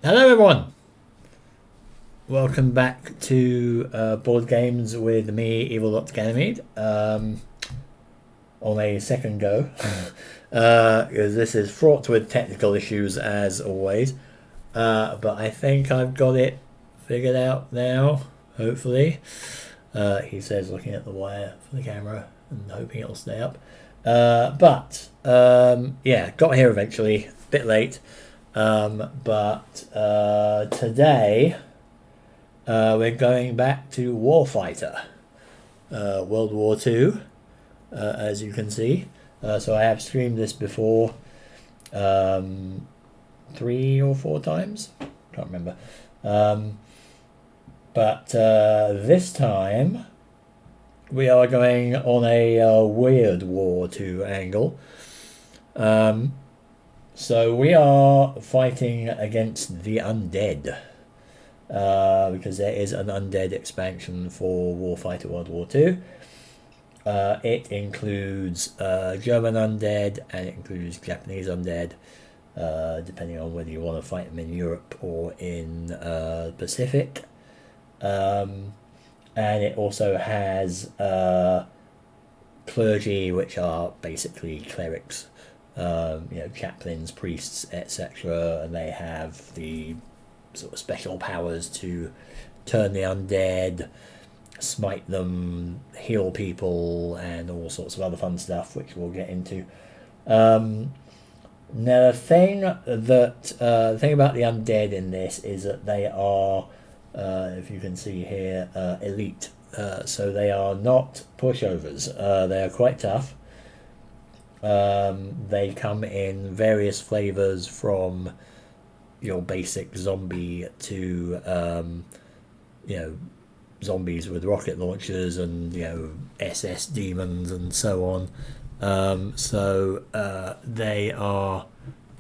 Hello everyone! Welcome back to Board Games with me, Evil Dr. Ganymede, on a second go, because this is fraught with technical issues as always, but I think I've got it figured out now, hopefully. He says, looking at the wire for the camera and hoping it'll stay up. Yeah, got here eventually, a bit late. Today we're going back to Warfighter, World War II, as you can see. So I have streamed this before 3 or 4 times, can't remember. This time we are going on a weird War II angle. So we are fighting against the Undead, because there is an Undead expansion for Warfighter World War II. It includes German Undead and it includes Japanese Undead, depending on whether you want to fight them in Europe or in the Pacific. And it also has clergy, which are basically clerics. Chaplains, priests, etc., and they have the sort of special powers to turn the undead, smite them, heal people, and all sorts of other fun stuff, which we'll get into. Now, the thing about the undead in this is that they are, if you can see here, elite. So they are not pushovers. They are quite tough. They come in various flavors, from your basic zombie to zombies with rocket launchers and SS demons and so on. They are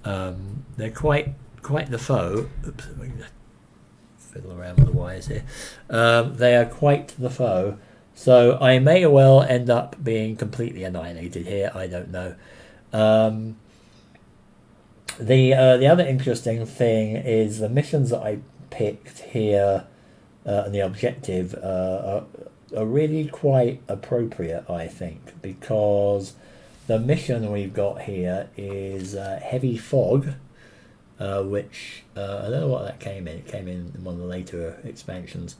they're quite the foe. Oops, I'm going to fiddle around with the wires here. They are quite the foe. So I may well end up being completely annihilated here. I don't know. The other interesting thing is the missions that I picked here, and the objective are really quite appropriate, I think, because the mission we've got here is Heavy Fog, which I don't know what that came in. It came in one of the later expansions.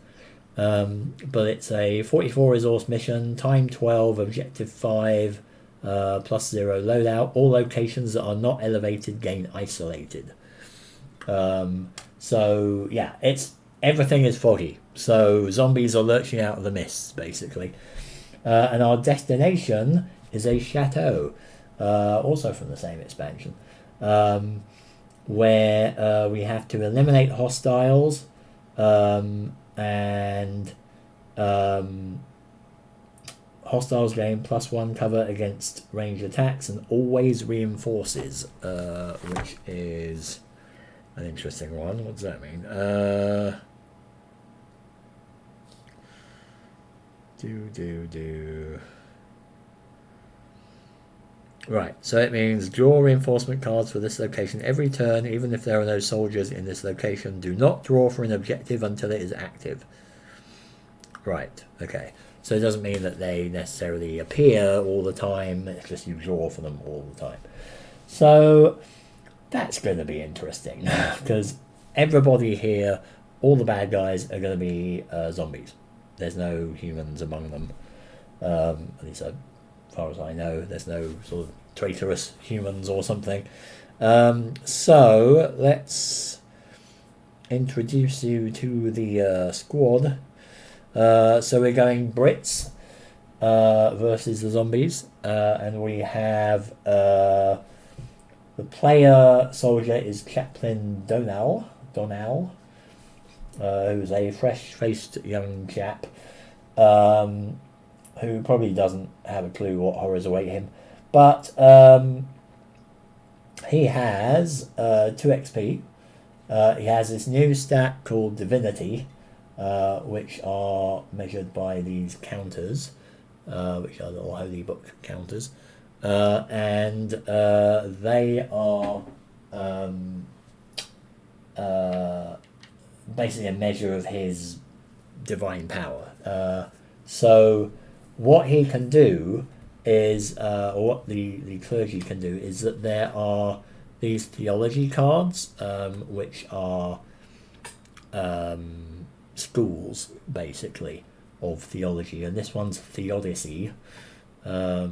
But it's a 44 resource mission, time 12, objective 5, +0 loadout. All locations that are not elevated gain isolated. Everything is foggy. So zombies are lurching out of the mists, basically. And our destination is a chateau, also from the same expansion, where we have to eliminate hostiles, and hostiles gain +1 cover against ranged attacks and always reinforces, which is an interesting one. What does that mean? Right, so it means draw reinforcement cards for this location every turn, even if there are no soldiers in this location. Do not draw for an objective until it is active. Right, okay. So it doesn't mean that they necessarily appear all the time, it's just you draw for them all the time. So that's going to be interesting, because everybody here, all the bad guys, are going to be zombies. There's no humans among them, at least as far as I know. There's no sort of traitorous humans or something. So let's introduce you to the squad. So we're going Brits versus the zombies, and we have the player soldier is Chaplain Donal, who's a fresh-faced young chap, who probably doesn't have a clue what horrors await him, but he has 2 XP. He has this new stat called Divinity, which are measured by these counters, which are little holy book counters, and they are basically a measure of his divine power. So what he can do is, or what the clergy can do, is that there are these theology cards, which are schools, basically, of theology, and this one's Theodicy. So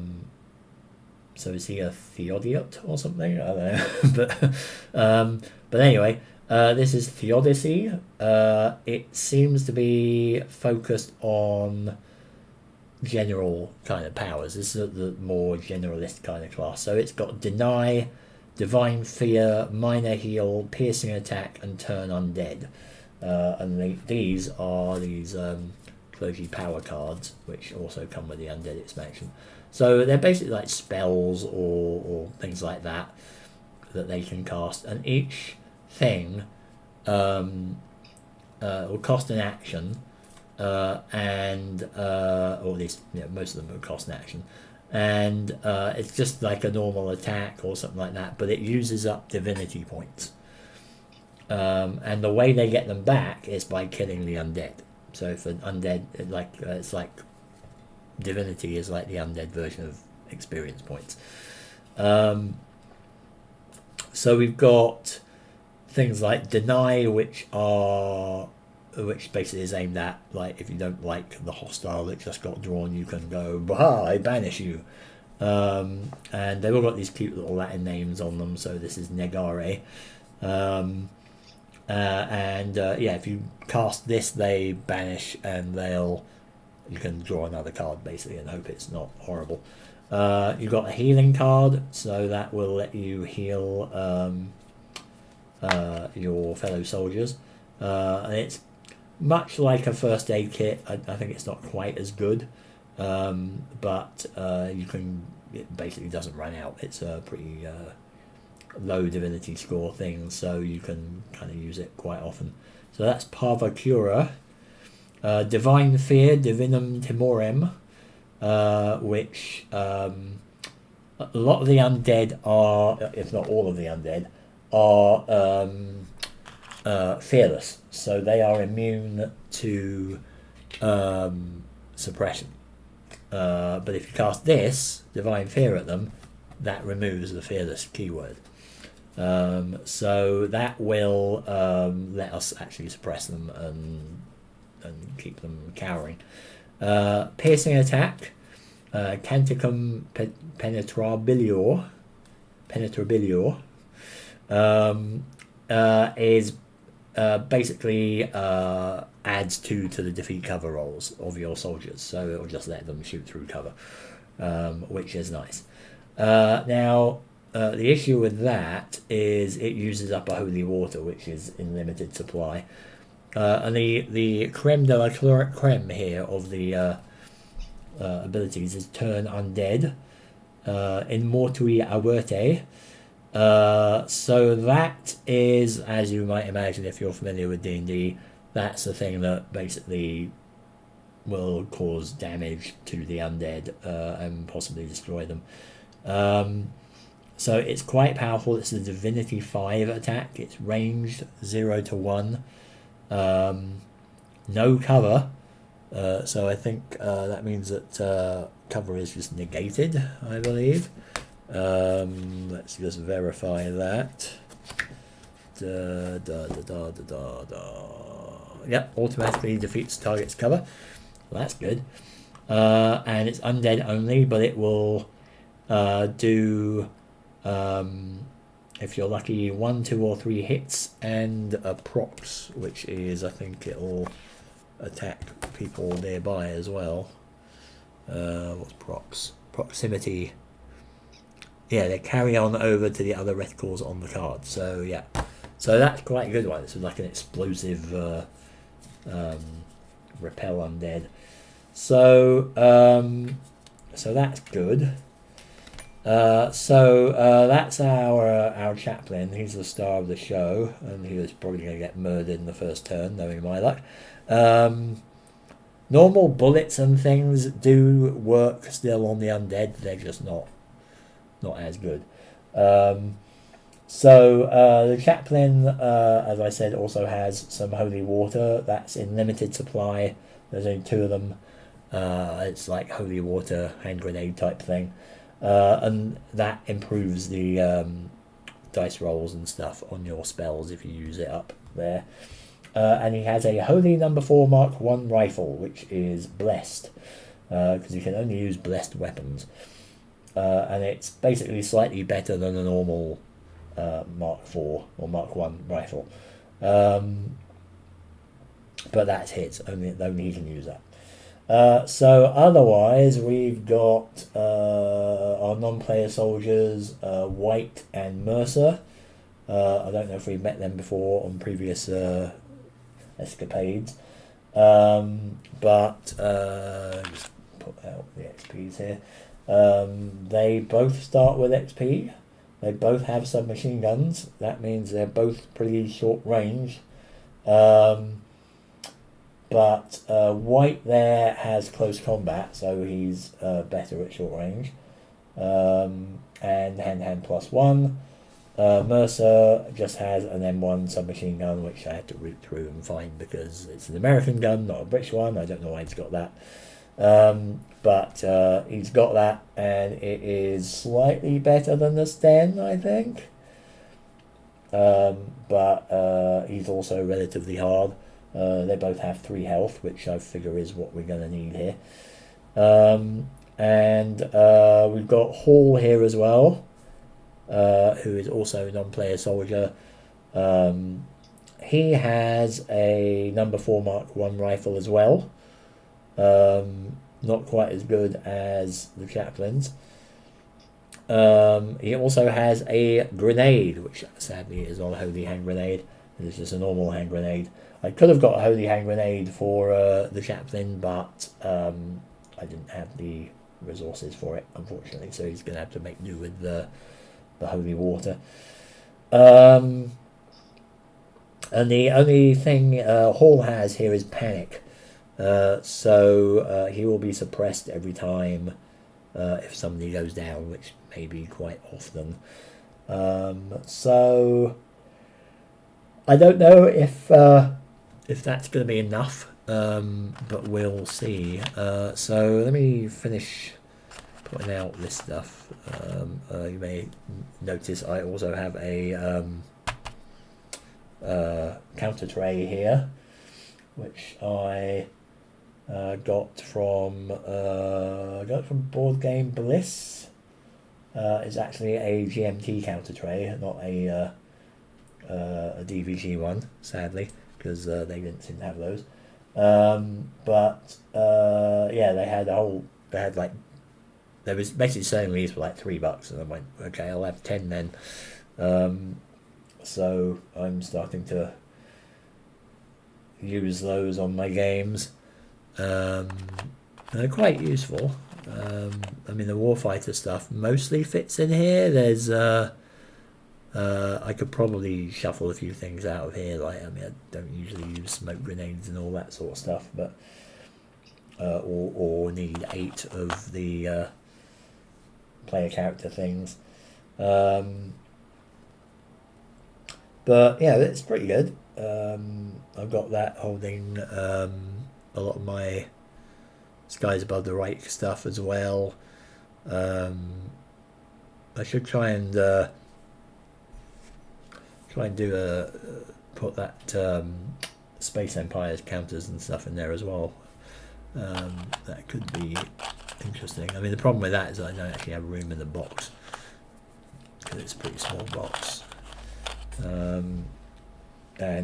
is he a Theodiot or something? I don't know. but anyway, this is Theodicy. It seems to be focused on general kind of powers. This is the more generalist kind of class. So it's got Deny, Divine Fear, Minor Heal, Piercing Attack, and Turn Undead. And these are these clergy power cards, which also come with the Undead expansion. So they're basically like spells or things like that they can cast, and each thing will cost an action, and or at least most of them will cost an action, and it's just like a normal attack or something like that, but it uses up divinity points, and the way they get them back is by killing the undead. So if an undead, it's like divinity is like the undead version of experience points. So we've got things like Deny, which basically is aimed at, like, if you don't like the hostile that just got drawn, you can go, bah, I banish you. And they've all got these cute little Latin names on them. So this is Negare. If you cast this, they banish, and you can draw another card basically and hope it's not horrible. You've got a healing card, so that will let you heal your fellow soldiers, and it's much like a first aid kit. I think it's not quite as good, but it basically doesn't run out. It's a pretty low divinity score thing, so you can kind of use it quite often. So that's Parva Cura. Divine Fear, Divinum Timorem, which a lot of the undead are, if not all of the undead, are fearless. So they are immune to suppression. But if you cast this, Divine Fear, at them, that removes the fearless keyword. So that will let us actually suppress them and keep them cowering. Piercing Attack, Canticum Penetrabilior, is basically adds 2 to the defeat cover rolls of your soldiers, so it'll just let them shoot through cover, which is nice. Now, the issue with that is it uses up a holy water, which is in limited supply. And the creme de la creme here of the abilities is Turn Undead, in Mortui Awerte. So that is, as you might imagine if you're familiar with D&D, that's the thing that basically will cause damage to the undead and possibly destroy them. So it's quite powerful. It's a Divinity 5 attack. It's ranged 0 to 1. No cover. So I think that means that cover is just negated, I believe. Let's just verify that. Yep, automatically defeats target's cover. Well, that's good. And it's undead only, but it will do, if you're lucky, 1, 2, or 3 hits and a prox, which is, I think it'll attack people nearby as well. What's prox? Proximity. Yeah, they carry on over to the other reticles on the card. So yeah, so that's quite a good one. It's like an explosive repel undead. So so that's good. That's our chaplain. He's the star of the show, and he was probably going to get murdered in the first turn, knowing my luck. Normal bullets and things do work still on the undead. They're just not as good. So the chaplain, as I said, also has some holy water. That's in limited supply. There's only 2 of them. It's like holy water hand grenade type thing, and that improves the dice rolls and stuff on your spells if you use it up there. And he has a holy number 4 Mark 1 rifle, which is blessed, because you can only use blessed weapons, and it's basically slightly better than a normal Mark 4 or Mark 1 rifle, but that's his, only he can use that. So otherwise we've got our non-player soldiers, White and Mercer. I don't know if we've met them before on previous escapades, but just put out the XPs here. They both start with XP. They both have submachine guns. That means they're both pretty short range. But White there has close combat, so he's better at short range. And hand +1. Mercer just has an M1 submachine gun, which I had to root through and find because it's an American gun, not a British one. I don't know why he's got that. But he's got that, and it is slightly better than the Sten, I think. But he's also relatively hard. They both have 3 health, which I figure is what we're going to need here. And we've got Hall here as well, who is also a non-player soldier. He has a number 4 Mark 1 rifle as well. Not quite as good as the chaplains. He also has a grenade, which sadly is not a holy hand grenade. It's just a normal hand grenade. I could have got a holy hand grenade for the chaplain, but I didn't have the resources for it, unfortunately. So he's going to have to make do with the holy water. And the only thing Hall has here is panic. So he will be suppressed every time if somebody goes down, which may be quite often. So I don't know if that's going to be enough, but we'll see. So let me finish putting out this stuff. You may notice I also have a counter tray here, which I got from Board Game Bliss. It's actually a GMT counter tray, not a DVG one, sadly, because they didn't seem to have those. But yeah, they was basically selling these for like $3, and I went, okay, I'll have 10 then. So I'm starting to use those on my games. They're quite useful. I mean, the Warfighter stuff mostly fits in here. There's I could probably shuffle a few things out of here. Like, I mean, I don't usually use smoke grenades and all that sort of stuff, but or need 8 of the player character things. But yeah, it's pretty good. I've got that holding a lot of my Skies Above the Reich stuff as well. I should try and do put that Space Empires counters and stuff in there as well. That could be interesting. I mean, the problem with that is I don't actually have room in the box because it's a pretty small box. And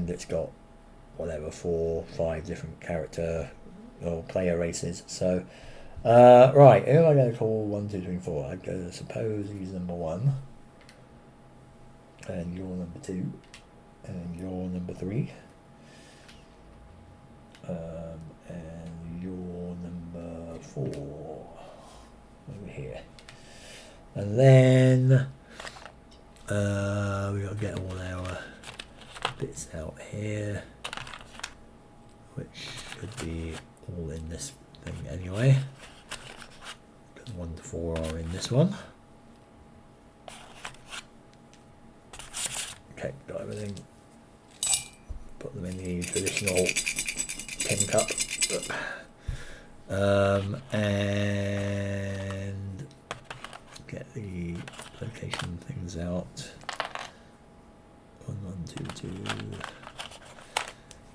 it's got whatever 4, 5 different character or player races. So right, who am I going to call 1, 2, 3, 4? I'd go to suppose he's number 1, and you're number 2, and you're number 3, and you're number 4 over here. And then we got to get all our bits out here, which should be all in this thing anyway, because 1 to 4 are in this one. Okay, got everything. Put them in the traditional tin cup. And get the location things out. 1, 1, 2,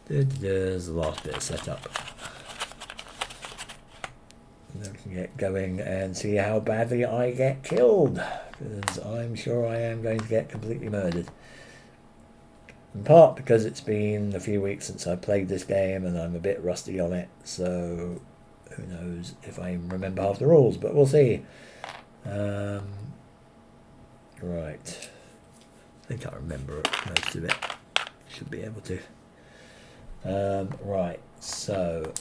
2. There's the last bit of setup. And then we can get going and see how badly I get killed, because I'm sure I am going to get completely murdered. In part because it's been a few weeks since I played this game and I'm a bit rusty on it, so who knows if I remember half the rules, but we'll see. Right. I think I remember most of it. Should be able to. Right, so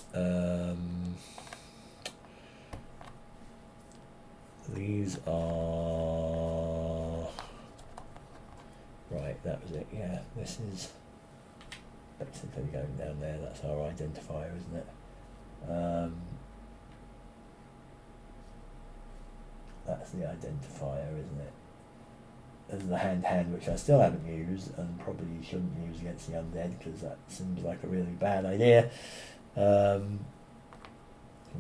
these are... Right, that was it, yeah. This is basically going down there. That's our identifier, isn't it? That's the identifier, isn't it? There's the hand, which I still haven't used and probably shouldn't use against the undead, because that seems like a really bad idea. And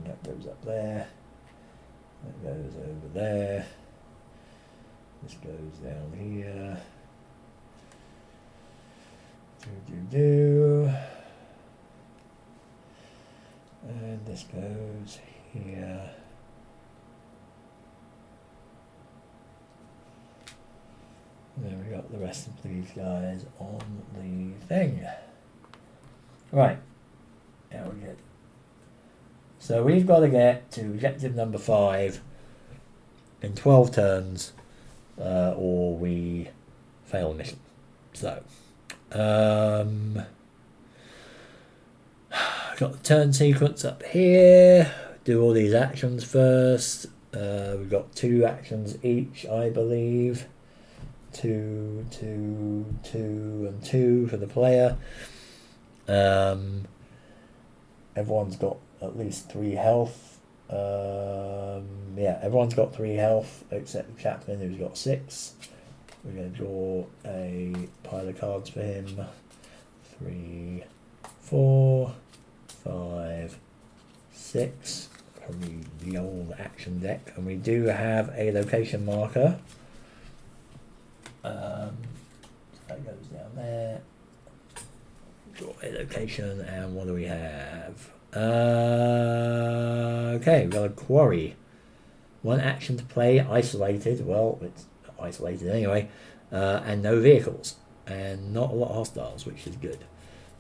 that goes up there. That goes over there. This goes down here. And this goes here. And then we got the rest of these guys on the thing. Right. Now we get. So we've got to get to objective number 5 in 12 turns, or we fail the mission. So. Got the turn sequence up here. Do all these actions first. We've got 2 actions each, I believe. 2, 2, 2, and 2 for the player. Everyone's got at least 3 health. Yeah, everyone's got 3 health except the chaplain, who's got 6. We're going to draw a pile of cards for him. 3, 4, 5, 6 from the old action deck. And we do have a location marker. So that goes down there. Draw a location, and what do we have? Okay, we've got a quarry. 1 action to play, isolated. Well, it's isolated anyway, and no vehicles, and not a lot of hostiles, which is good.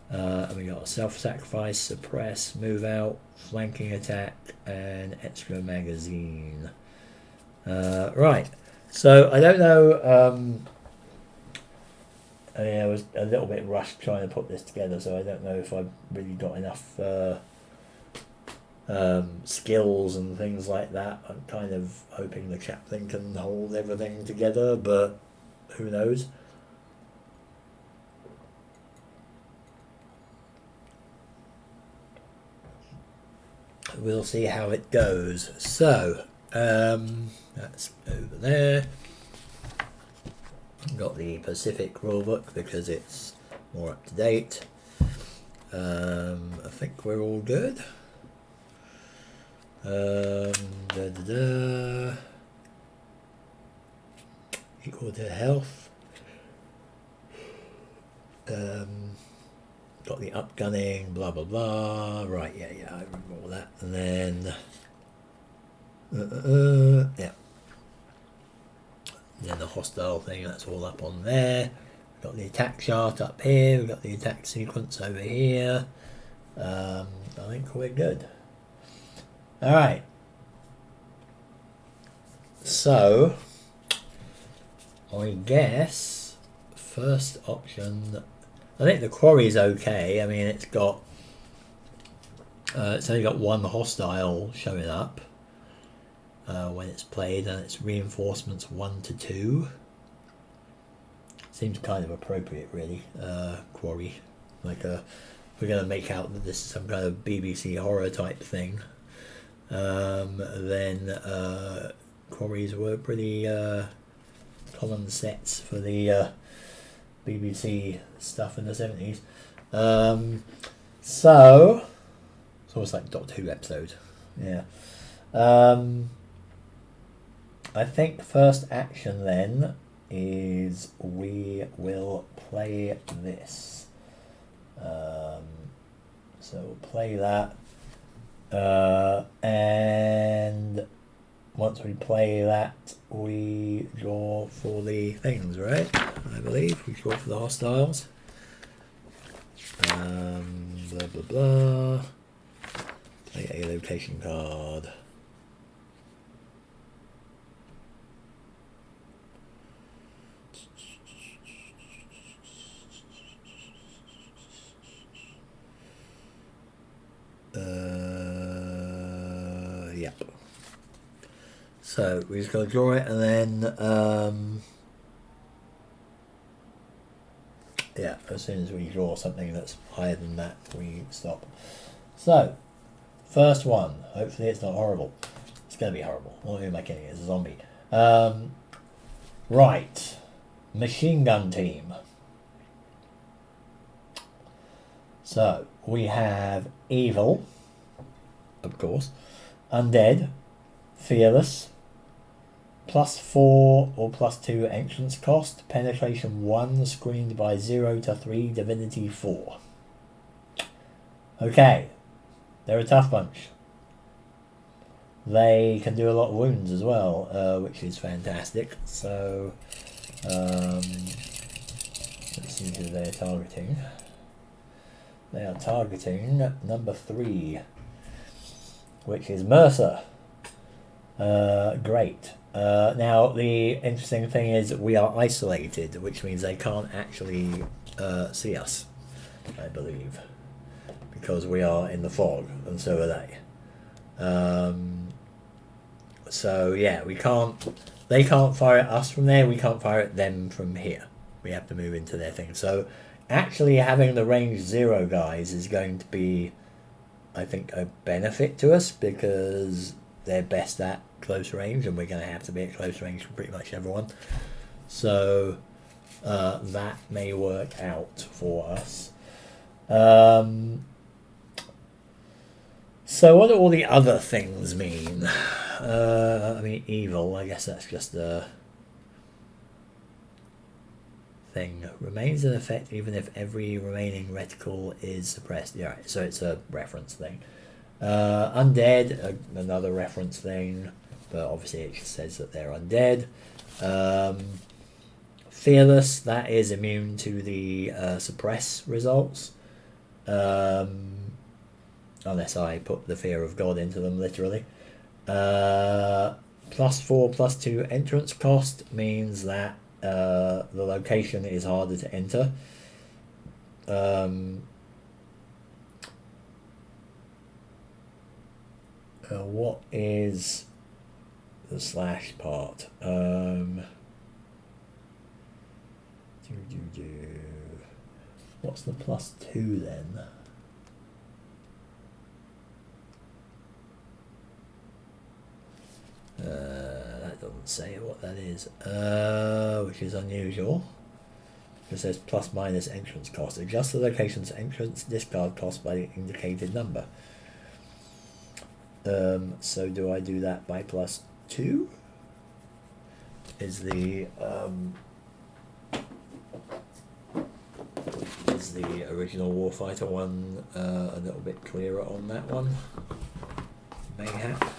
And we got self-sacrifice, suppress, move out, flanking attack, and extra magazine. Right, so I don't know. I was a little bit rushed trying to put this together, so I don't know if I've really got enough skills and things like that. I'm kind of hoping the chaplain can hold everything together, but who knows. We'll see how it goes. So that's over there. Got the Pacific rulebook because it's more up to date. I think we're all good. Equal to health. Got the upgunning, blah blah blah. Right, yeah, I remember all that. And then yeah. Then the hostile thing, that's all up on there. We've got the attack chart up here. We've got the attack sequence over here. I think we're good. Alright. So, I guess, first option, I think the quarry's okay. I mean, it's got, it's only got 1 hostile showing up when it's played, and it's reinforcements 1 to 2. Seems kind of appropriate, really. Quarry, like we're going to make out that this is some kind of BBC horror type thing. Then quarries were pretty common sets for the BBC stuff in the 70s. So it's almost like Doctor Who episode. Yeah. I think first action then is we will play this. So we'll play that. And once we play that, we draw for the things, right? I believe we draw for the hostiles. Blah blah blah. Play a location card. Yep. So we just got to draw it, and then yeah, as soon as we draw something that's higher than that, we stop. So first one. Hopefully it's not horrible. It's going to be horrible. What am I kidding? It's a zombie. Right. Machine gun team. So we have evil, of course, undead, fearless, +4 or +2 entrance cost, penetration 1, screened by 0 to 3, divinity 4. Okay, they're a tough bunch. They can do a lot of wounds as well, which is fantastic. So let's see who they're targeting. They are targeting number 3, which is Mercer. Great. Now, the interesting thing is we are isolated, which means they can't actually see us, I believe, because we are in the fog, and so are they. So, yeah, they can't fire at us from there, we can't fire at them from here. We have to move into their thing. So, actually having the range 0 guys is going to be, I think, a benefit to us, because they're best at close range, and we're going to have to be at close range for pretty much everyone. So that may work out for us. So what do all the other things mean? I mean, evil, I guess that's just a thing. Remains in effect even if every remaining reticle is suppressed. Yeah, right, so it's a reference thing. Undead, another reference thing, but obviously it says that they're undead. Fearless, that is immune to the suppress results, unless I put the fear of God into them literally. +4, +2 entrance cost means that the location is harder to enter. What is the slash part? What's the +2 then? That doesn't say what that is, which is unusual. It says +- entrance cost. Adjust the location's entrance discard cost by the indicated number. So do I do that by +2? Is the original Warfighter one a little bit clearer on that one? Mayhap.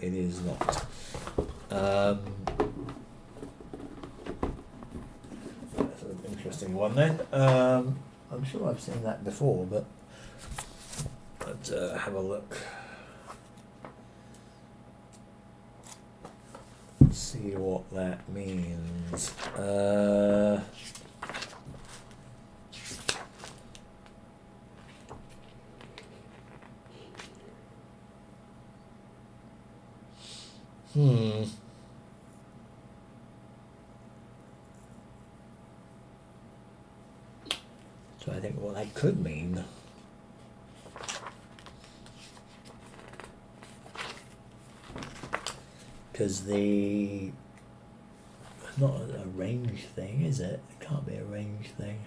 It is not. That's an interesting one then. I'm sure I've seen that before, but let's have a look. Let's see what that means. So I think what that could mean. Because the not a range thing, is it? It can't be a range thing.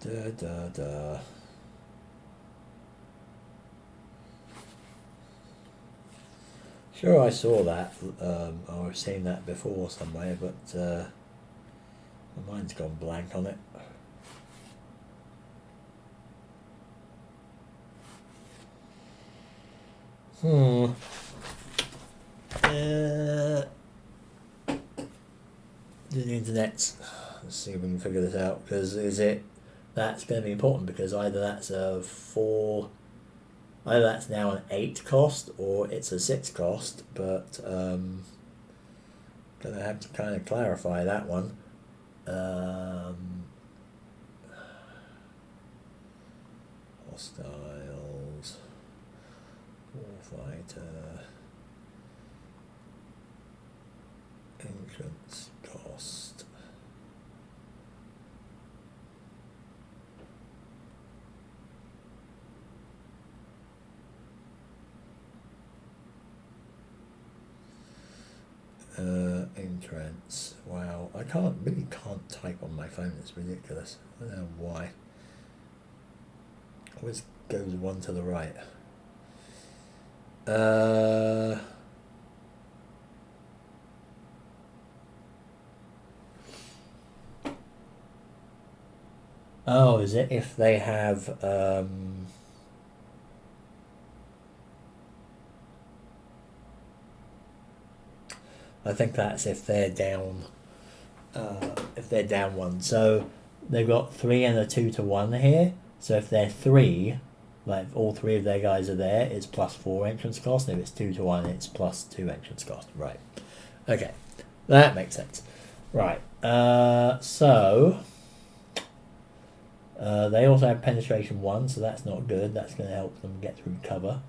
Da. Sure, I saw that, or I've seen that before somewhere, but my mind's gone blank on it. The internet. Let's see if we can figure this out, because that's going to be important, because either that's either that's now an 8 cost or it's a 6 cost, but gonna have to kind of clarify that one. Hostiles, Warfighter, entrance cost. Entrance. Wow, I really can't type on my phone. It's ridiculous. I don't know why. Always goes one to the right. Oh, is it if they have I think that's if they're down one. So they've got 3 and a 2 to 1 here. So if they're 3, like if all 3 of their guys are there, it's +4 entrance cost. If it's 2 to 1, it's +2 entrance cost. Right. Okay. That makes sense. Right. So they also have penetration 1, so that's not good. That's going to help them get through cover.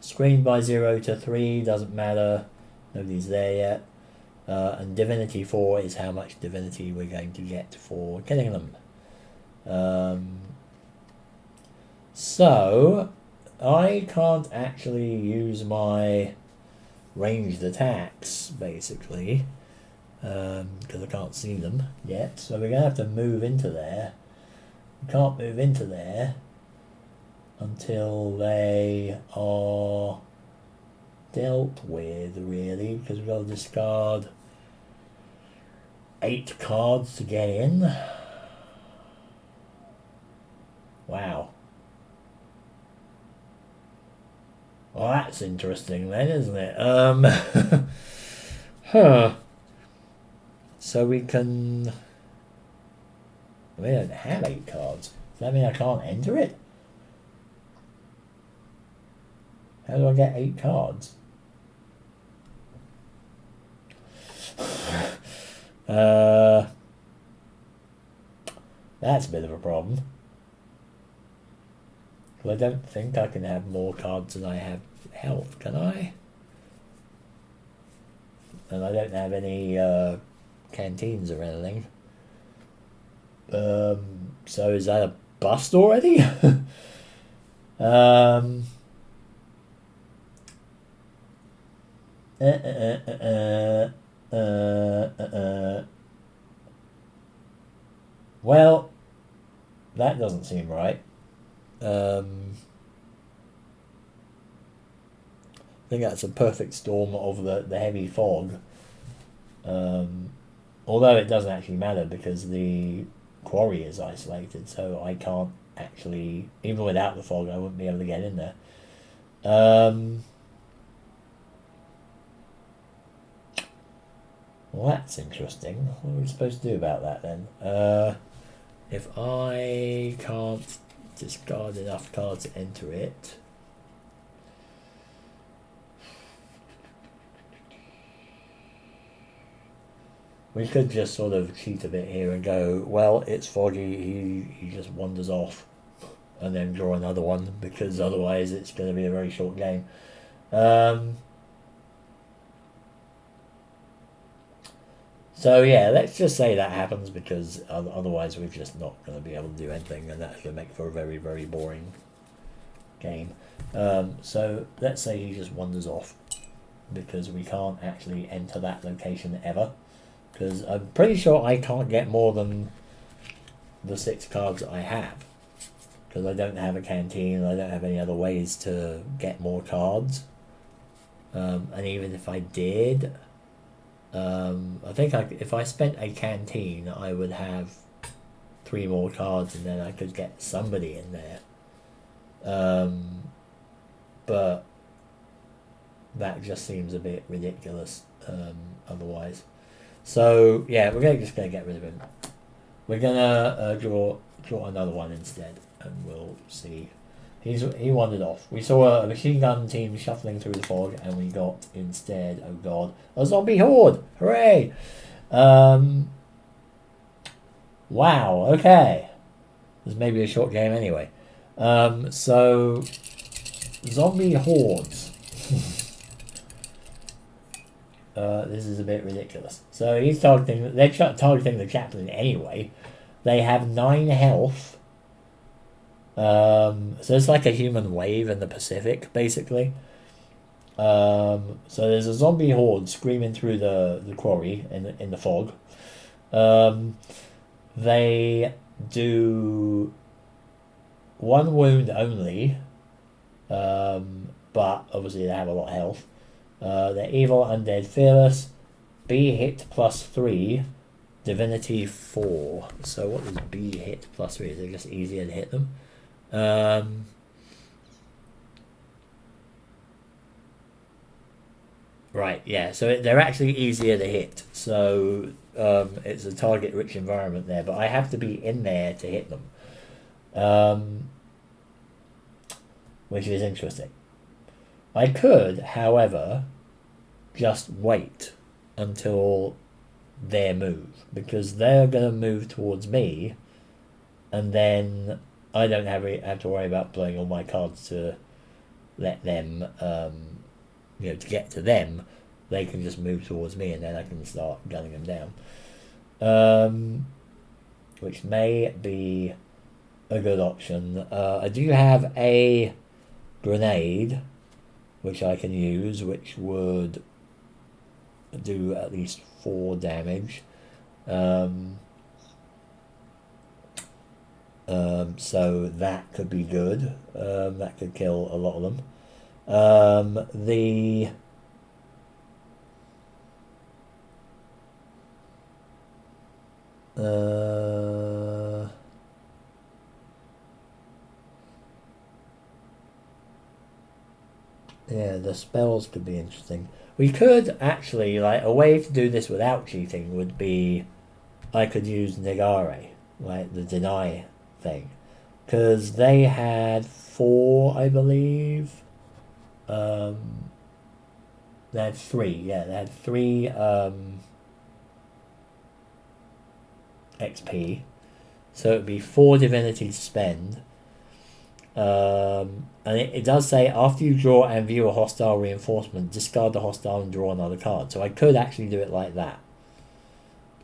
Screened by 0 to 3, doesn't matter. Nobody's there yet. And Divinity 4 is how much Divinity we're going to get for killing them. So I can't actually use my ranged attacks, basically, because I can't see them yet. So we're going to have to move into there. We can't move into there until they are dealt with, really, because we've got to discard 8 cards to get in. Wow. Well, that's interesting then, isn't it? So we can... We don't have 8 cards. Does that mean I can't enter it? How do I get 8 cards? That's a bit of a problem. Well, I don't think I can have more cards than I have health, can I? And I don't have any canteens or anything. So is that a bust already? Well, that doesn't seem right. I think that's a perfect storm of the heavy fog. Although it doesn't actually matter because the quarry is isolated, so I can't actually, even without the fog, I wouldn't be able to get in there. Well, that's interesting. What are we supposed to do about that then? If I can't discard enough cards to enter it, we could just sort of cheat a bit here and go, well, it's foggy, he just wanders off, and then draw another one, because otherwise it's going to be a very short game. So yeah, let's just say that happens because otherwise we're just not going to be able to do anything, and that's going to make for a very, very boring game. So let's say he just wanders off because we can't actually enter that location ever, because I'm pretty sure I can't get more than the 6 cards I have, because I don't have a canteen, I don't have any other ways to get more cards. And even if I did, I think if I spent a canteen, I would have 3 more cards, and then I could get somebody in there. But that just seems a bit ridiculous otherwise. So yeah, we're just gonna get rid of him. We're gonna draw another one instead, and we'll see. He wandered off. We saw a machine gun team shuffling through the fog, and we got instead, oh god, a zombie horde! Hooray! Wow. Okay. This may be a short game anyway. So zombie hordes. This is a bit ridiculous. So he's targeting. They're targeting the chaplain anyway. They have 9 health. So it's like a human wave in the Pacific, basically. So there's a zombie horde screaming through the quarry in the fog. They do 1 wound only, but obviously they have a lot of health. They're evil, undead, fearless. B hit +3, divinity 4. So what does B hit +3? Is it just easier to hit them? Right, yeah, so they're actually easier to hit. So it's a target-rich environment there, but I have to be in there to hit them, which is interesting. I could, however, just wait until their move, because they're going to move towards me, and then I don't have to worry about playing all my cards to let them, to get to them. They can just move towards me, and then I can start gunning them down, which may be a good option. I do have a grenade, which I can use, which would do at least 4 damage. So that could be good. That could kill a lot of them. Yeah, the spells could be interesting. We could actually, like, a way to do this without cheating would be, I could use Negare, like the deny thing, because they had 4, I believe. They had 3. Yeah, they had 3 XP, so it would be 4 divinity to spend. And it does say after you draw and view a hostile reinforcement, discard the hostile and draw another card. So I could actually do it like that.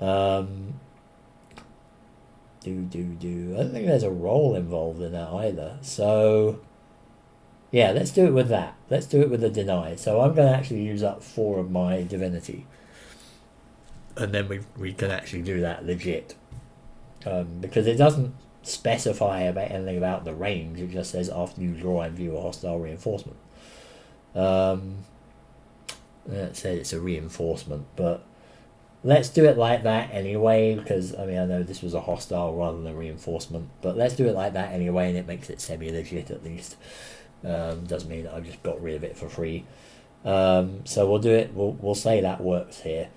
I don't think there's a roll involved in that either. So yeah, let's do it with that. Let's do it with the deny. So I'm going to actually use up 4 of my divinity, and then we can actually do that legit, because it doesn't specify about anything about the range. It just says after you draw and view a hostile reinforcement. It says it's a reinforcement, but let's do it like that anyway, because I know this was a hostile rather than a reinforcement, but let's do it like that anyway, and it makes it semi-legit at least. Doesn't mean that I've just got rid of it for free. So we'll do it. We'll say that works here,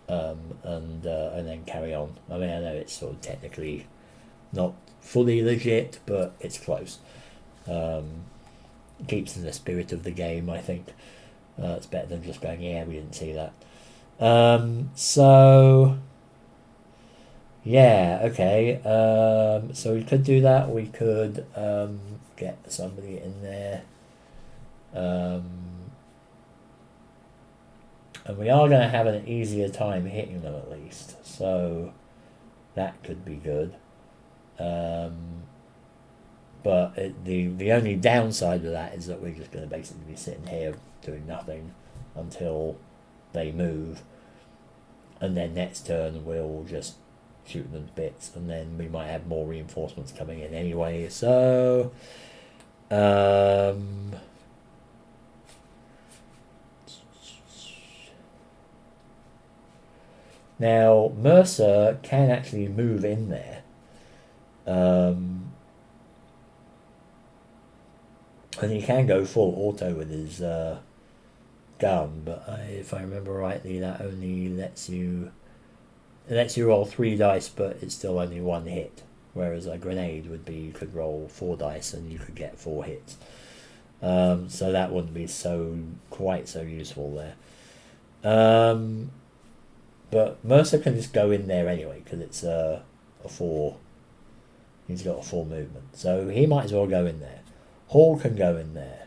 and then carry on. I know it's sort of technically not fully legit, but it's close. Keeps in the spirit of the game, I think. It's better than just going, yeah, we didn't see that. So yeah, okay. So we could do that. We could get somebody in there. And we are going to have an easier time hitting them at least. So that could be good. But the only downside of that is that we're just going to basically be sitting here doing nothing until they move. And then next turn we'll just shoot them to bits. And then we might have more reinforcements coming in anyway. So... now, Mercer can actually move in there. And he can go full auto with his gun, but if I remember rightly, that only lets you roll 3 dice, but it's still only 1 hit. Whereas a grenade would be you could roll 4 dice and you could get 4 hits. So that wouldn't be quite so useful there. But Mercer can just go in there anyway because it's a 4. He's got a 4 movement, so he might as well go in there. Hall can go in there.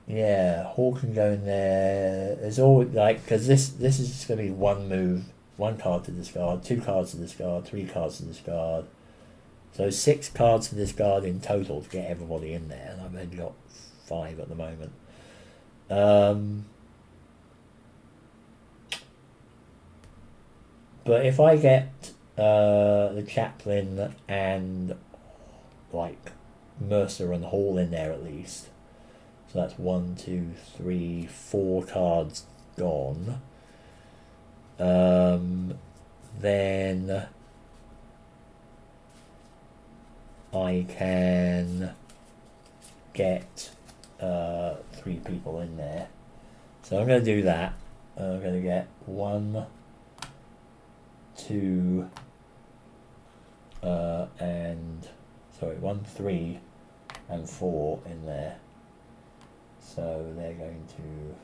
Yeah, Hall can go in there. There's always because this is just going to be 1 move, 1 card to discard, 2 cards to discard, 3 cards to discard. So 6 cards to discard in total to get everybody in there, and I've only got 5 at the moment. But if I get the Chaplain and Mercer and Hall in there at least, so that's 1, 2, 3, 4 cards gone. Then I can get 3 people in there. So I'm going to do that. I'm going to get 1, 2, 1, 3, and 4 in there. So they're going to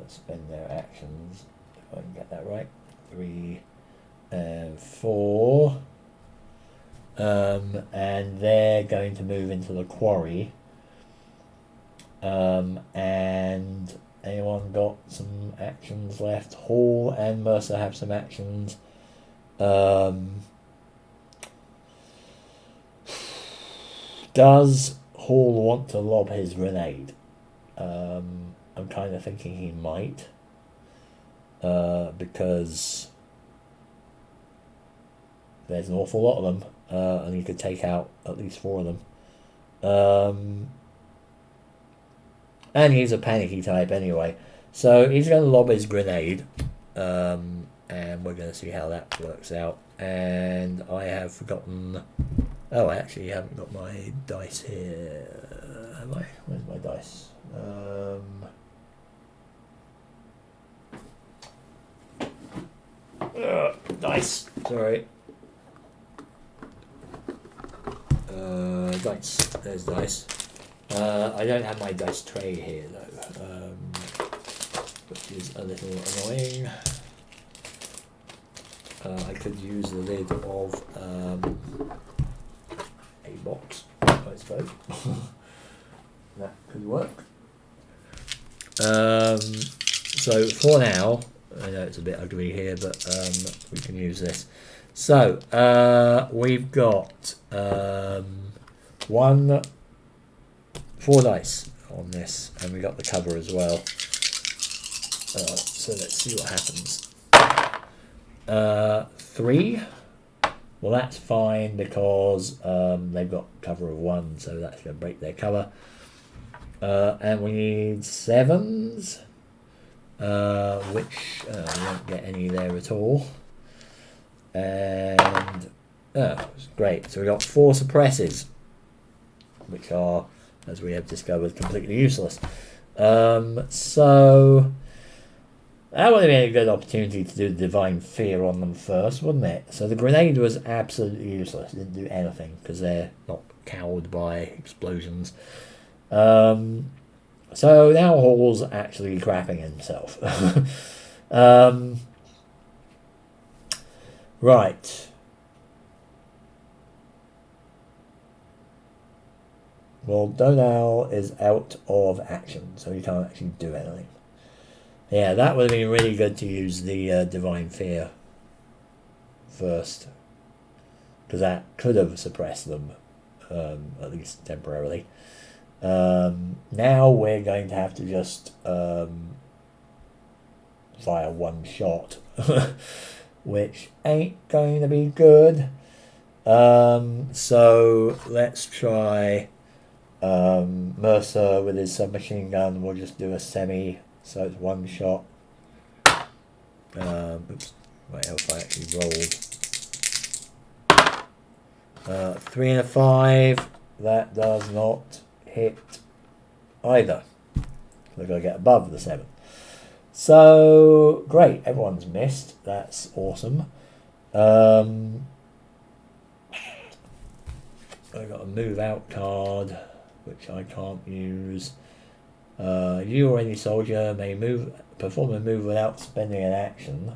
spend their actions, if I can get that right, 3 and 4. And they're going to move into the quarry. And anyone got some actions left? Hall and Mercer have some actions. Does Hall want to lob his grenade? I'm kind of thinking he might. Because there's an awful lot of them. And he could take out at least 4 of them. And he's a panicky type anyway. So he's going to lob his grenade. And we're going to see how that works out. And I have forgotten... Oh, I actually haven't got my dice here. Have I? Where's my dice? Dice. Sorry. Dice. There's dice. I don't have my dice tray here though, which is a little annoying. I could use the lid of a box, I suppose. That could work. So for now, I know it's a bit ugly here, but we can use this. So we've got 4 dice on this, and we got the cover as well. So let's see what happens. 3. Well, that's fine because they've got cover of 1, so that's going to break their cover. And we need 7s, which we won't get any there at all. And great. So we got 4 suppresses, which are, as we have discovered, completely useless. So that would have been a good opportunity to do Divine Fear on them first, wouldn't it? So the grenade was absolutely useless. It didn't do anything because they're not cowed by explosions. So now Hall's actually crapping himself. Right. Well, Donal is out of action, so he can't actually do anything. Yeah, that would have been really good to use the Divine Fear first, because that could have suppressed them, at least temporarily. Now we're going to have to just fire one shot, which ain't going to be good. So let's try Mercer with his submachine gun. We'll just do a semi, so it's one shot. Oops, my health I actually rolled. 3 and a 5. That does not hit either. We're going to get above the 7. So great, everyone's missed. That's awesome. I got a move out card, which I can't use. You or any soldier may perform a move without spending an action.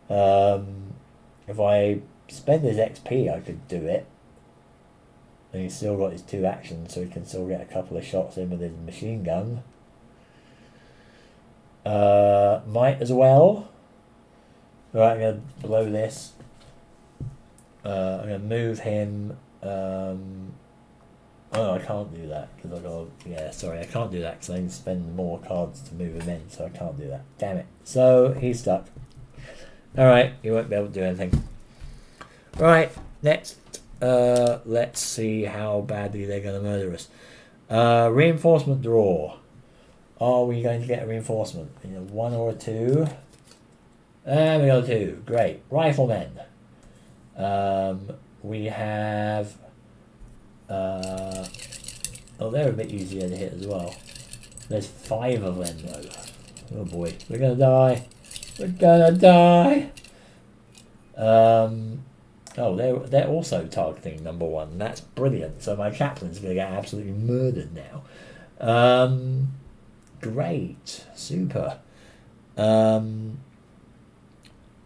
If I spend his XP, I could do it. And he's still got his 2 actions, so he can still get a couple of shots in with his machine gun. Might as well. Right, I'm going to blow this. I'm going to move him. Oh, I can't do that because I got. Yeah, sorry, I can't do that because I need to spend more cards to move him in, so I can't do that. Damn it! So he's stuck. All right, he won't be able to do anything. Right, next, let's see how badly they're going to murder us. Reinforcement draw. Are we going to get a reinforcement? You know, 1 or a 2? And we got a 2. Great. Riflemen. We have. Oh, they're a bit easier to hit as well. There's 5 of them though. Oh boy, we're gonna die. We're gonna die. Oh, they're also targeting number 1. That's brilliant. So my chaplain's gonna get absolutely murdered now. Great, super.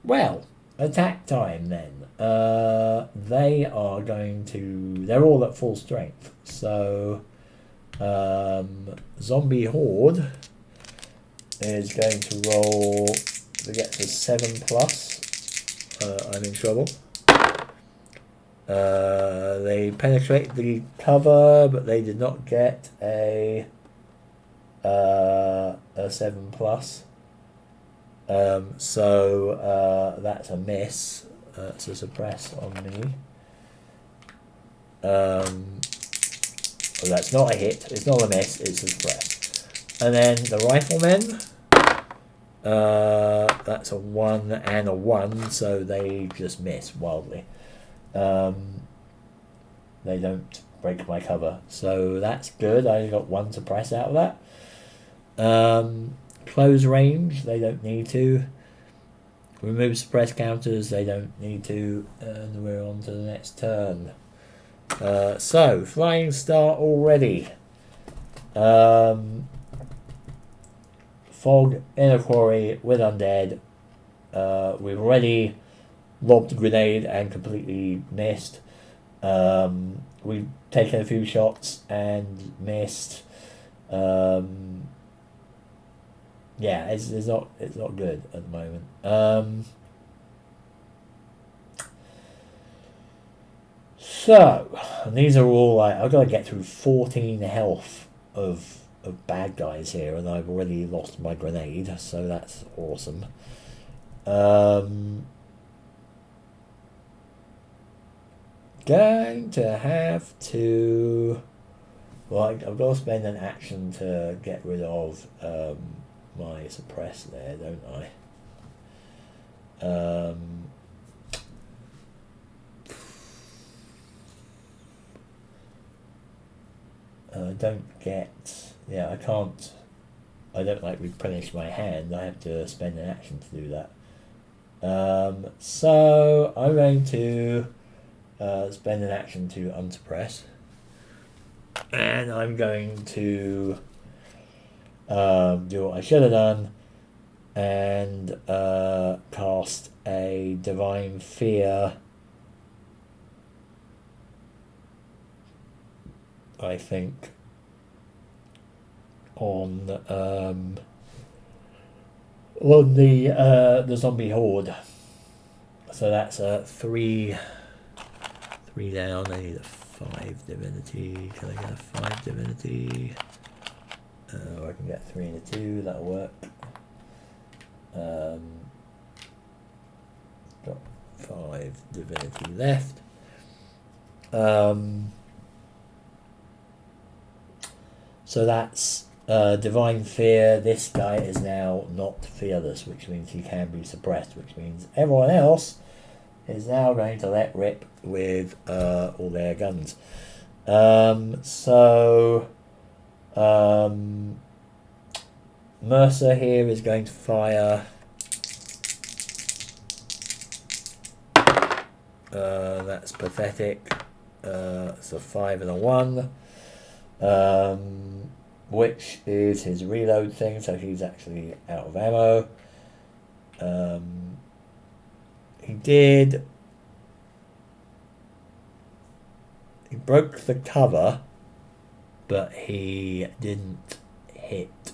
Well, attack time then. They are going to. They're all at full strength. So, Zombie Horde is going to roll. If it gets a 7+, I'm in trouble. They penetrate the cover, but they did not get a 7+. So that's a miss. It's a suppress on me. Well, that's not a hit. It's not a miss. It's a suppress. And then the riflemen. That's a 1 and a 1, so they just miss wildly. They don't break my cover, so that's good. I only got 1 suppress out of that. Close range, they don't need to. Remove suppress counters, they don't need to. And we're on to the next turn. So, flying start already. Fog in a quarry with undead. We've already lobbed a grenade and completely missed. We've taken a few shots and missed. Yeah, it's not good at the moment. So, and these are all like I've got to get through 14 health of bad guys here, and I've already lost my grenade, so that's awesome. Going to have to. Well, I've got to spend an action to get rid of my suppress there, don't I? I don't get. Yeah, I can't. I don't like replenish my hand. I have to spend an action to do that. So I'm going to spend an action to unsuppress, and I'm going to do what I should have done and cast a Divine Fear, I think, on the zombie horde. So that's a 3 down. I need a 5 divinity. Can I get a 5 divinity? Or I can get 3 and a 2. That'll work. Got 5 divinity left. So that's Divine Fear. This guy is now not fearless, which means he can be suppressed, which means everyone else is now going to let rip with all their guns. Mercer here is going to fire that's pathetic. It's a 5 and a 1. Which is his reload thing, so he's actually out of ammo. He broke the cover, but he didn't hit.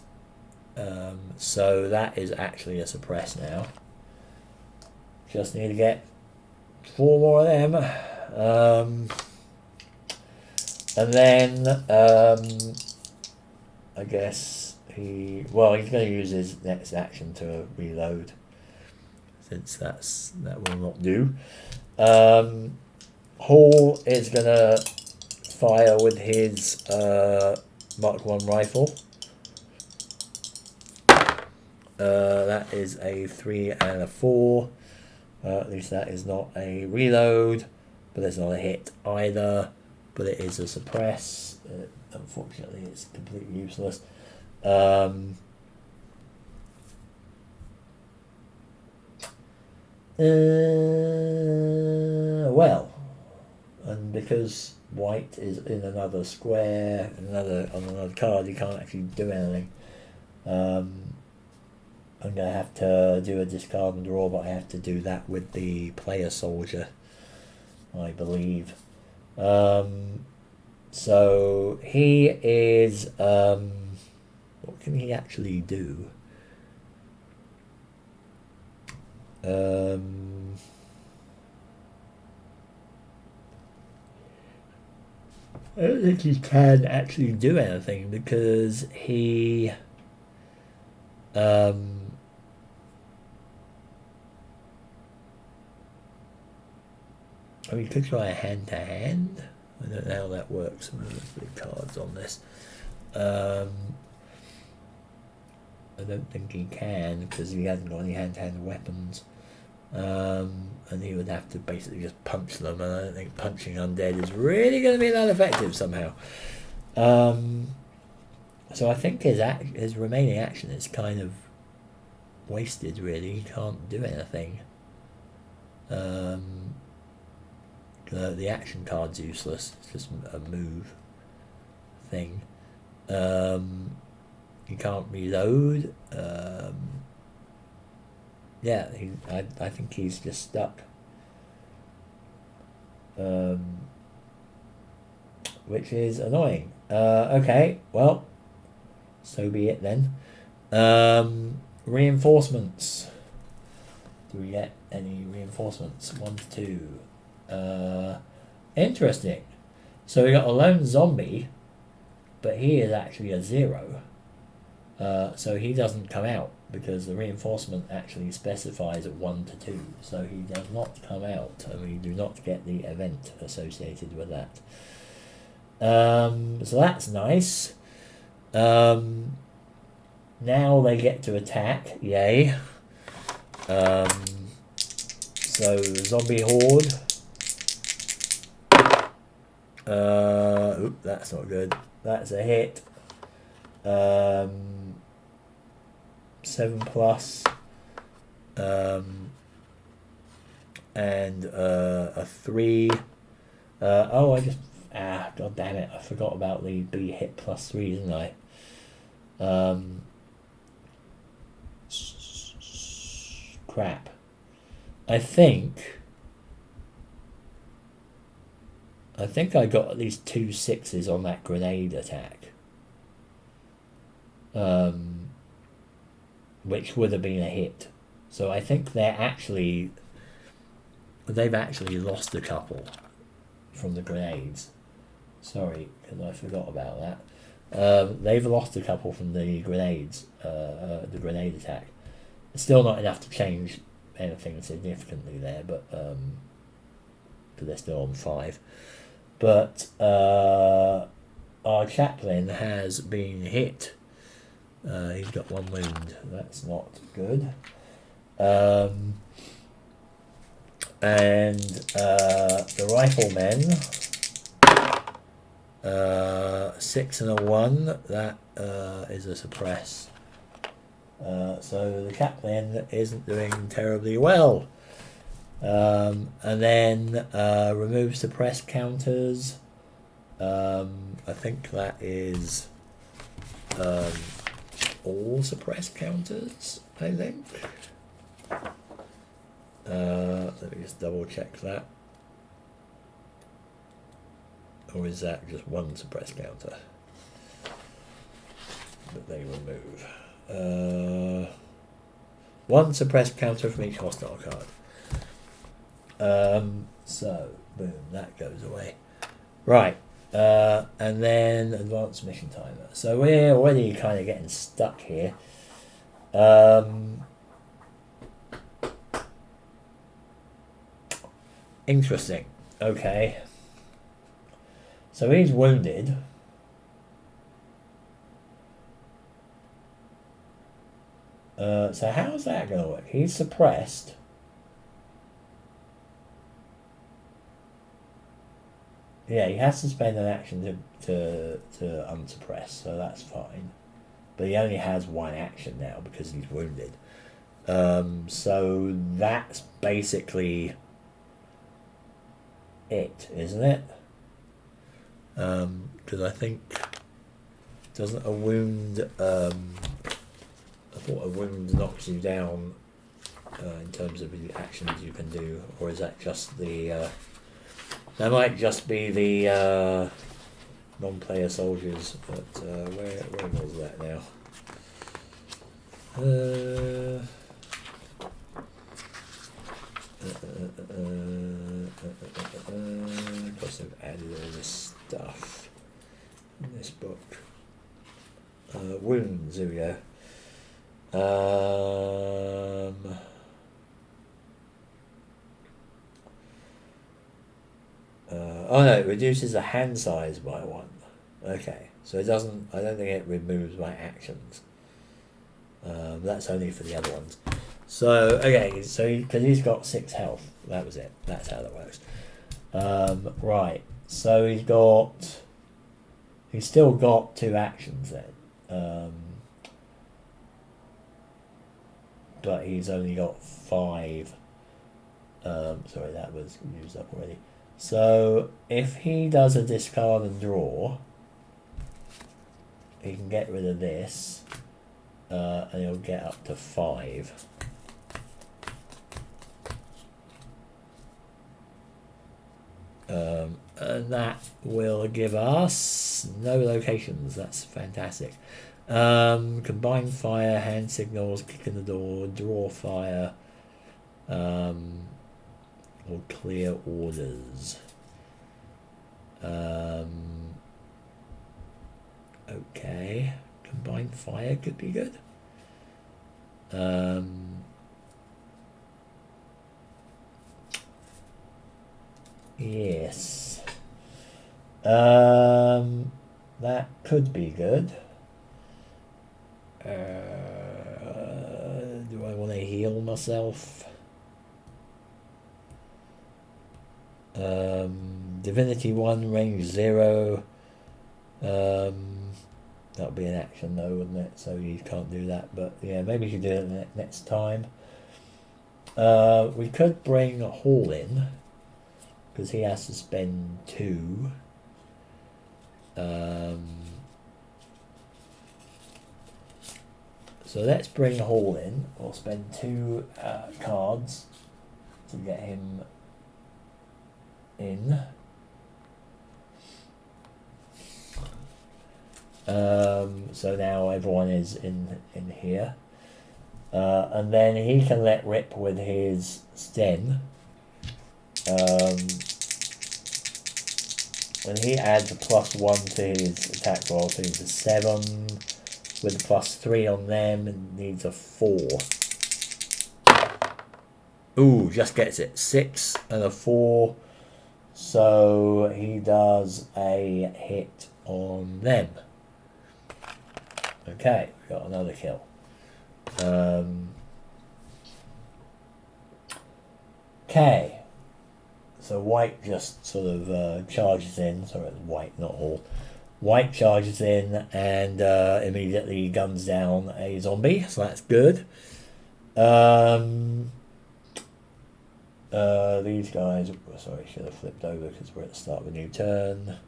So that is actually a suppress now. Just need to get 4 more of them. And then I guess he's going to use his next action to reload, since that will not do. Hall is going to fire with his Mark 1 rifle. That is a 3 and a 4. At least that is not a reload, but it's not a hit either. But it is a suppress. Unfortunately, it's completely useless. Well, and because white is in another square, on another card, you can't actually do anything. I'm going to have to do a discard and draw, but I have to do that with the player soldier, I believe. So he is, what can he actually do? I don't think he can actually do anything, because he he could try a hand-to-hand. I don't know how that works. I'm going to look at the cards on this. I don't think he can, because he hasn't got any hand-to-hand weapons. And he would have to basically just punch them, and I don't think punching undead is really going to be that effective somehow. So I think his remaining action is kind of wasted, really. He can't do anything. The action card's useless. It's just a move thing. You can't reload. Yeah, I think he's just stuck. Which is annoying. Okay, well, so be it then. Reinforcements. Do we get any reinforcements? 1 to 2. Interesting. So we got a lone zombie, but he is actually a 0. So he doesn't come out, because the reinforcement actually specifies at 1 to 2. So he does not come out, and we do not get the event associated with that. So that's nice. Now they get to attack. Yay. So zombie horde. Oop, that's not good. That's a hit. 7 plus. And a 3. Oh, I just... God damn it. I forgot about the B hit plus 3, didn't I? crap. I think I got at least 2 6s on that grenade attack. Which would have been a hit. So I think they've actually lost a couple from the grenades. Sorry, because I forgot about that. They've lost a couple from the grenades, the grenade attack. It's still not enough to change anything significantly there, but they're still on 5. But our chaplain has been hit. He's got 1 wound. That's not good. And the riflemen, 6 and a 1. That is a suppress. So the chaplain isn't doing terribly well. And then remove suppress counters. I think that is all suppress counters, I think. Let me just double check that. Or is that just 1 suppress counter that they remove? 1 suppress counter from each hostile card. So, boom, that goes away. Right, and then advanced mission timer. So we're already kind of getting stuck here. Interesting. Okay. So he's wounded. So how's that going to work? He's suppressed. Yeah, he has to spend an action to unsuppress, so that's fine. But he only has 1 action now because he's wounded. So that's basically it, isn't it? Because I think, doesn't a wound, I thought a wound knocks you down in terms of the actions you can do, or is that just the, that might just be the non-player soldiers, but where was that now? Of course I've added all this stuff in this book. Wounds, here we go. Oh no, it reduces the hand size by 1. Okay, so it doesn't, I don't think it removes my actions. That's only for the other ones. So, okay, so because he's got 6 health, that was it. That's how that works. Right, so he's still got 2 actions then. But he's only got 5. Sorry, that was used up already. So, if he does a discard and draw, he can get rid of this, and he'll get up to 5. And that will give us no locations. That's fantastic. Combined fire, hand signals, kick in the door, draw fire, or clear orders. Okay, combined fire could be good. Yes. That could be good. Do I want to heal myself? Divinity 1, range 0. That'll be an action though, wouldn't it? So you can't do that, but yeah, maybe you can do it next time. We could bring Hall in, because he has to spend 2. So let's bring Hall in. We'll spend 2 cards to get him in. So now everyone is in here. And then he can let rip with his Sten. And he adds a +1 to his attack roll, so he's a 7 with a +3 on them and needs a 4. Ooh, just gets it. 6 and a 4. So he does a hit on them. Okay, got another kill. Okay. So white just sort of charges in. Sorry, it's white, not all. White charges in and immediately guns down a zombie, so that's good. These guys, sorry, should have flipped over because we're at the start of a new turn.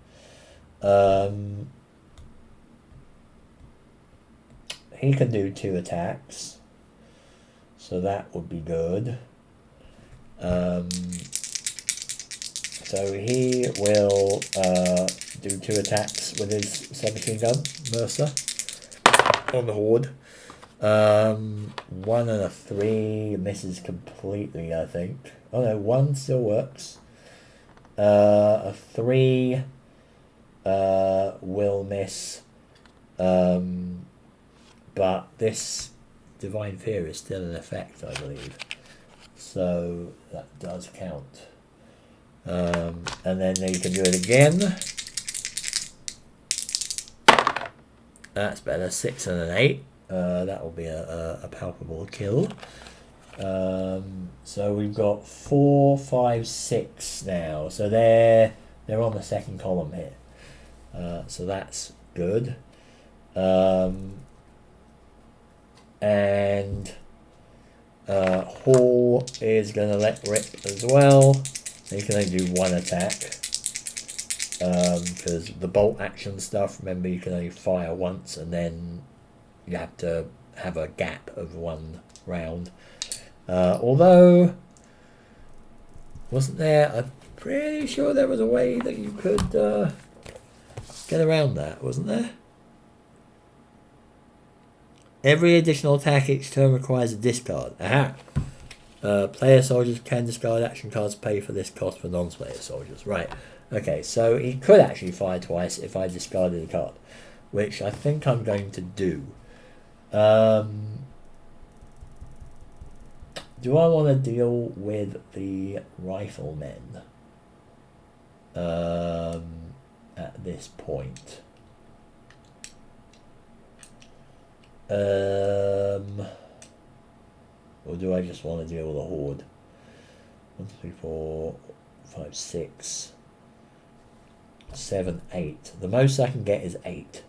He can do 2 attacks, so that would be good. So he will do 2 attacks with his submachine gun, Mercer, on the Horde. 1 and a 3 misses completely, I think. Oh no, 1 still works. A 3 will miss. But this Divine Fear is still in effect, I believe. So that does count. And then you can do it again. That's better. 6 and an 8. That will be a palpable kill. So we've got 4, 5, 6 now. So they're on the second column here. So that's good. And Hall is going to let rip as well. He can only do 1 attack because the bolt action stuff, remember, you can only fire once and then you have to have a gap of 1 round. Although, wasn't there, I'm pretty sure there was a way that you could get around that, wasn't there? Every additional attack each turn requires a discard. Aha! Player soldiers can discard action cards, pay for this cost for non-player soldiers. Right. Okay, so he could actually fire twice if I discarded a card, which I think I'm going to do. Do I want to deal with the riflemen at this point? Or do I just want to deal with a Horde? 1, 2, 3, 4, 5, 6, 7, 8. The most I can get is 8.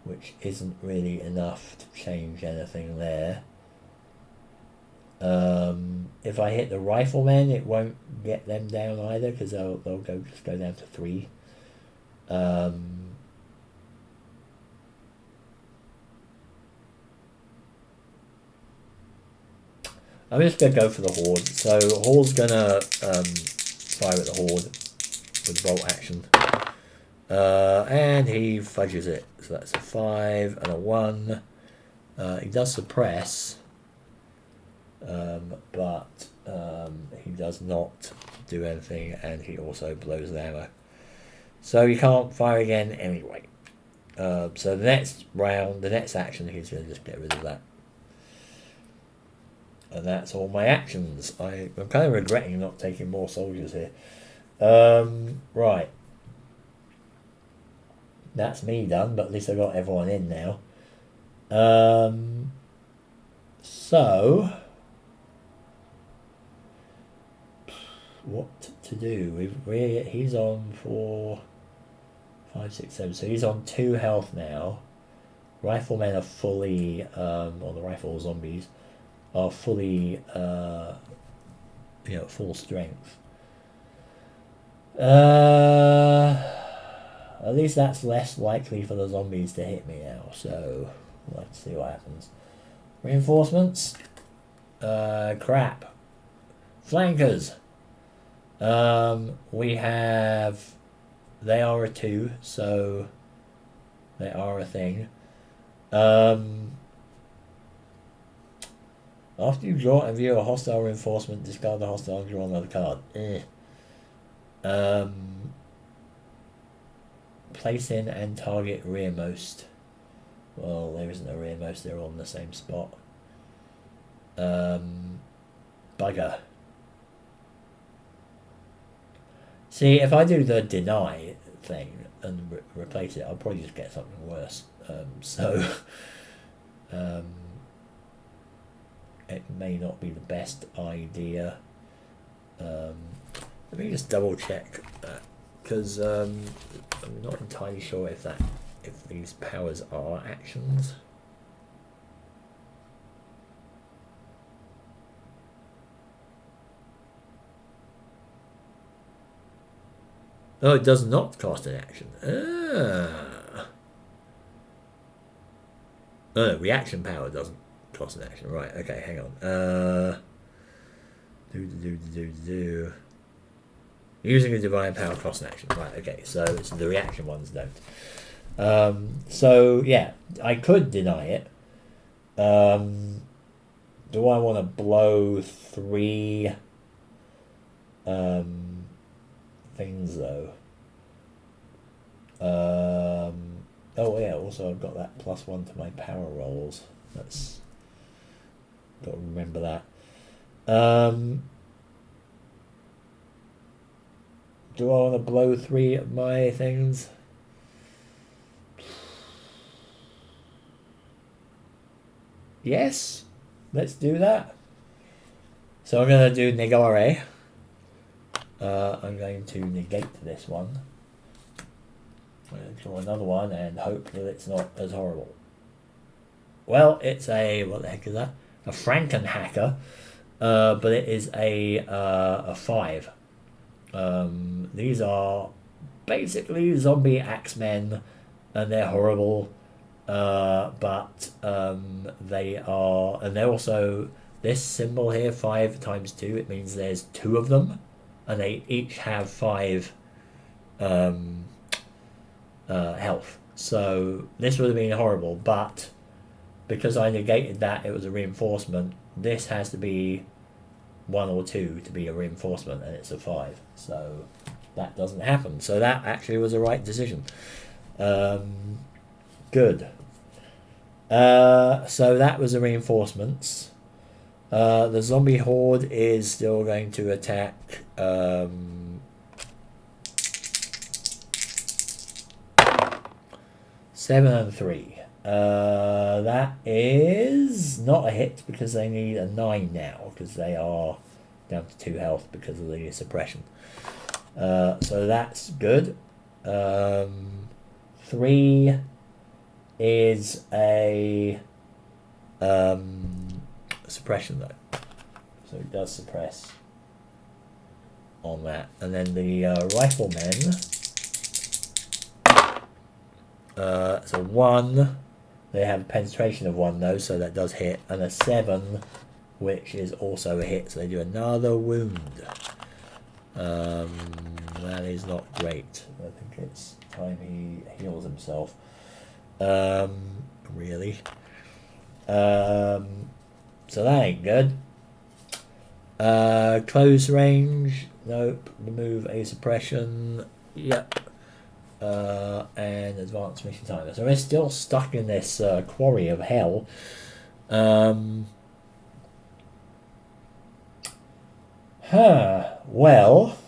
Which isn't really enough to change anything there. If I hit the riflemen, it won't get them down either because they'll just go down to 3. I'm just going to go for the Horde. So Horde's going to fire at the Horde with bolt action. And he fudges it. So that's a 5 and a 1. He does suppress. But he does not do anything, and he also blows the ammo. So he can't fire again anyway. So the next round, the next action, he's going to just get rid of that. And that's all my actions. I'm kind of regretting not taking more soldiers here. Right. That's me done, but at least I got everyone in now. So what to do? He's on 4, 5, 6, 7. So he's on 2 health now. Riflemen are fully, or the rifle zombies are fully, full strength. At least that's less likely for the zombies to hit me now, so let's see what happens. Reinforcements. Crap. Flankers. We have... They are a 2, so they are a thing. After you draw and view a hostile reinforcement, discard the hostile and draw another card. Place in and target rearmost. Well, there isn't a rearmost, they're all in the same spot. Bugger. See, if I do the deny thing and replace it, I'll probably just get something worse. It may not be the best idea. Let me just double check that, because I'm not entirely sure if these powers are actions. Oh, it does not cast an action. Oh, no, reaction power doesn't cost an action. Right, okay, hang on. Using a divine power costs an action. Right, okay, so it's the reaction ones don't. So, yeah, I could deny it. Do I want to blow 3 things, though? Oh, yeah, also I've got that +1 to my power rolls. That's... got to remember that. Do I want to blow 3 of my things? Yes, let's do that. So I'm going to do Negare. I'm going to negate this one. I'm going to draw another one and hope that it's not as horrible. Well, it's a... what the heck is that? A Frankenhacker. But it is a 5. These are basically zombie axemen, and they're horrible. But they are... and they're also... this symbol here, 5 times 2, it means there's 2 of them. And they each have 5 health. So this would have been horrible, but because I negated that it was a reinforcement, this has to be 1 or 2 to be a reinforcement, and it's a 5. So that doesn't happen. So that actually was a right decision. Good. So that was the reinforcements. The zombie horde is still going to attack. 7 and 3. That is not a hit because they need a 9 now, because they are down to 2 health because of the suppression. So that's good. 3 is a suppression though, so it does suppress on that. And then the riflemen, so 1, they have a penetration of 1 though, so that does hit, and a 7, which is also a hit, so they do another wound. That is not great. I think it's time he heals himself. Really. So that ain't good. Close range, nope. Remove a suppression, yep. And advanced mission timer. So we're still stuck in this quarry of hell. Well,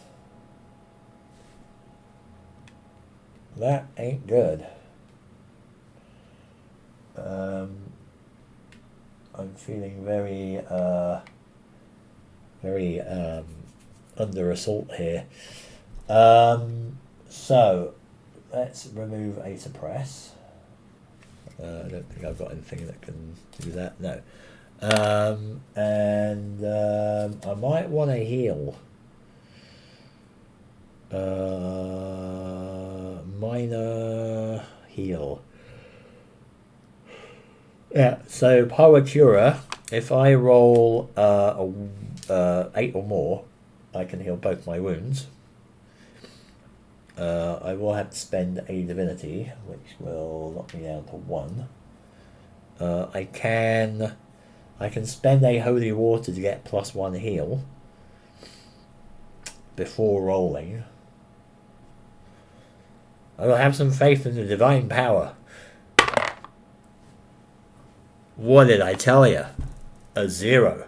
that ain't good. I'm feeling very under assault here. So let's remove a suppress. I don't think I've got anything that can do that. No. And I might want to heal. minor heal. Yeah, so Power Cura, if I roll 8 or more, I can heal both my wounds. I will have to spend a divinity, which will knock me down to 1. I can spend a holy water to get +1 heal before rolling. I will have some faith in the divine power. What did I tell you? A 0.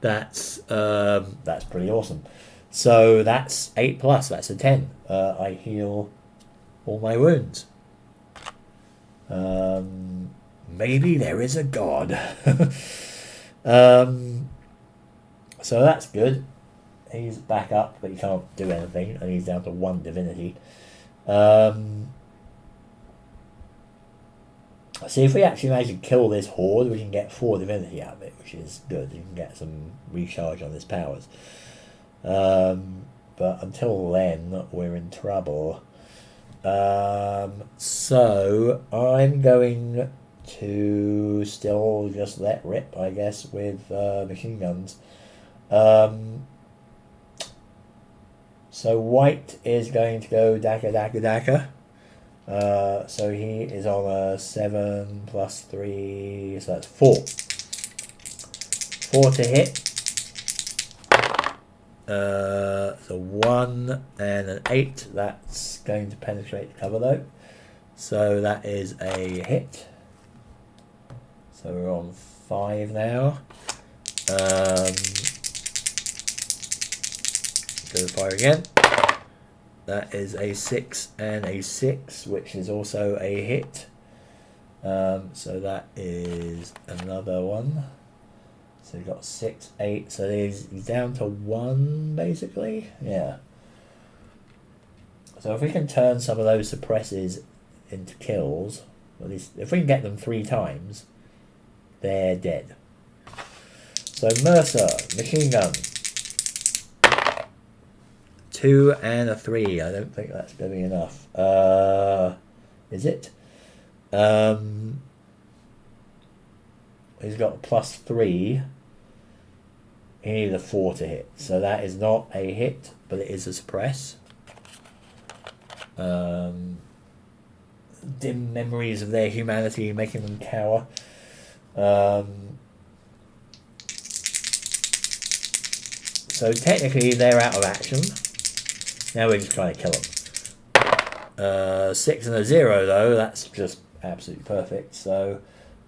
That's pretty awesome. So that's 8+. That's a 10. I heal all my wounds. Maybe there is a god. So that's good. He's back up, but he can't do anything, and he's down to 1 divinity. See, if we actually manage to kill this horde, we can get 4 divinity out of it, which is good. You can get some recharge on his powers. But until then, we're in trouble. So I'm going to still just let rip, I guess, with machine guns. So white is going to go Daka Daka Daka. So he is on a 7 + 3, so that's 4. 4 to hit. So 1 and an 8. That's going to penetrate the cover though. So that is a hit. So we're on 5 now. Go fire again. That is a 6 and a 6, which is also a hit. So that is another one. So we've got 6, 8. So he's down to 1, basically. Yeah. So if we can turn some of those suppresses into kills, at least if we can get them 3 times, they're dead. So Mercer, machine gun. 2 and a 3. I don't think that's going to be enough. Is it? He's got a +3. He needs a 4 to hit. So that is not a hit, but it is a suppress. Dim memories of their humanity making them cower. So technically they're out of action. Now we're just trying to kill them. 6 and a 0 though, that's just absolutely perfect. So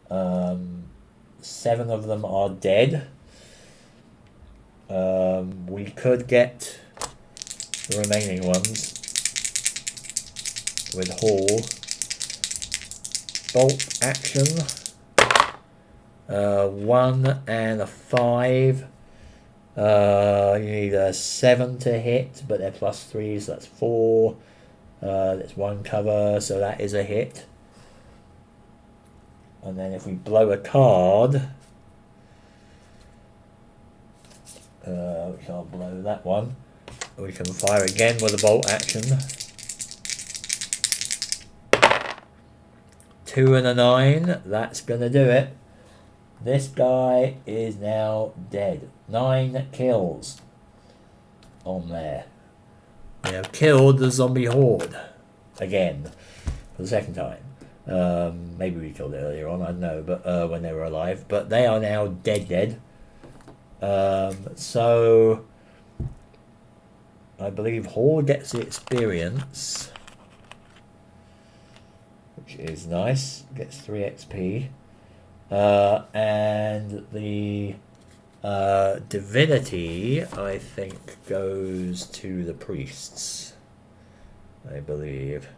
7 of them are dead. We could get the remaining ones with Hall. Bolt action. 1 and a 5. You need a 7 to hit, but they're +3, so that's 4. That's 1 cover, so that is a hit. And then if we blow a card, we can't blow that one. We can fire again with a bolt action. 2 and a 9, that's gonna do it. This guy is now dead. 9 kills on there. We have killed the zombie horde again for the 2nd time. Maybe we killed it earlier on, I don't know, but when they were alive. But they are now dead. So I believe Horde gets the experience, which is nice. Gets 3 XP. And the divinity, I think, goes to the priests, I believe.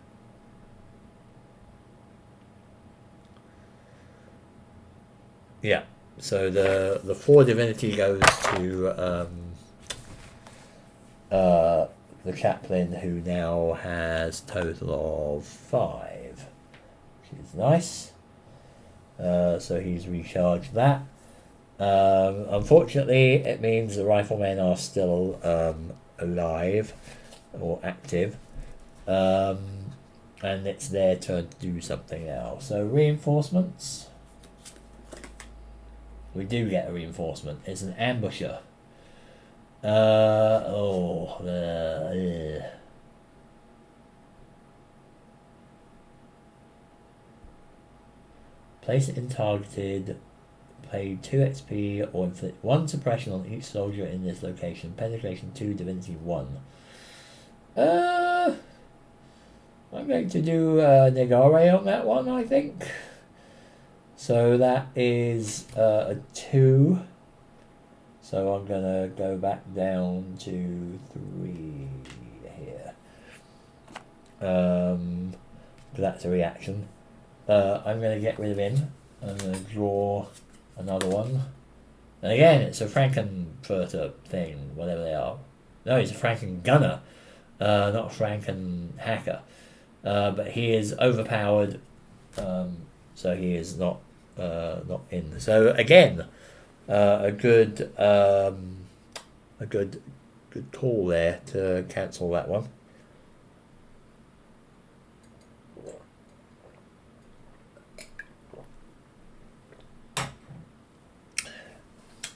Yeah, so the 4 divinity goes to the chaplain, who now has a total of 5, which is nice. So he's recharged that. Unfortunately, it means the riflemen are still alive or active. And it's their turn to do something now. So reinforcements. We do get a reinforcement. It's an ambusher. Place it in targeted. Pay 2 XP or inflict 1 suppression on each soldier in this location. Penetration 2, Divinity 1. I'm going to do Negare on that one, I think. So that is a 2. So I'm going to go back down to 3 here. That's a reaction. I'm going to get rid of him. I'm going to draw another one. And again, it's a Frankenfurter thing, whatever they are. No, he's a Franken Gunner, not a Franken Hacker. But he is overpowered, so he is not in. So again, a good call there to cancel that one.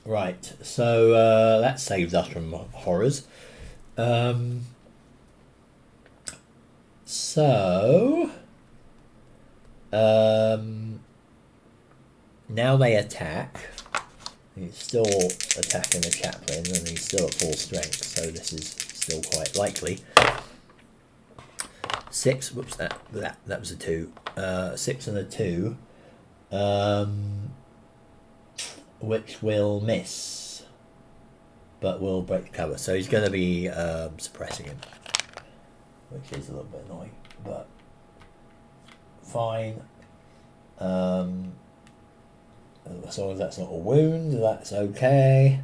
Right, so that saves us from horrors. Now they attack. He's still attacking the chaplain and he's still at full strength, so this is still quite likely. 6, whoops, that was a 2. 6 and a 2. Which will miss, but will break the cover. So he's going to be suppressing him, which is a little bit annoying, but fine. As long as that's not a wound, that's okay.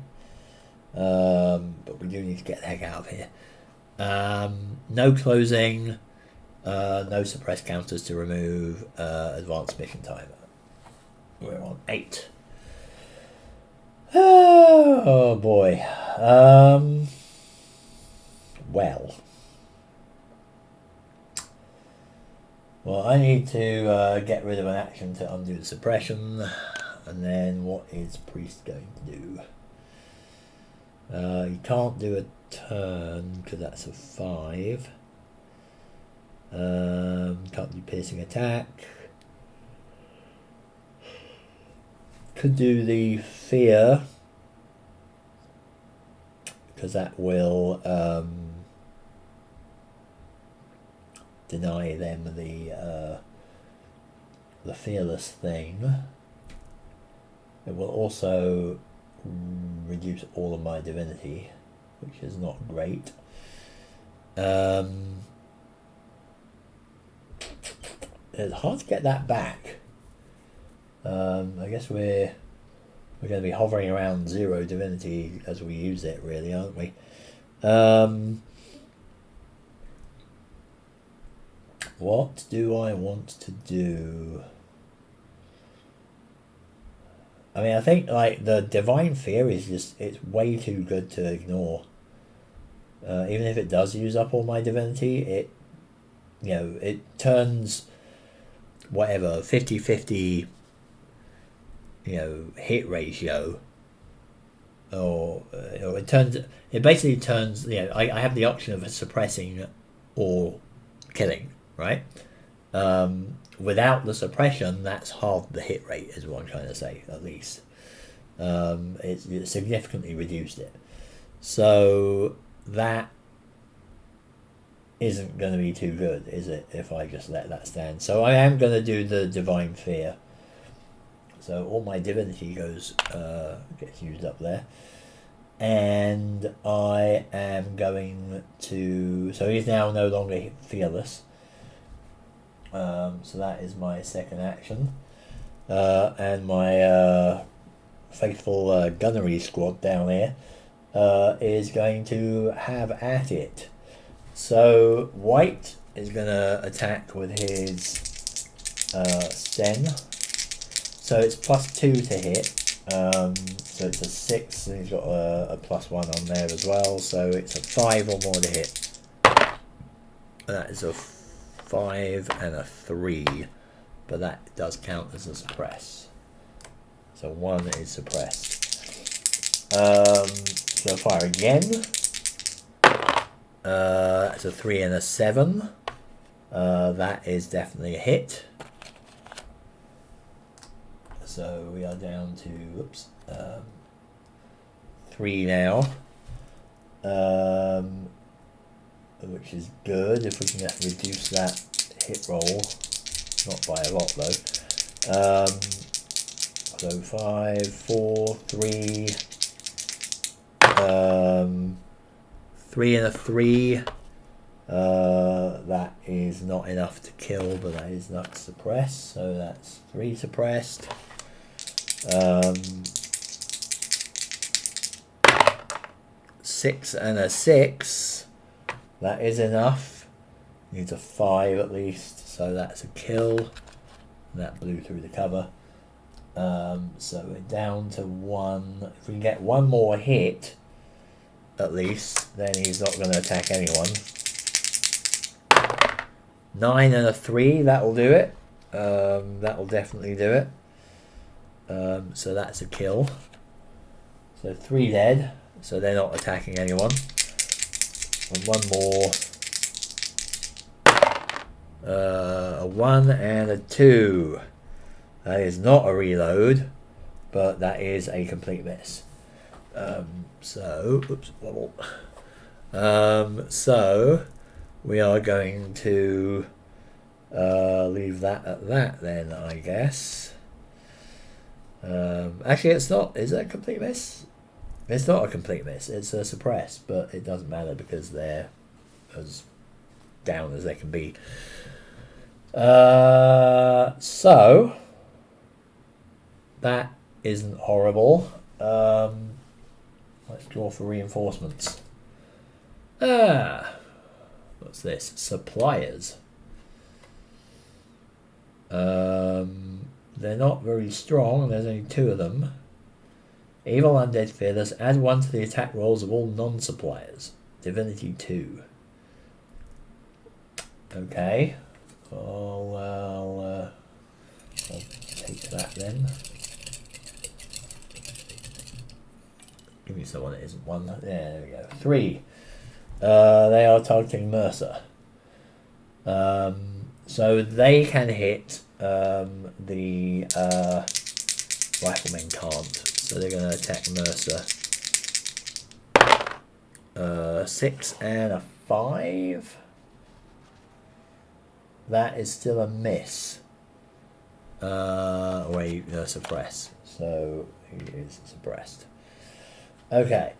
But we do need to get the heck out of here. No closing, no suppress counters to remove, advanced mission timer. We're on 8. Oh boy. Well, I need to get rid of an action to undo the suppression, and then what is Priest going to do? You can't do a turn because that's a 5. Can't do piercing attack. Could do the fear because that will deny them the fearless thing. It will also reduce all of my divinity, which is not great. It's hard to get that back. I guess we're going to be hovering around 0 divinity as we use it, really, aren't we? What do I want to do? I mean, I think like the Divine Fear is just, it's way too good to ignore. Even if it does use up all my divinity, it, you know, it turns whatever 50-50, you know, hit ratio, or it basically turns, you know, I have the option of suppressing or killing, right? Without the suppression, that's half the hit rate, is what I'm trying to say, at least. It significantly reduced it. So that isn't going to be too good, is it, if I just let that stand? So I am going to do the Divine Fear. So all my divinity gets used up there. And I am going to... So he's now no longer fearless. So that is my second action. And my faithful gunnery squad down here is going to have at it. So white is going to attack with his Sten. So it's +2 to hit. So it's a 6, and he's got a +1 on there as well. So it's a 5 or more to hit. That is a 5 and a 3, but that does count as a suppress. So 1 is suppressed. So fire again. That's a 3 and a 7. That is definitely a hit. So we are down to, whoops, 3 now, which is good if we can reduce that hit roll, not by a lot though. So 5, 4, 3, 3 and a 3. That is not enough to kill, but that is not suppressed, so that's 3 suppressed. 6 and a 6. That is enough. Needs a 5 at least, so that's a kill. That blew through the cover. So we're down to 1. If we can get 1 more hit, at least, then he's not going to attack anyone. 9 and a 3, that'll do it. That'll definitely do it. So that's a kill. So 3 dead. So they're not attacking anyone. And 1 more. A 1 and a 2. That is not a reload, but that is a complete miss. So, oops, wobble. So we are going to leave that at that then, I guess. Actually, it's not. Is it a complete miss? It's not a complete miss. It's a suppress, but it doesn't matter because they're as down as they can be. So that isn't horrible. Let's draw for reinforcements. What's this? Suppliers. They're not very strong. There's only 2 of them. Evil, Undead, Fearless. Add 1 to the attack rolls of all non-suppliers. Divinity 2. Okay. I'll take that then. Give me someone that isn't 1. There we go. 3. They are targeting Mercer. So they can hit. The riflemen can't. So they're going to attack Mercer. 6 and a 5. That is still a miss. Suppress. So he is suppressed. Okay.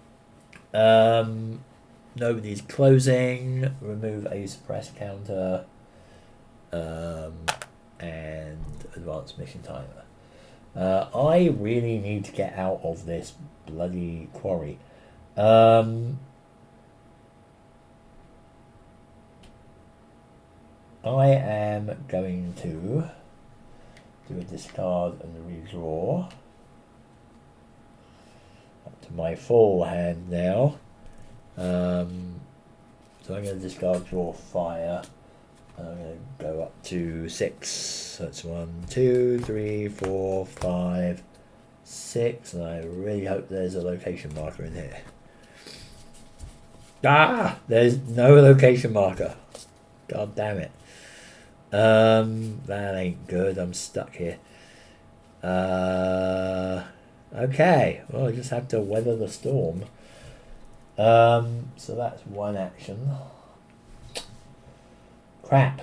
Nobody's closing. Remove a suppress counter. And advanced mission timer. I really need to get out of this bloody quarry. I am going to do a discard and redraw. Up to my full hand now. So I'm going to discard, draw fire. And I'm going to go up to 6. So that's 1, 2, 3, 4, 5, 6. And I really hope there's a location marker in here. Ah! There's no location marker. God damn it. That ain't good. I'm stuck here. Okay. Well, I just have to weather the storm. So that's 1 action. Crap.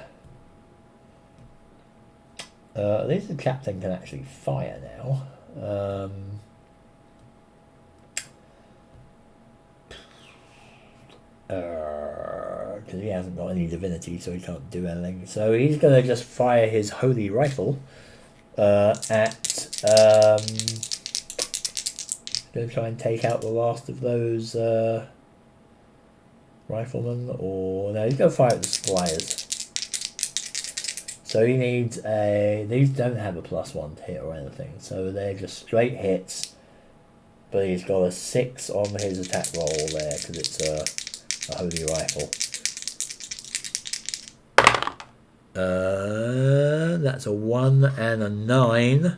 At least the captain can actually fire now. Because he hasn't got any divinity, so he can't do anything. So he's going to just fire his holy rifle at... going to try and take out the last of those riflemen. Or no, he's going to fire at the suppliers. So he needs a... These don't have a +1 to hit or anything. So they're just straight hits. But he's got a 6 on his attack roll there because it's a holy rifle. That's a 1 and a 9.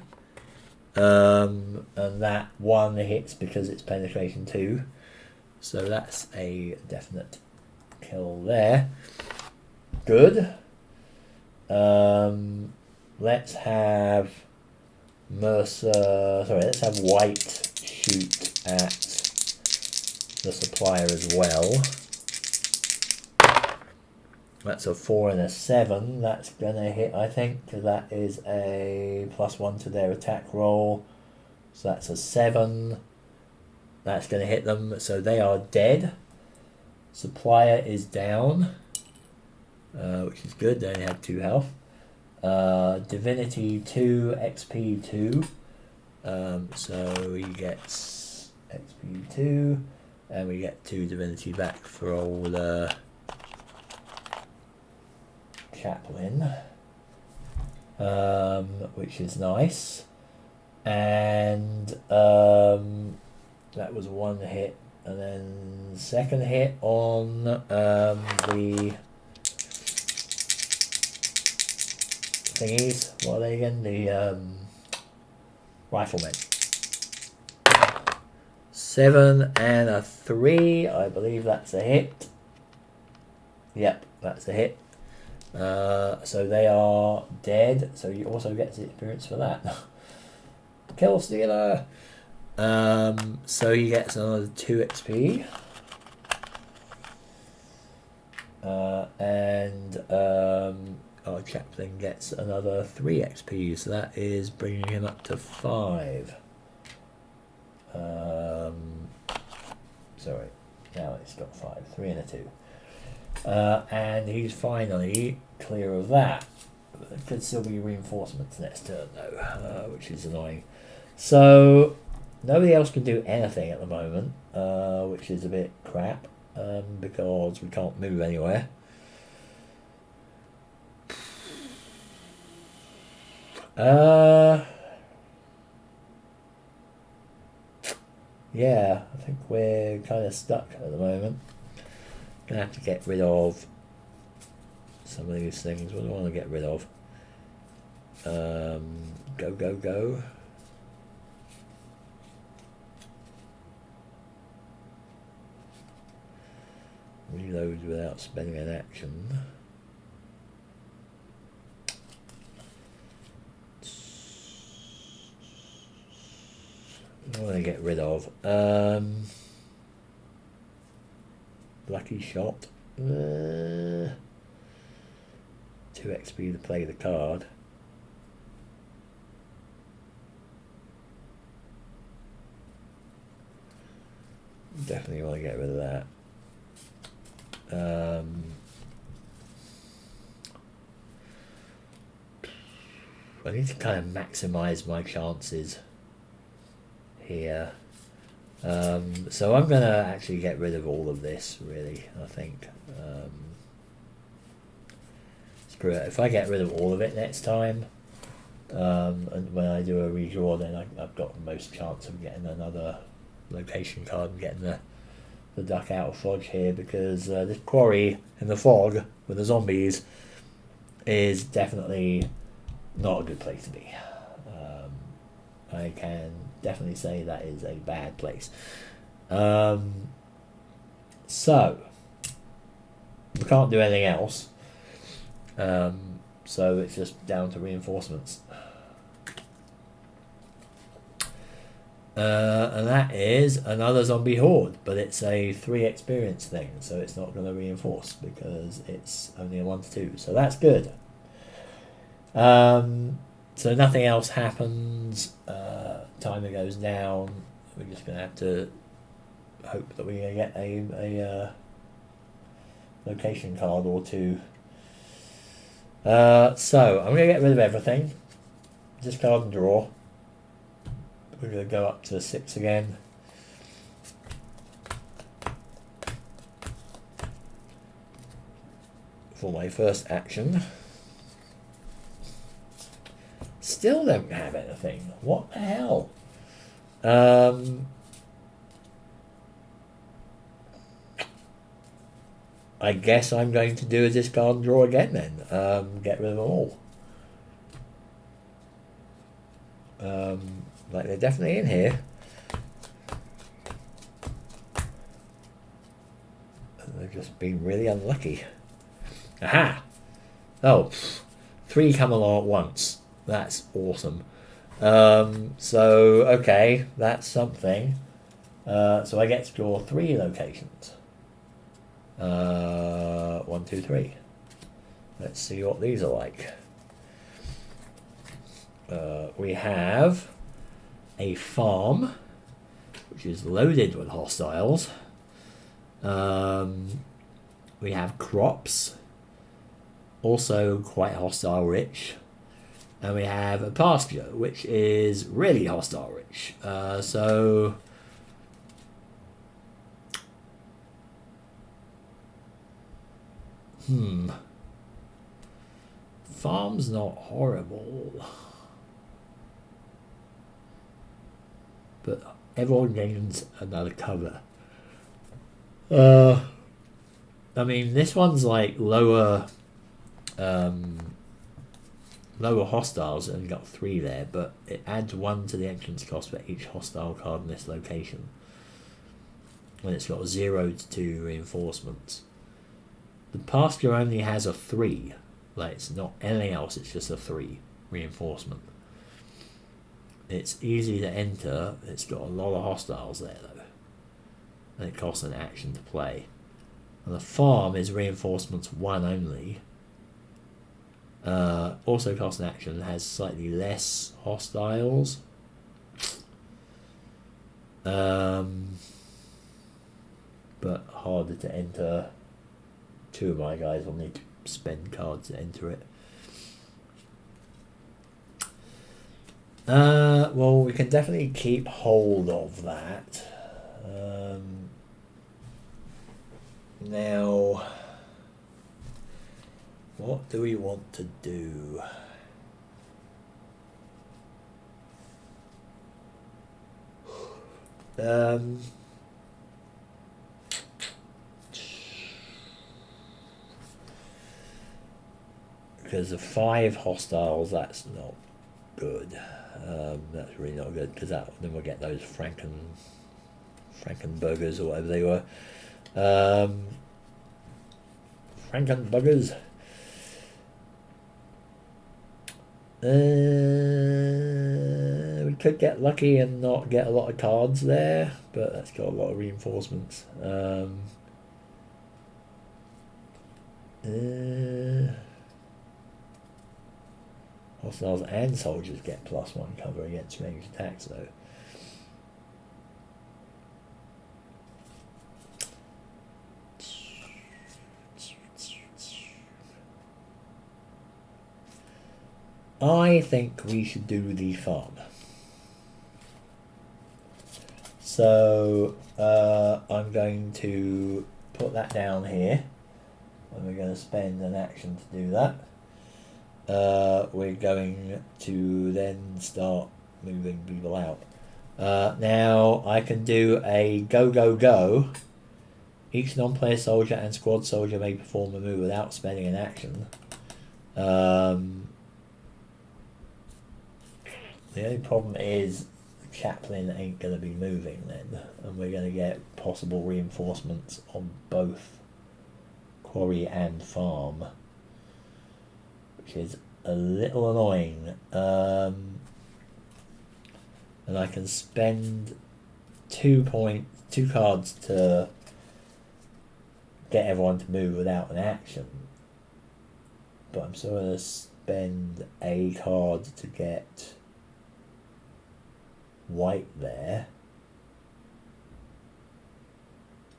And that 1 hits because it's penetration 2. So that's a definite kill there. Good. Let's have let's have White shoot at the supplier as well. That's a 4 and a 7. That's gonna hit, I think, because that is a +1 to their attack roll. So that's a 7. That's gonna hit them. So they are dead. Supplier is down, which is good. They only had 2 health. Divinity 2, XP 2. So he gets XP 2, and we get 2 Divinity back for old Chaplain, which is nice. And that was 1 hit, and then second hit on the thingies. What are they again? The riflemen. 7 and a 3. I believe that's a hit. Yep, that's a hit. So they are dead. So you also get the experience for that. Kill stealer. So he gets another 2 XP. And our chaplain gets another 3 XP. So that is bringing him up to 5. Sorry, now it's got 5. 3 and a 2. And he's finally clear of that. There could still be reinforcements next turn though, which is annoying. So nobody else can do anything at the moment, which is a bit crap, because we can't move anywhere. Yeah, I think we're kind of stuck at the moment. Gonna have to get rid of some of these things. What do I want to get rid of? Go. Reload without spending an action. What do I want to get rid of? Lucky shot. 2 XP to play the card. Definitely want to get rid of that. I need to kind of maximize my chances here. So I'm going to actually get rid of all of this, really, I think. Screw it. If I get rid of all of it next time, and when I do a redraw, then I've got the most chance of getting another location card and getting the duck out of fog here, because this quarry in the fog with the zombies is definitely not a good place to be. I can definitely say that is a bad place. So we can't do anything else. So it's just down to reinforcements. And that is another zombie horde, but it's a 3 experience thing, so it's not going to reinforce because it's only a 1 to 2. So that's good. So nothing else happens. Timer goes down. We're just going to have to hope that we're going to get a location card or 2. So I'm going to get rid of everything. Discard and draw. We're going to go up to 6 again. For my first action. Still don't have anything. What the hell? I guess I'm going to do a discard and draw again then. Get rid of them all. Like they're definitely in here. They've just been really unlucky. Aha! Oh, 3 come along at once. That's awesome. So, okay, that's something. So I get to draw 3 locations. 1, 2, 3. Let's see what these are like. We have a farm, which is loaded with hostiles. We have crops, also quite hostile rich. And we have a pasture, which is really hostile rich. So farm's not horrible, but everyone gains another cover. I mean, this one's like lower hostiles, and got 3 there, but it adds 1 to the entrance cost for each hostile card in this location. When it's got 0 to 2 reinforcements. The pasture only has a 3. Like, it's not anything else, it's just a 3 reinforcement. It's easy to enter, it's got a lot of hostiles there though. And it costs an action to play. And the farm is reinforcements 1 only. Also costs an action, has slightly less hostiles. But harder to enter. 2 of my guys will need to spend cards to enter it. Well, we can definitely keep hold of that. Now, what do we want to do? Because of 5 hostiles, that's not good. That's really not good, because then we'll get those Frankenburgers or whatever they were. Frankenbuggers. We could get lucky and not get a lot of cards there, but that's got a lot of reinforcements. Hostiles and soldiers get +1 cover against ranged attacks though. I think we should do the farm. So I'm going to put that down here, and we're going to spend an action to do that. We're going to then start moving people out. Now I can do a go. Each non-player soldier and squad soldier may perform a move without spending an action. The only problem is the chaplain ain't going to be moving then, and we're going to get possible reinforcements on both quarry and farm, which is a little annoying. And I can spend 2 cards to get everyone to move without an action, but I'm still going to spend a card to get white there.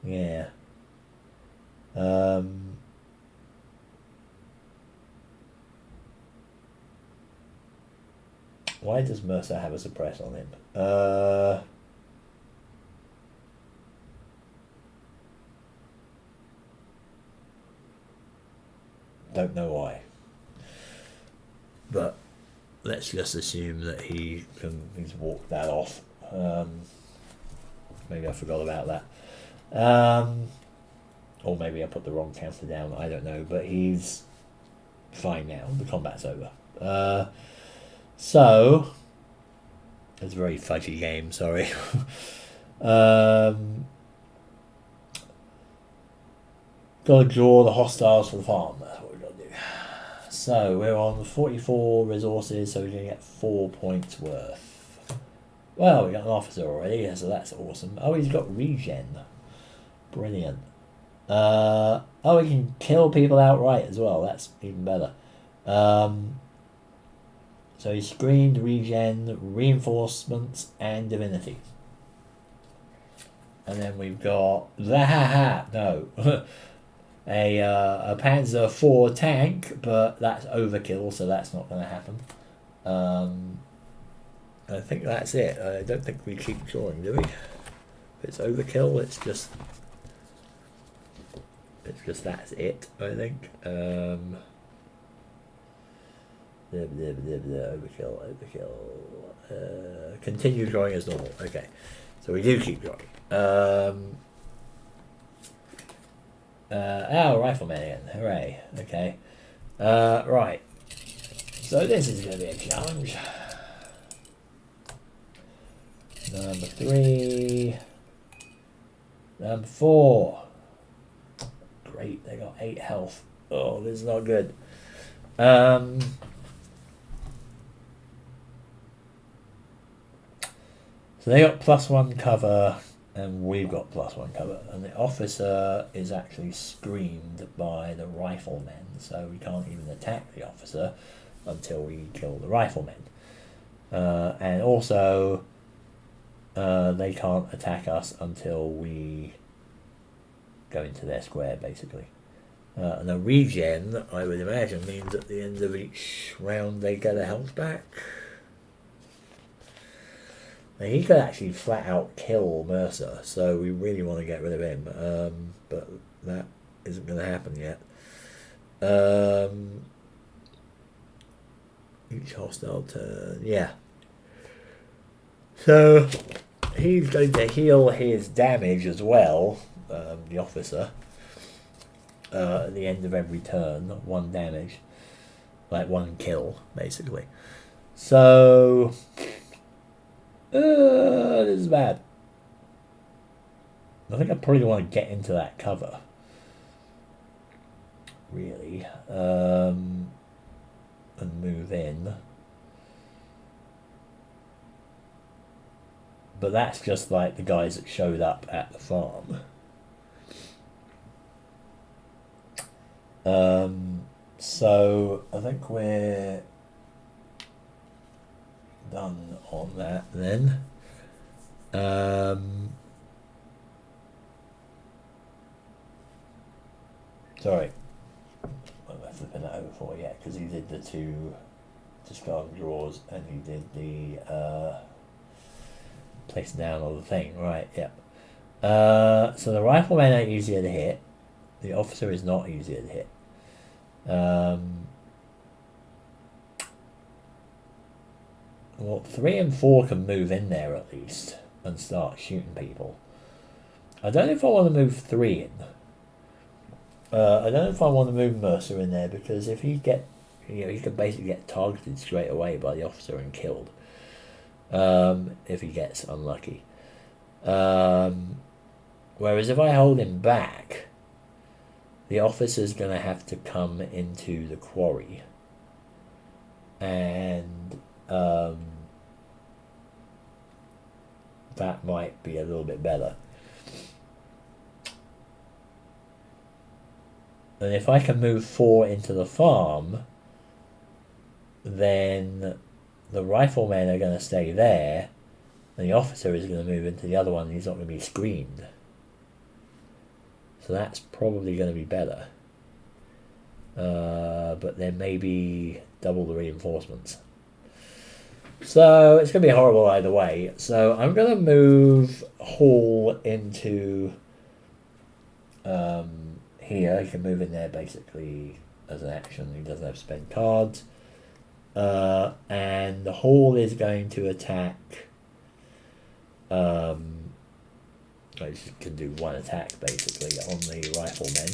Yeah. Why does Mercer have a suppress on him? Don't know why. But let's just assume that he's walked that off. Maybe I forgot about that. Or maybe I put the wrong counter down, I don't know. But he's fine now. The combat's over. So, it's a very fudgy game, sorry. Gotta draw the hostiles for the farm. That's what we've got to do. So, we're on 44 resources, so we're going to get 4 points worth. Well, we got an officer already, so that's awesome. Oh, he's got regen. Brilliant. Oh, we can kill people outright as well. That's even better. So he's screened, regen, reinforcements, and divinity. And then we've got no, a Panzer IV tank, but that's overkill, so that's not going to happen. I think that's it. I don't think we keep drawing, do we? If it's overkill, it's just that's it, I think. Overkill. Continue drawing as normal. Okay, so we do keep drawing. Rifleman again. Hooray. Okay. Right. So this is going to be a challenge. Number 3. Number 4. Great, they got 8 health. Oh, this is not good. So they got +1 cover, and we've got +1 cover. And the officer is actually screened by the riflemen, so we can't even attack the officer until we kill the riflemen. And also, they can't attack us until we go into their square, basically. And a regen, I would imagine, means at the end of each round they get a health back. Now, he could actually flat out kill Mercer, so we really want to get rid of him, but that isn't going to happen yet. Each hostile turn, yeah. So he's going to heal his damage as well, the officer, at the end of every turn, 1 damage, like 1 kill, basically. So this is bad. I think I probably want to get into that cover, really, and move in. But that's just like the guys that showed up at the farm. So I think we're done on that then. Sorry, what am I flipping that over for? Yeah, because he did the 2 discard draws and he did the place down all the thing. Right, yeah. So the rifleman ain't easier to hit. The officer is not easier to hit. Well, 3 and 4 can move in there at least and start shooting people. I don't know if I want to move 3 in. I don't know if I want to move Mercer in there, because if he get, he could basically get targeted straight away by the officer and killed. If he gets unlucky. Whereas if I hold him back, the officer's going to have to come into the quarry. And that might be a little bit better. And if I can move 4 into the farm, then the riflemen are going to stay there, and the officer is going to move into the other one, and he's not going to be screened. So that's probably going to be better. But there may be double the reinforcements. So it's going to be horrible either way. So I'm going to move Hall into here. He can move in there basically as an action. He doesn't have to spend cards. And the Hall is going to attack I just can do one attack basically on the riflemen.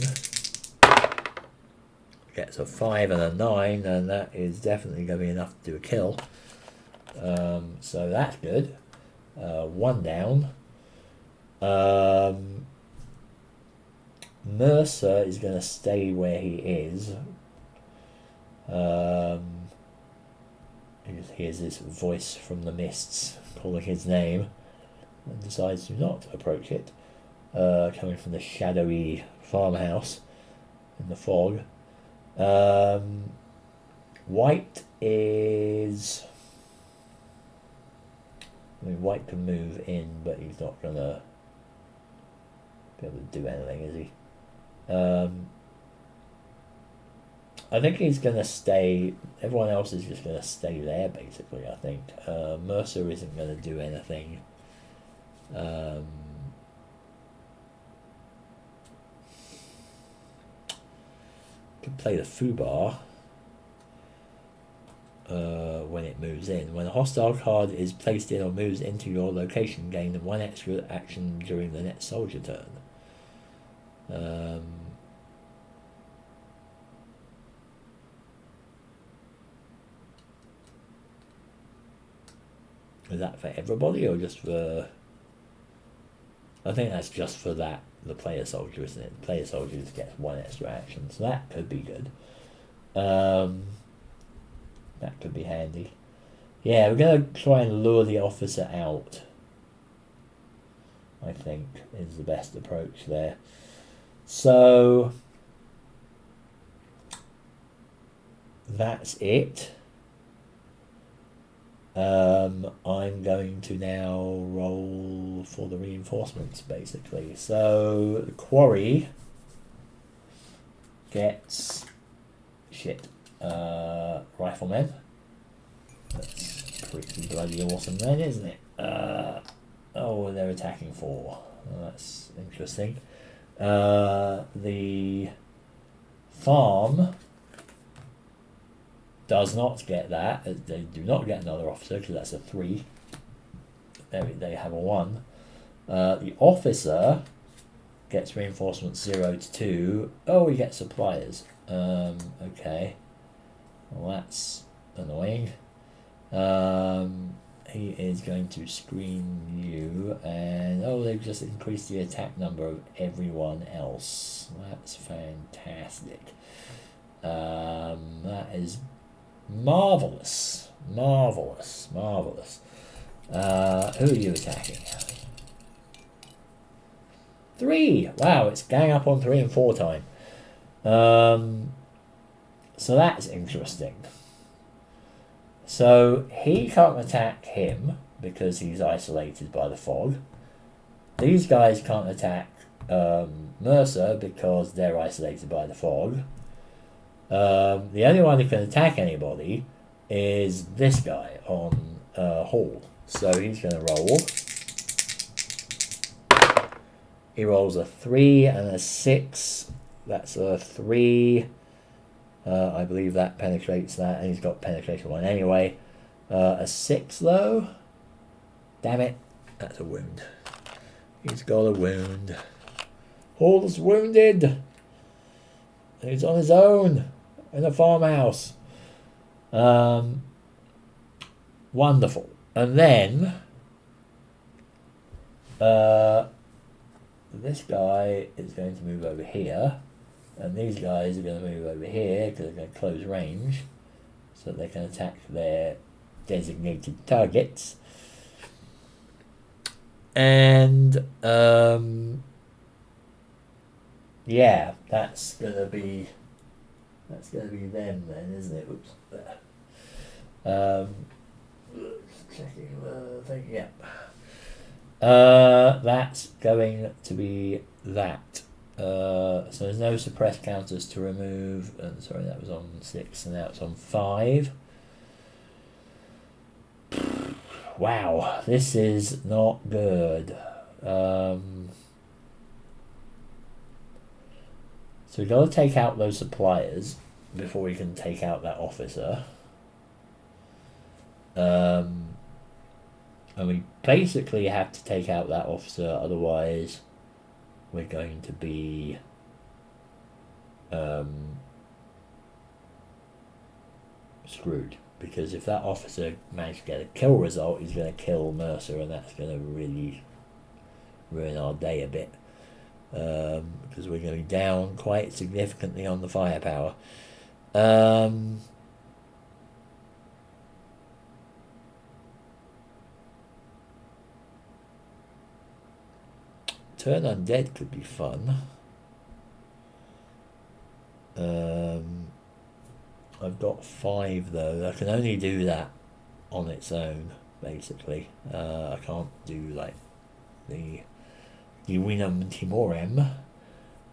Gets a 5 and a 9, and that is definitely going to be enough to do a kill. So that's good. 1 down. Mercer is going to stay where he is. He just hears this voice from the mists calling his name and decides to not approach it, coming from the shadowy farmhouse in the fog. White is... I mean, White can move in, but he's not going to be able to do anything, is he? I think he's going to stay... Everyone else is just going to stay there, basically, I think. Mercer isn't going to do anything. Can play the foobar when it moves in. When a hostile card is placed in or moves into your location, gain 1 extra action during the next soldier turn. Is that for everybody or just for... I think that's just for that, the player soldier, isn't it? The player soldier just gets 1 extra action, so that could be good. That could be handy. Yeah, we're going to try and lure the officer out, I think, is the best approach there. So that's it. I'm going to now roll for the reinforcements, basically. So the quarry gets riflemen. That's pretty bloody awesome then, isn't it? Oh, they're attacking 4. Well, that's interesting. The farm does not get that. They do not get another officer because that's a 3. They have a 1. The officer gets reinforcements 0 to 2. Oh, he gets suppliers. Okay. Well, that's annoying. He is going to screen you, and oh, they've just increased the attack number of everyone else. That's fantastic. That is marvelous. Marvelous. Marvelous. Who are you attacking? 3. Wow, it's gang up on 3 and 4 time. So that's interesting. So he can't attack him because he's isolated by the fog. These guys can't attack Mercer because they're isolated by the fog. The only one who can attack anybody is this guy on Hall. So he's going to roll. He rolls a 3 and a 6. That's a 3. I believe that penetrates that, and he's got penetration 1 anyway. A 6 though. Damn it. That's a wound. He's got a wound. Hall's wounded. He's on his own in a farmhouse. Wonderful. And then this guy is going to move over here, and these guys are going to move over here because they're going to close range so that they can attack their designated targets. And yeah, that's gonna be them then, isn't it? Oops. Checking the thing. Yeah. That's going to be that. So there's no suppressed counters to remove. Sorry, that was on 6, and now it's on 5. Wow, this is not good. So we've got to take out those suppliers before we can take out that officer. And we basically have to take out that officer, otherwise we're going to be screwed. Because if that officer managed to get a kill result, he's going to kill Mercer, and that's going to really ruin our day a bit. Because we're going to be down quite significantly on the firepower. Turn Undead could be fun. I've got 5 though. I can only do that on its own, basically. I can't do like the Unum Timorem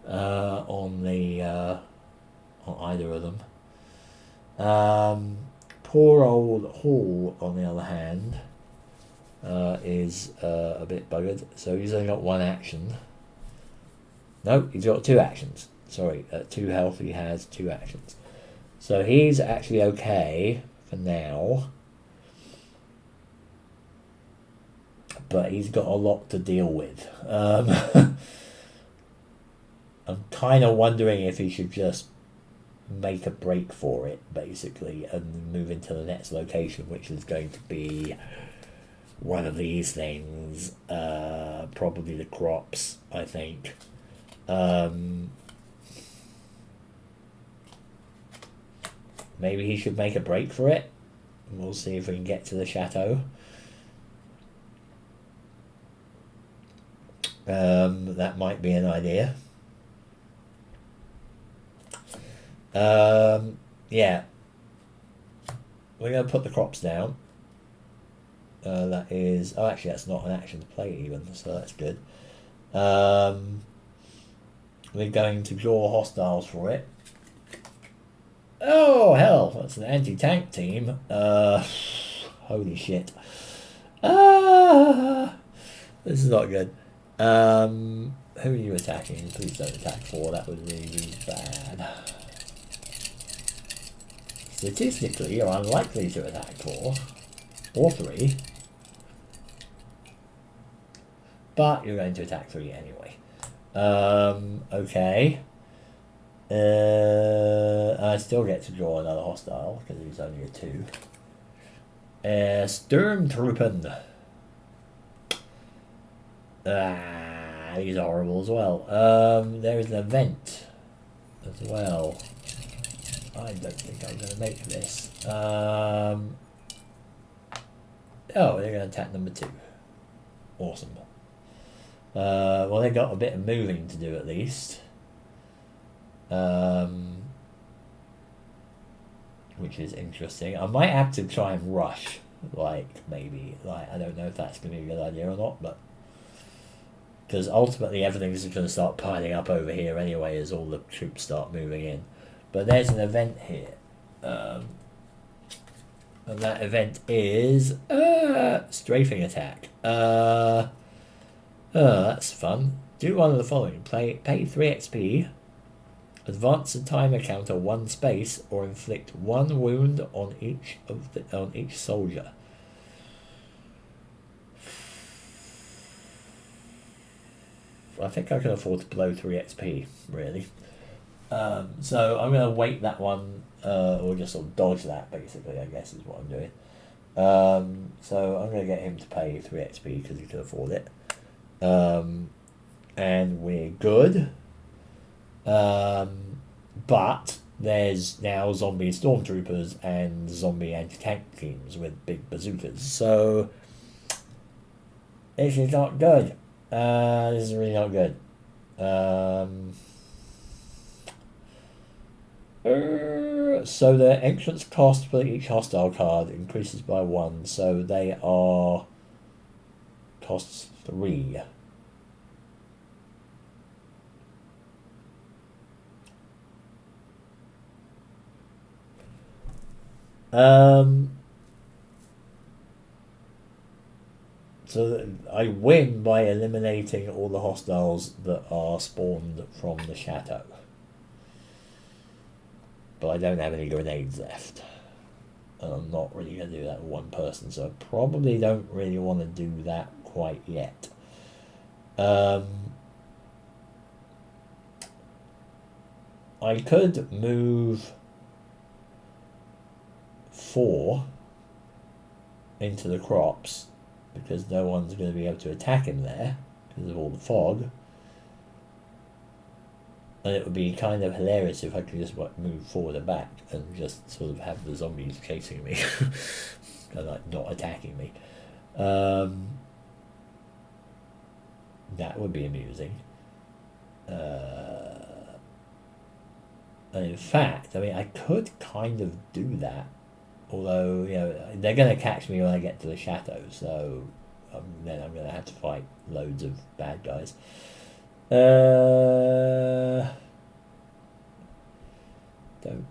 on either of them. Poor old Hall, on the other hand, is a bit buggered. So he's only got 1 action. No, he's got 2 actions. Sorry, at 2 health he has 2 actions. So he's actually okay for now. But he's got a lot to deal with. I'm kind of wondering if he should just make a break for it, basically, and move into the next location, which is going to be one of these things. Probably the crops, I think. Maybe he should make a break for it. We'll see if we can get to the chateau. That might be an idea. Yeah. We're going to put the crops down. That is... Oh, actually, that's not an action to play even, so that's good. We're going to draw hostiles for it. Oh, hell, that's an anti-tank team. Holy shit. This is not good. Who are you attacking? Please don't attack 4, that would really be bad. Statistically, you're unlikely to attack 4. Or 3. But you're going to attack 3 anyway. Okay. I still get to draw another hostile because he's only a 2. Sturmtruppen. These are horrible as well. There is an event as well. I don't think I'm going to make this. Oh, they're going to attack number 2. Awesome. Well, they got a bit of moving to do at least. Which is interesting. I might have to try and rush, maybe. I don't know if that's going to be a good idea or not, but... Because ultimately everything's going to start piling up over here anyway as all the troops start moving in. But there's an event here. And that event is... strafing attack. That's fun. Do one of the following. Pay 3 XP. Advance the timer counter 1 space, or inflict 1 wound on each soldier. I think I can afford to blow 3 XP, really. So I'm going to wait that one, or just sort of dodge that, basically, I guess is what I'm doing. So I'm going to get him to pay 3 XP because he can afford it. And we're good. But there's now zombie stormtroopers and zombie anti-tank teams with big bazookas. So this is not good. This is really not good. So the entrance cost for each hostile card increases by 1. So they are costs 3. So I win by eliminating all the hostiles that are spawned from the chateau. But I don't have any grenades left. and I'm not really going to do that with one person, so I probably don't really want to do that quite yet. I could move 4 into the crops, because no one's going to be able to attack him there because of all the fog. And it would be kind of hilarious if I could just move forward and back and just sort of have the zombies chasing me and like not attacking me. That would be amusing. And in fact, I mean, I could kind of do that, although, you know, they're going to catch me when I get to the chateau, so then I'm going to have to fight loads of bad guys. Don't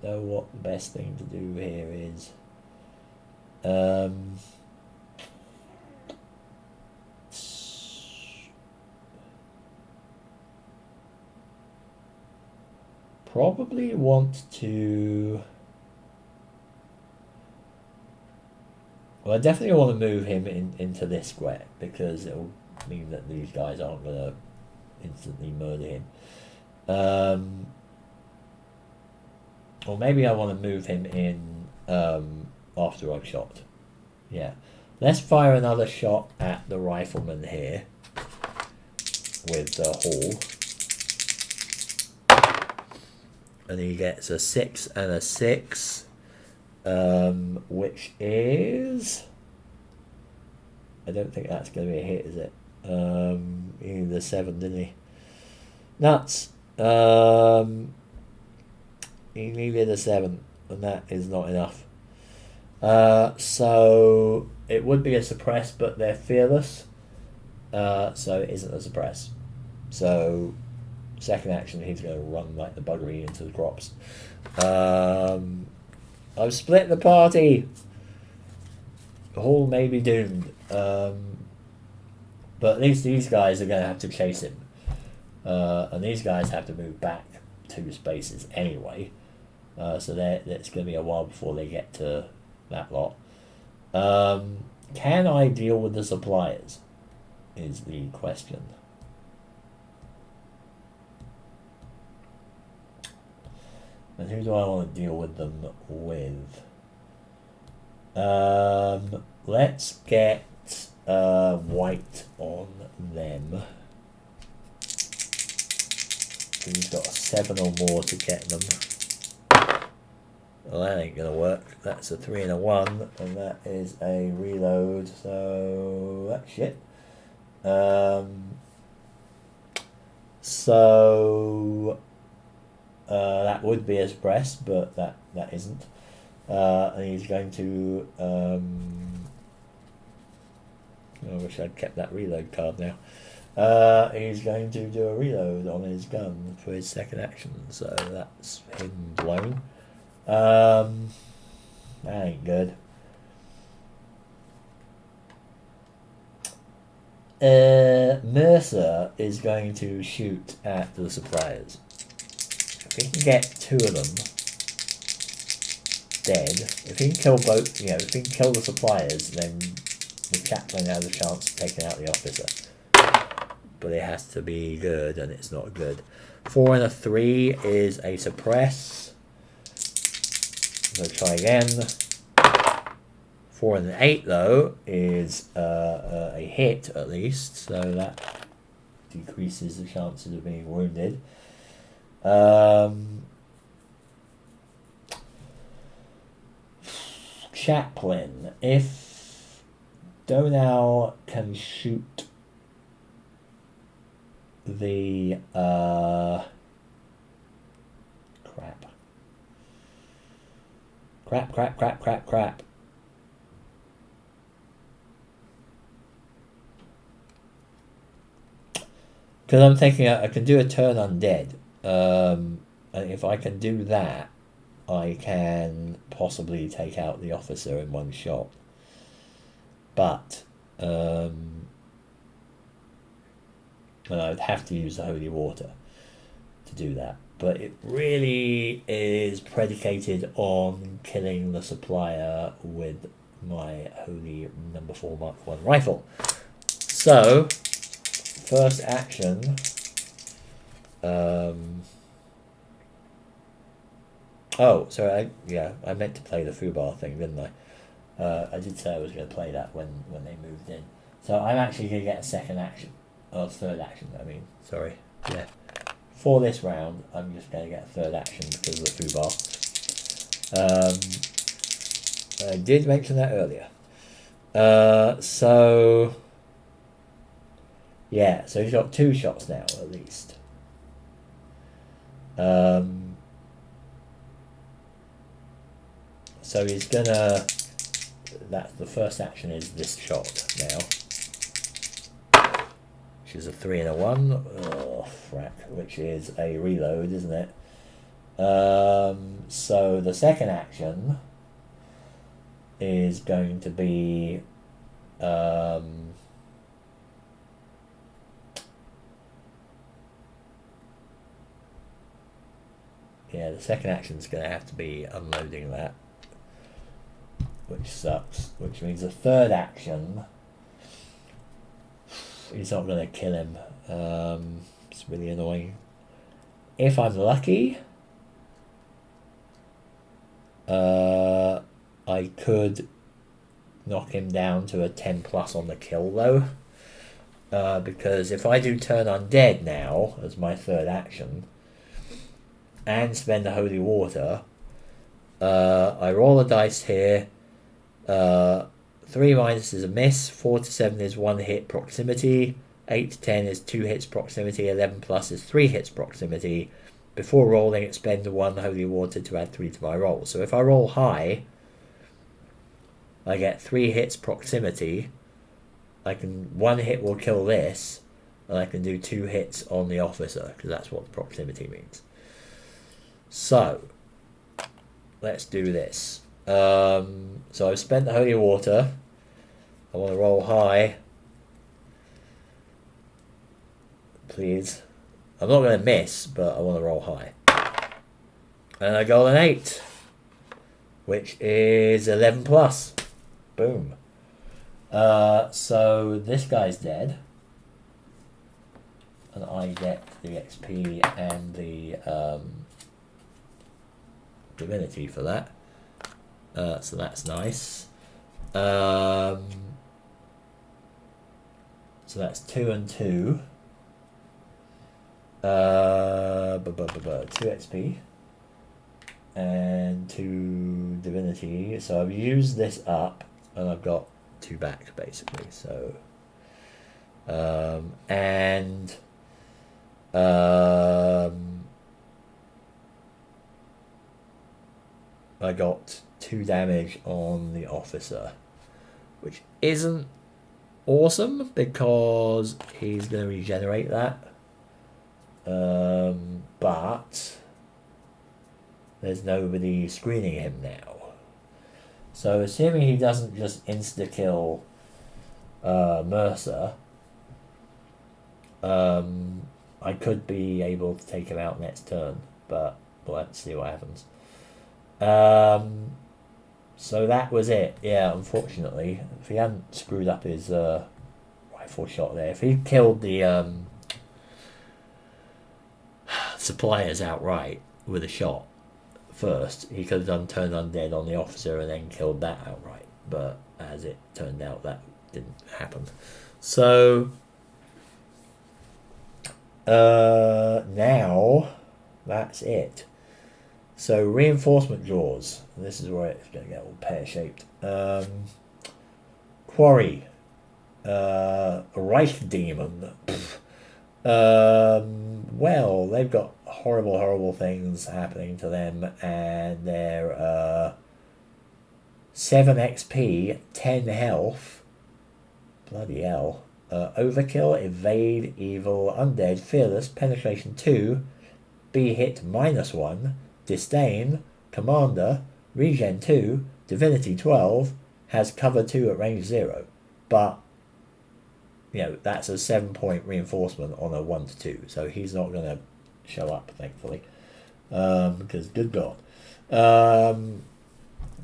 know what the best thing to do here is. Probably want to... Well, I definitely want to move him into this square, because it will mean that these guys aren't going to instantly murder him. Or maybe I want to move him in after I've shot. Yeah. Let's fire another shot at the rifleman here with the haul. And he gets a 6 and a 6. Which is... I don't think that's going to be a hit, is it? He needed a 7, didn't he? Nuts. He needed a 7, and that is not enough. So it would be a suppress, but they're fearless. So it isn't a suppress. So second action, he's going to run like the buggery into the crops. I've split the party. Hall may be doomed. But at least these guys are going to have to chase him. And these guys have to move back 2 spaces anyway. So it's going to be a while before they get to that lot. Can I deal with the suppliers? Is the question. And who do I want to deal with them with? Let's get white on them. He's got a 7 or more to get them. Well, that ain't gonna work. That's a 3 and a 1, and that is a reload, so that's shit. So that would be a suppress, but that isn't. And he's going to... I wish I'd kept that reload card now. He's going to do a reload on his gun for his second action, so that's him blown. That ain't good. Mercer is going to shoot at the suppliers. If he can get 2 of them dead, if he can kill both, you know, if he can kill the suppliers, then the chaplain has a chance of taking out the officer. But it has to be good, and it's not good. 4 and a 3 is a suppress. I'm going to try again. 4 and an 8, though, is a hit, at least. So that decreases the chances of being wounded. Chaplain. If Donau can shoot the... Crap. Because I'm thinking I can do a turn undead. And if I can do that, I can possibly take out the officer in one shot. But and I'd have to use the holy water to do that. but it really is predicated on killing the supplier with my Holy No. 4 Mark 1 rifle. So, first action. Oh, sorry. I meant to play the foobar thing, didn't I? I did say I was going to play that when they moved in. So I'm actually going to get a second action, or third action. I mean, sorry. Yeah. For this round, I'm just going to get a third action because of the foobar. I did mention that earlier. So yeah, so he's got 2 shots now at least. So he's gonna. That's the first action is this shot now, which is a 3 and a 1. Oh, frack, which is a reload, isn't it? So the second action is going to be yeah, the second action is going to have to be unloading that, which sucks, which means the third action he's not going to kill him. It's really annoying. If I'm lucky, I could knock him down to a 10 plus on the kill though, because if I do turn undead now as my third action and spend the holy water, I roll a dice here. 3 minus is a miss, 4 to 7 is 1 hit proximity, 8 to 10 is 2 hits proximity, 11 plus is 3 hits proximity. Before rolling, expend 1 holy water to add 3 to my roll. So if I roll high, I get 3 hits proximity. 1 hit will kill this, and I can do 2 hits on the officer, because that's what the proximity means. So let's do this. So I've spent the holy water. I want to roll high. Please. I'm not going to miss, but I want to roll high. And I got an 8, which is 11 plus. Boom. So this guy's dead. And I get the XP and the divinity for that. So that's nice. So that's 2 and 2. 2 XP and 2 divinity. So I've used this up and I've got 2 back basically. So I got 2 damage on the officer, which isn't awesome because he's going to regenerate that. But there's nobody screening him now. So assuming he doesn't just insta-kill Mercer, I could be able to take him out next turn, but we'll have to see what happens. So that was it. Yeah, unfortunately, if he hadn't screwed up his rifle shot there, if he killed the suppliers outright with a shot first, he could have done turn undead on the officer and then killed that outright. But as it turned out, that didn't happen. So now that's it. So reinforcement jaws. This is where it's going to get all pear-shaped. Quarry. Reich Demon. Well, they've got horrible things happening to them, and they're 7 XP, 10 health. Bloody hell. Overkill, evade, evil, undead, fearless, penetration 2, be hit -1, disdain, commander, regen 2, divinity 12, has cover 2 at range 0. But you know, that's a 7-point reinforcement on a 1 to 2, so he's not going to show up, thankfully. because good God.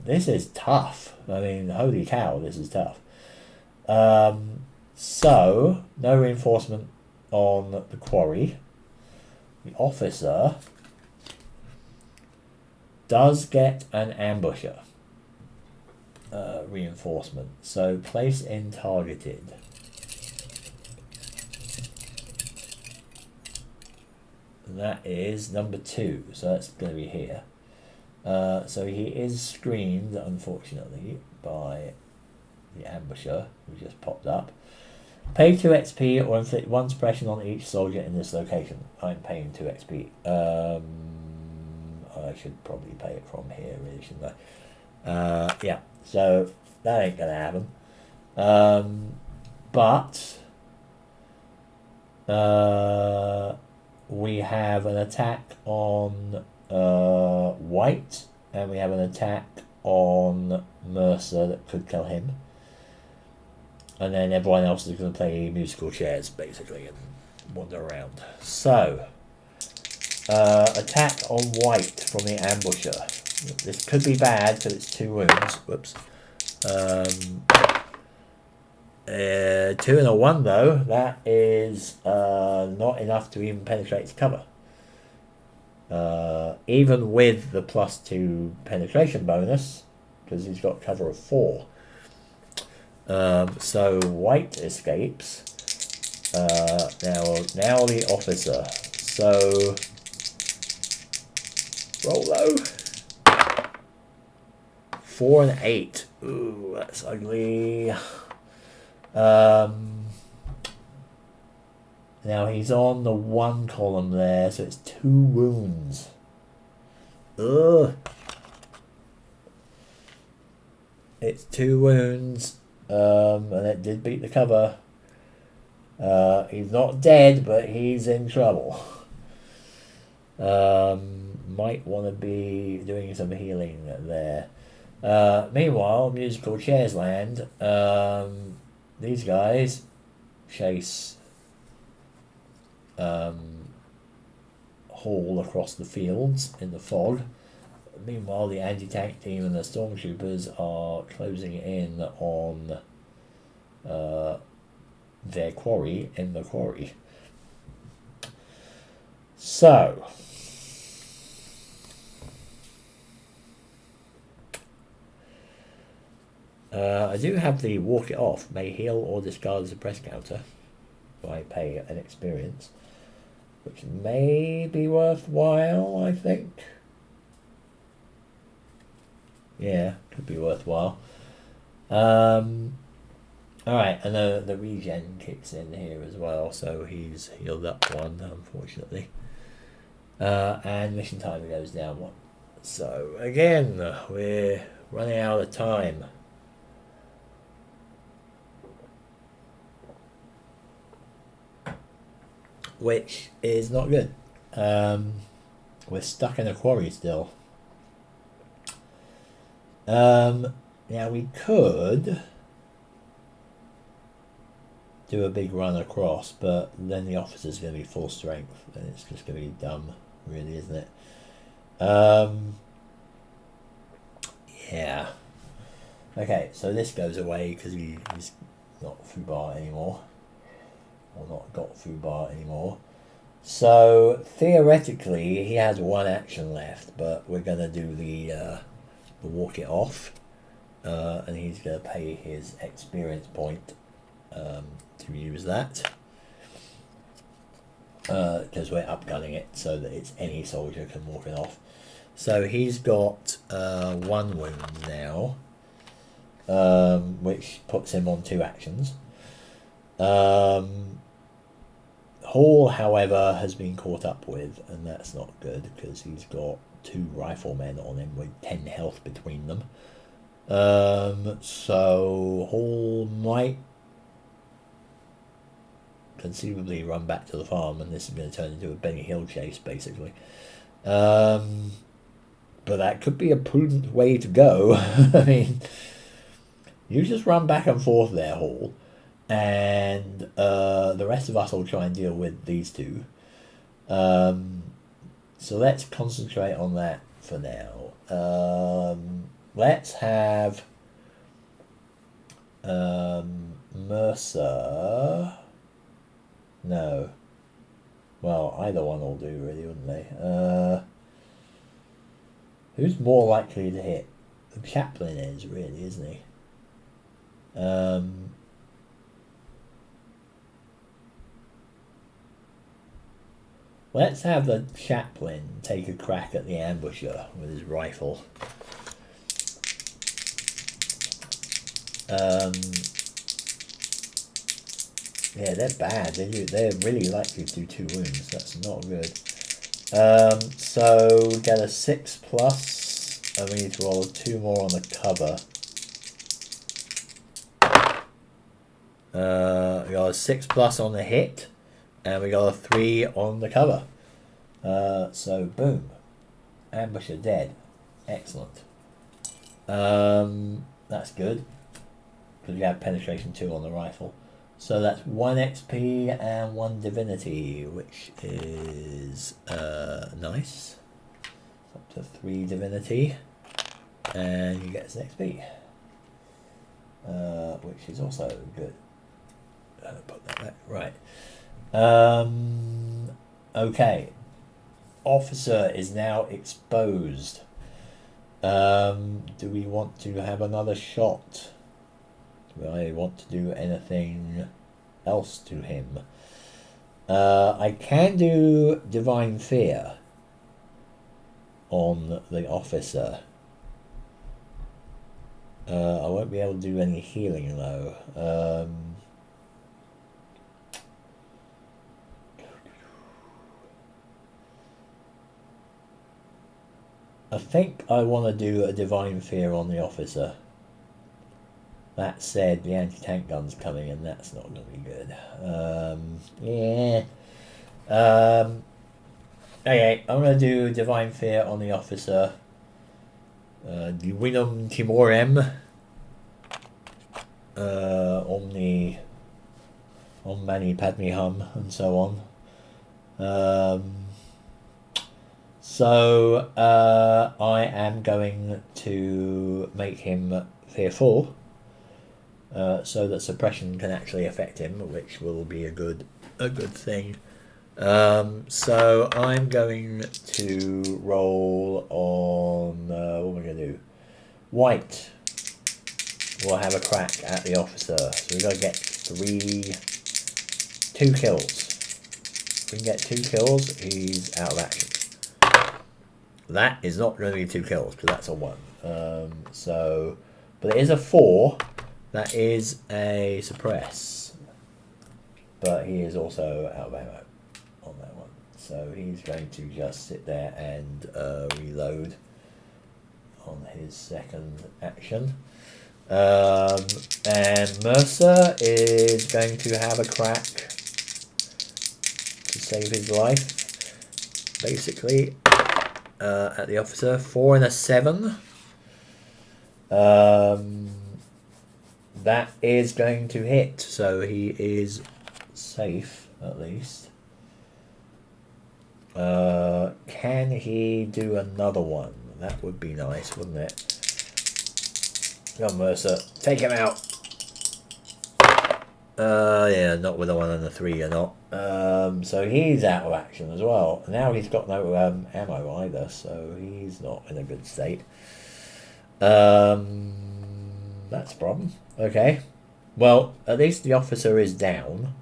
This is tough. I mean, holy cow, this is tough. So, no reinforcement on the quarry. The officer does get an ambusher reinforcement. So, place in targeted. And that is number 2. So, that's going to be here. So, he is screened, unfortunately, by the ambusher who just popped up. Pay 2 XP or inflict 1 suppression on each soldier in this location. I'm paying 2 XP. I should probably pay it from here, really, shouldn't I? Yeah, so that ain't gonna happen. But we have an attack on White, and we have an attack on Mercer that could kill him. And then everyone else is going to play musical chairs, basically, and wander around. So, attack on White from the ambusher. This could be bad because it's 2 wounds. Whoops. 2 and a 1, though. That is not enough to even penetrate his cover. Even with the +2 penetration bonus, because he's got cover of 4. So White escapes. Now the officer. So roll low. 4 and 8. Ooh, that's ugly. Now he's on the 1 column there, so it's 2 wounds. Ugh. It's 2 wounds. And it did beat the cover. He's not dead, but he's in trouble. Might want to be doing some healing there. Meanwhile, musical chairs land. These guys chase Hall across the fields in the fog. Meanwhile, the anti-tank team and the stormtroopers are closing in on their quarry in the quarry. So, I do have the walk it off, may heal or discard as a press counter. I pay an experience, which may be worthwhile, I think. Yeah, could be worthwhile. Alright, and the regen kicks in here as well, so he's healed up 1, unfortunately. And mission time goes down 1. So, again, we're running out of time. Which is not good. We're stuck in a quarry still. Now we could do a big run across, but then the officer's going to be full strength, and it's just going to be dumb, really, isn't it? Yeah. Okay, so this goes away because he's not Fubar anymore. Or not got Fubar anymore. So, theoretically, he has 1 action left, but we're going to do the walk it off. And he's going to pay his experience point to use that. Because we're upgunning it so that it's any soldier can walk it off. So he's got 1 wound now, which puts him on 2 actions. Hall, however, has been caught up with, and that's not good because he's got 2 riflemen on him with 10 health between them. So Hall might conceivably run back to the farm, and this is going to turn into a Benny Hill chase, basically. But that could be a prudent way to go. I mean, you just run back and forth there, Hall, and the rest of us will try and deal with these 2. So let's concentrate on that for now. Let's have Mercer. No. Well, either one will do, really, wouldn't they? Who's more likely to hit? The chaplain is, really, isn't he? Let's have the chaplain take a crack at the ambusher with his rifle. Yeah, they're bad. They're really likely to do 2 wounds. That's not good. So we get a 6+, and we need to roll 2 more on the cover. We got a 6+ on the hit, and we got a 3 on the cover. So boom, ambusher dead. Excellent. That's good because we have penetration 2 on the rifle. So that's 1 XP and 1 divinity, which is nice. Up to 3 divinity, and you get some XP, which is also good. Put that back. Right. Okay. Officer is now exposed. Do we want to have another shot? Do I want to do anything else to him? I can do Divine Fear on the officer. I won't be able to do any healing though. I think I want to do a Divine Fear on the officer. That said, the anti-tank gun's coming and that's not going to be good. Yeah. Okay, I'm going to do Divine Fear on the officer. Divinum Timorem. Om Mani Padme Hum, and so on. So I am going to make him fearful. So that suppression can actually affect him, which will be a good thing. So I'm going to roll on what am I going to do? White will have a crack at the officer. So we've got to get 2 kills. If we can get 2 kills, he's out of action. That is not going to be 2 kills because that's a 1. But it is a 4. That is a suppress, but he is also out of ammo on that one. So he's going to just sit there and reload on his second action. And Mercer is going to have a crack to save his life, basically, at the officer. 4 and a 7. That is going to hit, so he is safe, at least. Can he do another one? That would be nice, wouldn't it? Come on, Mercer. Take him out! Yeah, not with a 1 and a 3, you're not. So he's out of action as well. Now he's got no ammo either, so he's not in a good state. That's a problem. Okay. Well, at least the officer is down.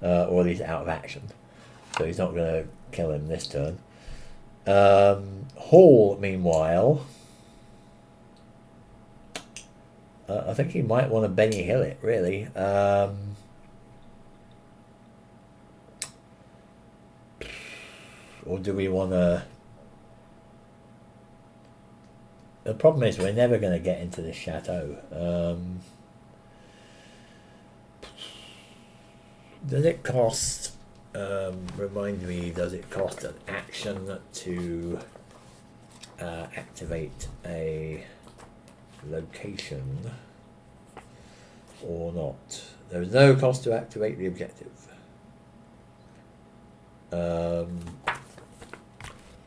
Or at least out of action. So he's not going to kill him this turn. Hall, meanwhile... I think he might want to Benny Hill it, really. Or do we want to... The problem is we're never going to get into this chateau. Does it cost... remind me, does it cost an action to activate a location or not? There is no cost to activate the objective.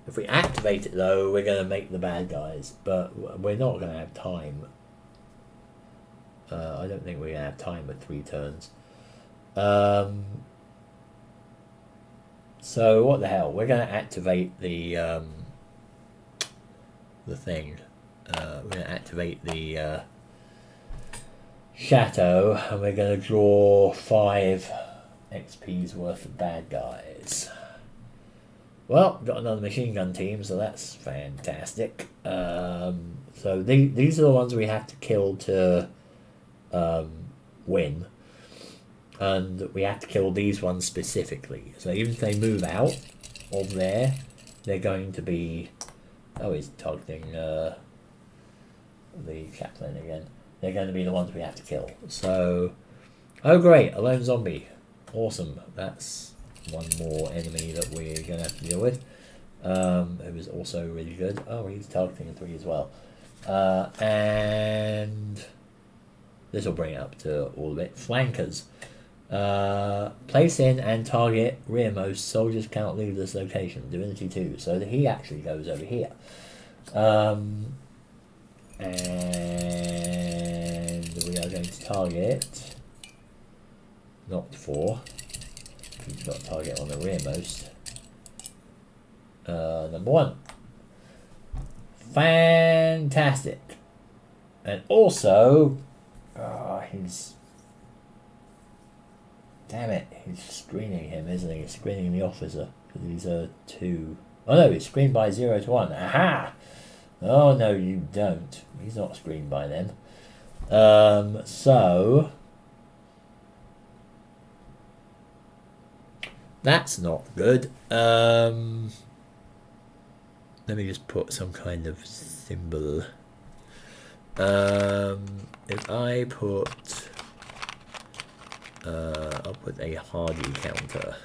If we activate it though, we're going to make the bad guys, but we're not going to have time. I don't think we're going to have time with 3 turns. So what the hell? We're going to activate the thing. We're going to activate the Chateau, and we're going to draw 5 XP's worth of bad guys. Well, got another machine gun team, so that's fantastic. So these are the ones we have to kill to win. And we have to kill these ones specifically. So even if they move out of there, they're going to be... Oh, he's targeting the chaplain again. They're going to be the ones we have to kill. So... Oh great, a lone zombie. Awesome. That's one more enemy that we're going to have to deal with. It was also really good. Oh, he's targeting 3 as well. And... This will bring it up to all of it. Flankers. Place in and target rearmost. Soldiers cannot leave this location. Divinity 2. So that he actually goes over here. And we are going to target... Not 4. He's got a target on the rearmost. Number 1. Fantastic. And also... he's... Damn it, he's screening him, isn't he? He's screening the officer, because he's a 2. Oh no, he's screened by 0 to 1. Aha! Oh no, you don't. He's not screened by them. So... That's not good. Let me just put some kind of symbol. If I put... I'll put a hardy counter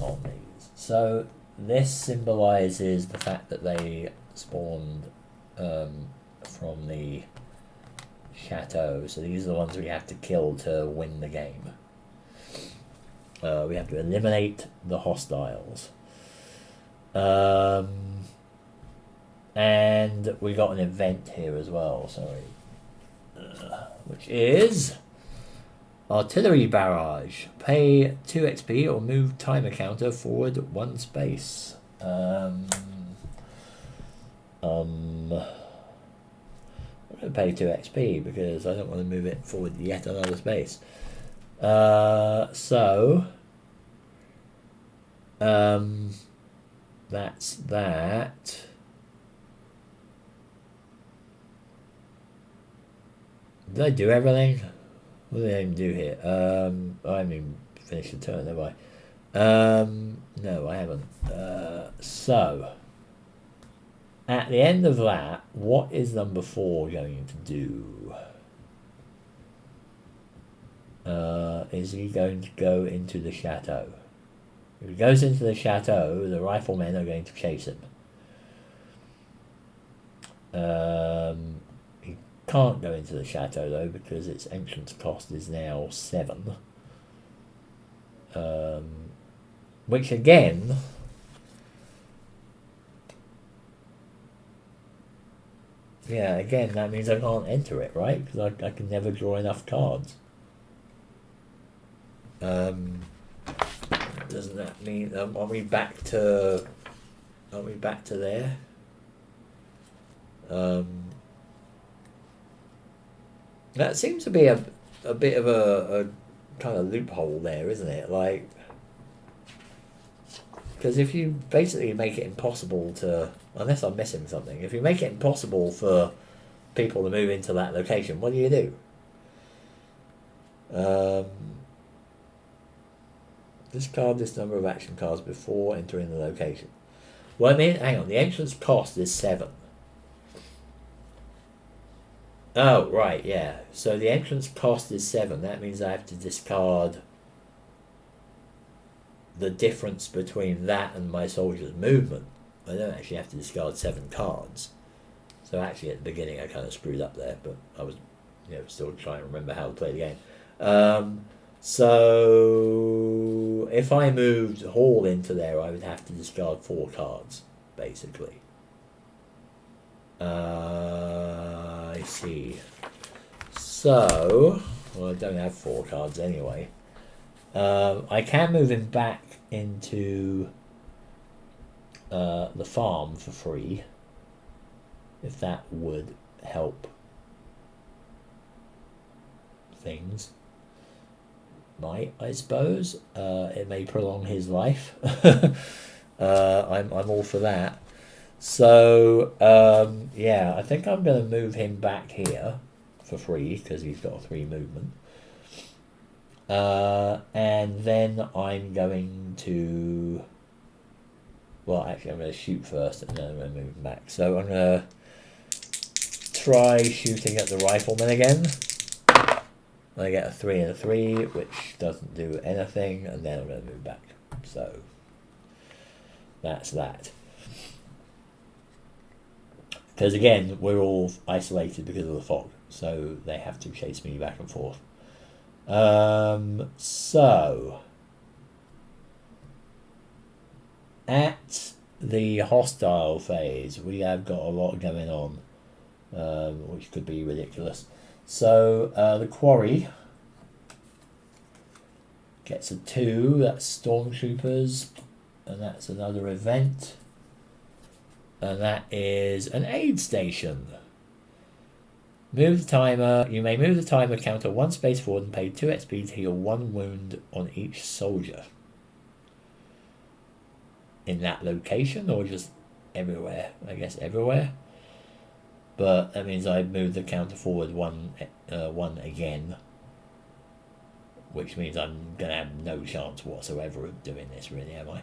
on these. So this symbolizes the fact that they spawned from the chateau. So these are the ones we have to kill to win the game. We have to eliminate the hostiles. And we got an event here as well, sorry. Which is... Artillery Barrage. Pay 2 XP or move timer counter forward 1 space. I'm going to pay 2 XP because I don't want to move it forward yet another space. That's that. Did I do everything? What did I even do here? I haven't even finished the turn, have I? No, I haven't. So, at the end of that, what is number 4 going to do? Is he going to go into the chateau? If he goes into the chateau, the riflemen are going to chase him. He can't go into the chateau though because its entrance cost is now 7. Which again... Yeah, again, that means I can't enter it, right? Because I can never draw enough cards. Doesn't that mean are we back to there? That seems to be a bit of a kind of loophole there, isn't it? Like, because if you basically make it impossible to, unless I'm missing something, if you make it impossible for people to move into that location, what do? Discard this number of action cards before entering the location. Well, I mean, hang on, the entrance cost is 7. Oh, right, yeah. So the entrance cost is 7. That means I have to discard the difference between that and my soldier's movement. I don't actually have to discard 7 cards. So actually at the beginning I kind of screwed up there, but I was still trying to remember how to play the game. So if I moved Hall into there, I would have to discard 4 cards. basically. I see. So, well, I don't have 4 cards anyway. I can move him back into the farm for free, if that would help things. Might, I suppose. It may prolong his life. I'm all for that. So yeah, I think I'm going to move him back here for free because he's got a 3 movement. And then I'm going to, well, actually I'm going to shoot first and then I'm going to move him back. So I'm going to try shooting at the rifleman again. I get a 3 and a 3, which doesn't do anything, and then I'm going to move back. So that's that. Because again, we're all isolated because of the fog, so they have to chase me back and forth. So at the hostile phase, we have got a lot going on, which could be ridiculous. So the quarry gets a 2, that's stormtroopers, and that's another event, and that is an aid station. Move the timer. You may move the timer counter 1 space forward and pay 2 XP to heal 1 wound on each soldier. In that location, or just everywhere? I guess everywhere. But that means I move the counter forward one again, which means I'm going to have no chance whatsoever of doing this, really, am I?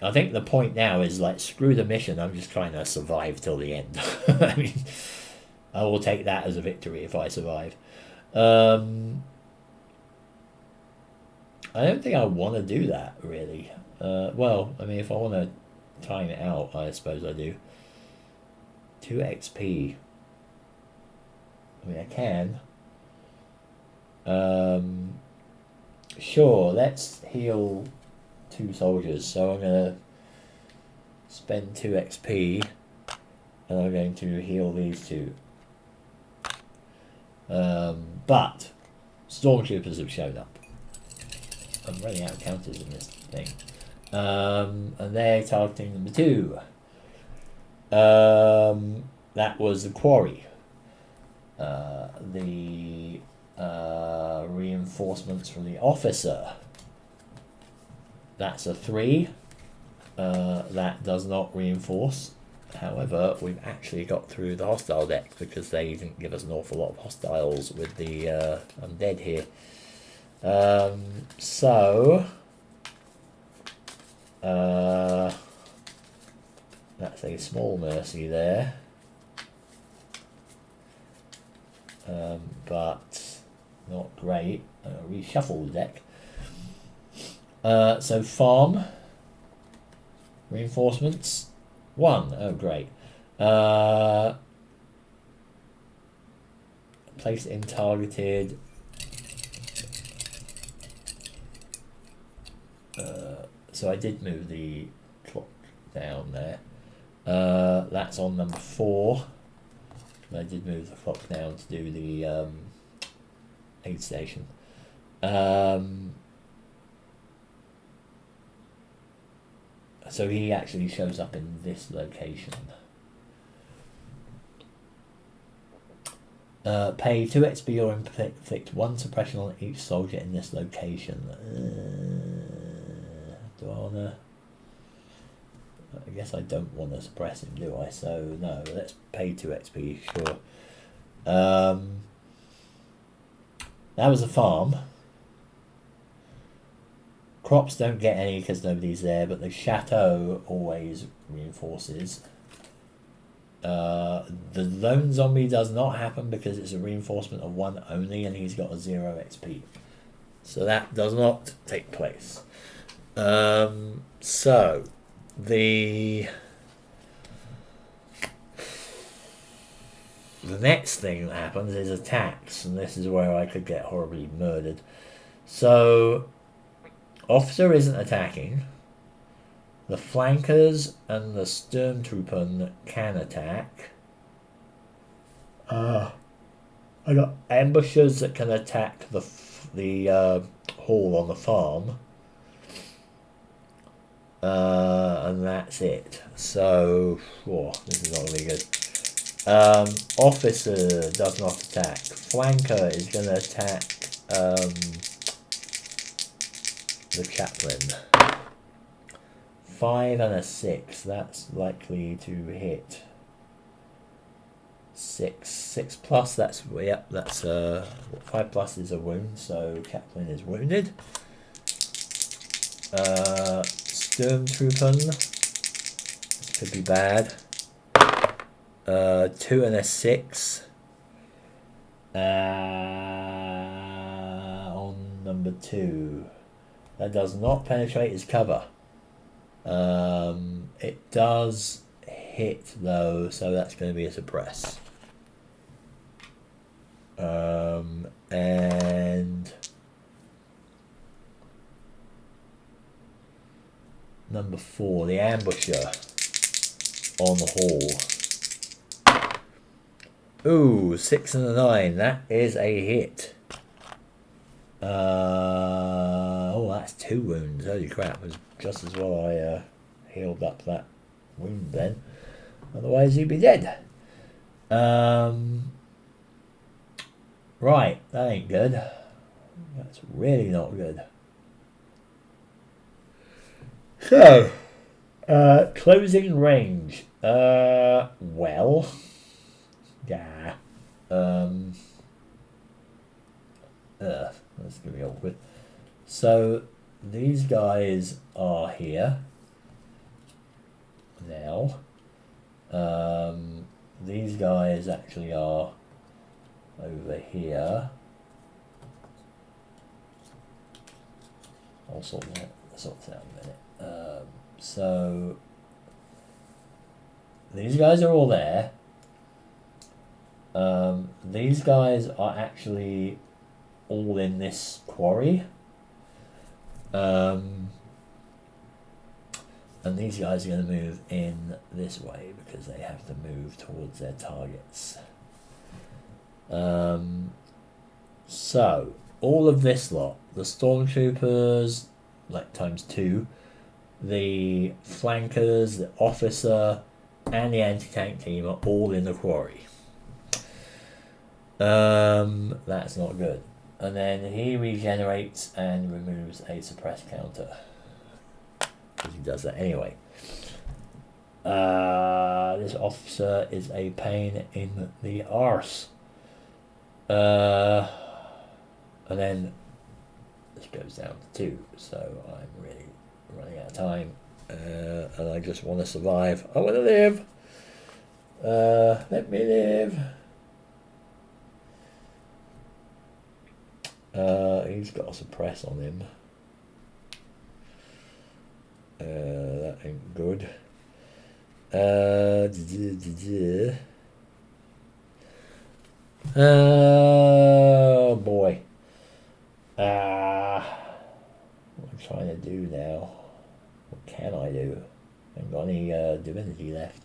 I think the point now is, like, screw the mission, I'm just trying to survive till the end. I mean, I will take that as a victory if I survive. I don't think I want to do that, really. Well, I mean, if I want to time it out, I suppose I do. 2 XP. I mean, I can. Sure, let's heal 2 soldiers. So I'm going to spend 2 XP and I'm going to heal these 2. But stormtroopers have shown up. I'm running out of counters in this thing. And they're targeting number 2. That was the quarry. The reinforcements from the officer. That's a 3. That does not reinforce. However, we've actually got through the hostile deck because they didn't give us an awful lot of hostiles with the undead here. So that's a small mercy there, but not great. Reshuffle the deck. So farm reinforcements 1. Oh, great. Place in targeted. So I did move the clock down there. That's on number 4. I did move the clock down to do the aid station. So he actually shows up in this location. Pay 2 XP or inflict 1 suppression on each soldier in this location. Do I want to? I guess I don't want to suppress him, do I? So no, let's pay 2 XP, sure. That was a farm. Crops don't get any because nobody's there, but the chateau always reinforces. The lone zombie does not happen because it's a reinforcement of 1 only, and he's got a 0 XP. So that does not take place. So the next thing that happens is attacks, and this is where I could get horribly murdered. So officer isn't attacking. The flankers and the stormtrooper can attack. I got ambushers that can attack the hall on the farm. And that's it. So, this is not really good. Officer does not attack. Flanker is going to attack the chaplain. 5 and a 6. That's likely to hit. 6 plus. That's 5 plus is a wound. So chaplain is wounded. Stormtrooper. This could be bad. 2 and a 6. On number 2. That does not penetrate his cover. It does hit though, so that's going to be a suppress. And number 4, the ambusher on the hall. Ooh, 6 and a 9. That is a hit. Oh, that's 2 wounds. Holy crap! It was just as well I healed up that wound then. Otherwise, he'd be dead. Right, that ain't good. That's really not good. So, closing range. Well, yeah. That's gonna be awkward. So these guys are here now. These guys actually are over here. I'll sort that out in a minute. So these guys are all there. These guys are actually all in this quarry. And these guys are going to move in this way because they have to move towards their targets. So all of this lot, the stormtroopers, like ×2, the flankers, the officer, and the anti-tank team are all in the quarry. That's not good. And then he regenerates and removes a suppress counter. Because he does that anyway. This officer is a pain in the arse. And then this goes down to 2. So I'm really running out of time. And I just want to survive. I want to live. Let me live. He's got a suppress on him. That ain't good. Oh boy. What I'm trying to do now. What can I do? I haven't got any divinity left.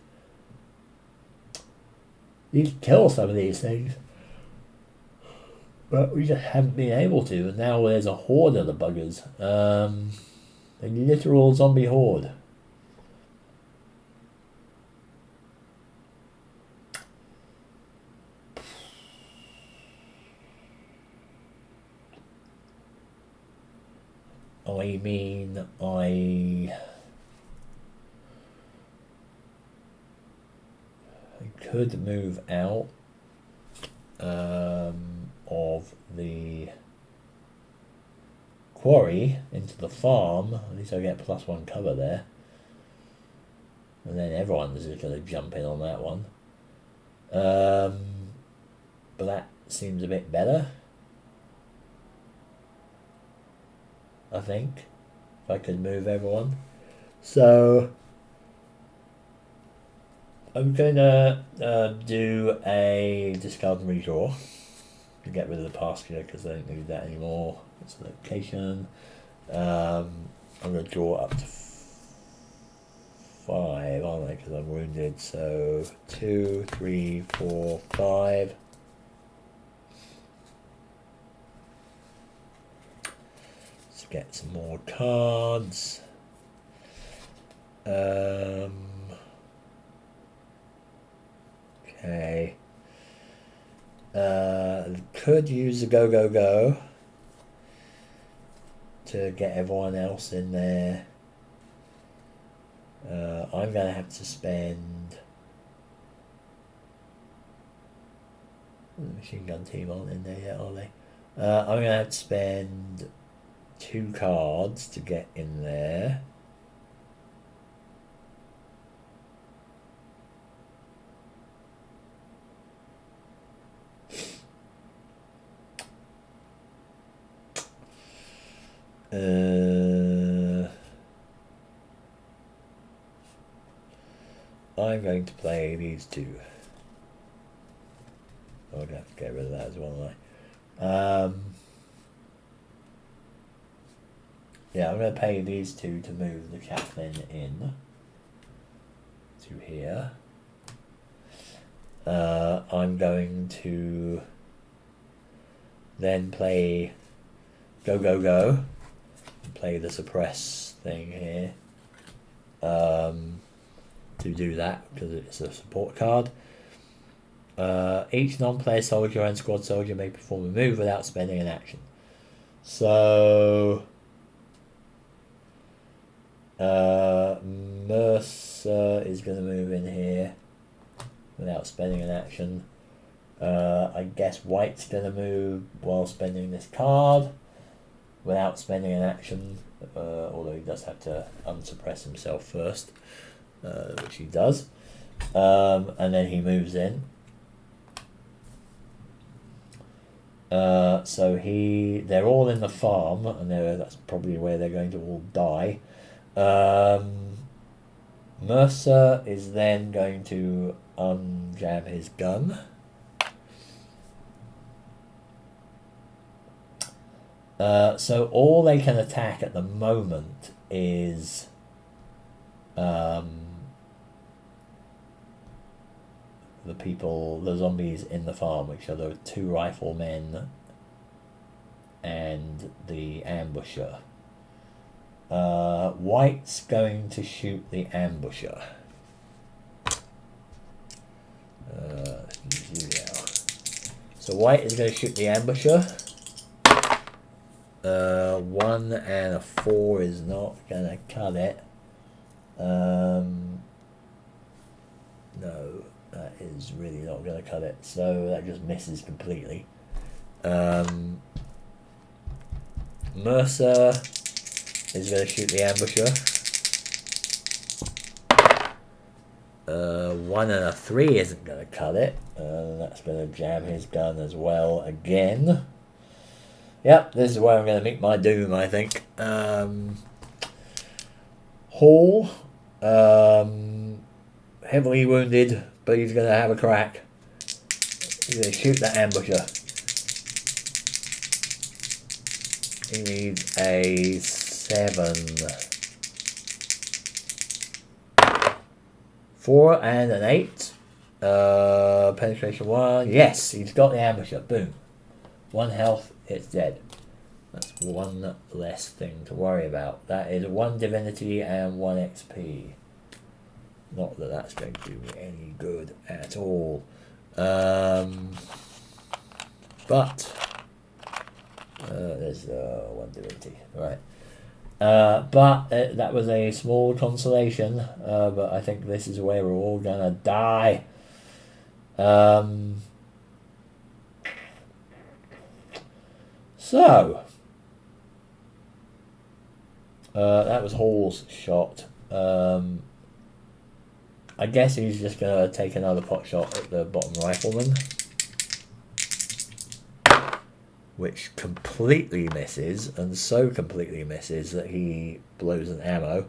You can kill some of these things. But we just haven't been able to, and now there's a horde of the buggers. A literal zombie horde. I mean, I could move out of the quarry into the farm. At least I get +1 cover there. And then everyone's just going to jump in on that one. But that seems a bit better, I think, if I could move everyone. So I'm going to do a discard and redraw to get rid of the pasture because I don't need that anymore. It's a location. I'm going to draw up to 5, aren't they? Because I'm wounded. So 2, 3, 4, 5. Let's get some more cards. Okay. Could use the go to get everyone else in there. I'm going to have to spend... The machine gun team aren't in there yet, are they? I'm going to have to spend 2 cards to get in there. I'm going to play these 2. I'm going to have to get rid of that as well, aren't I? Yeah, I'm going to pay these 2 to move the chaplain in to here. I'm going to then play go, and play the suppress thing here to do that, because it's a support card. Each non-player soldier and squad soldier may perform a move without spending an action. So Mercer is going to move in here without spending an action. I guess White's going to move while spending this card without spending an action, although he does have to unsuppress himself first, which he does. And then he moves in. So they're all in the farm, and that's probably where they're going to all die. Mercer is then going to unjam his gun. So all they can attack at the moment is the zombies in the farm, which are the 2 riflemen and the ambusher. White's going to shoot the ambusher. Let's use you now. So White is going to shoot the ambusher. 1 and a 4 is not going to cut it. No, that is really not going to cut it. So that just misses completely. Mercer is going to shoot the ambusher. 1 and a 3 isn't going to cut it. That's going to jam his gun as well again. Yep, this is where I'm going to meet my doom, I think. Hall, heavily wounded, but he's going to have a crack. He's going to shoot the ambusher. He needs a 7. 4 and an 8. Penetration 1. Yes, he's got the ambusher. Boom. 1 health. It's dead. That's 1 less thing to worry about. That is 1 divinity and 1 XP. Not that that's going to do me any good at all. But there's 1 divinity. Right. But that was a small consolation. But I think this is where we're all gonna die. So that was Hall's shot. I guess he's just going to take another pot shot at the bottom rifleman, which completely misses, and so completely misses that he blows an ammo.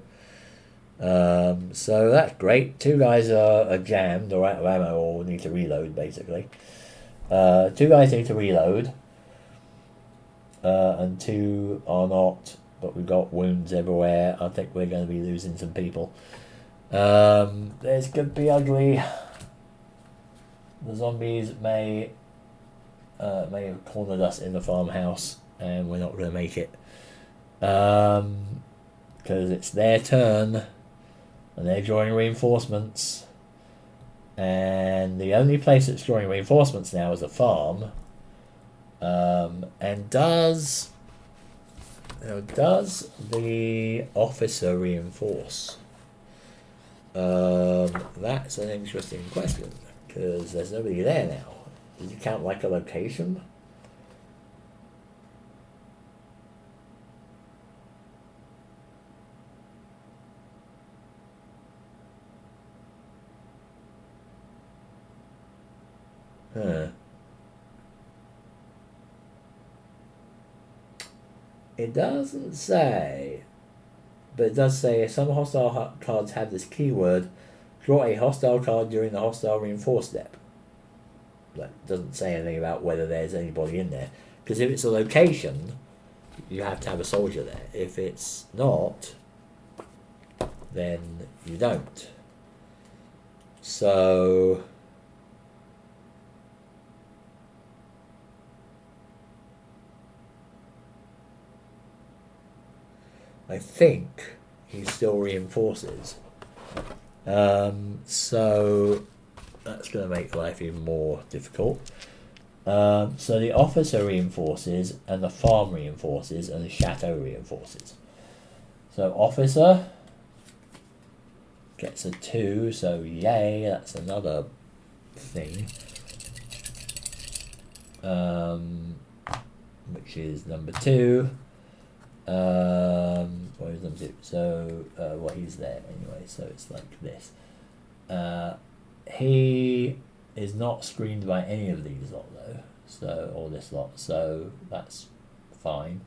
So that's great. 2 guys are jammed or out of ammo or need to reload, basically. 2 guys need to reload. And 2 are not, but we've got wounds everywhere. I think we're going to be losing some people. This could be ugly. The zombies may have cornered us in the farmhouse, and we're not going to make it. Because it's their turn, and they're drawing reinforcements. And the only place that's drawing reinforcements now is a farm. And does the officer reinforce? That's an interesting question, because there's nobody there now. Does it count like a location? Huh. It doesn't say, but it does say some hostile cards have this keyword: draw a hostile card during the hostile reinforce step. That doesn't say anything about whether there's anybody in there, because if it's a location, you have to have a soldier there. If it's not, then you don't. So I think he still reinforces. So that's going to make life even more difficult. So the officer reinforces, and the farm reinforces, and the chateau reinforces. So officer gets a 2, so yay, that's another thing. Which is number 2. Where is number 2? So, well, he's there anyway, so it's like this. He is not screened by any of these lot though, so, or this lot, so that's fine.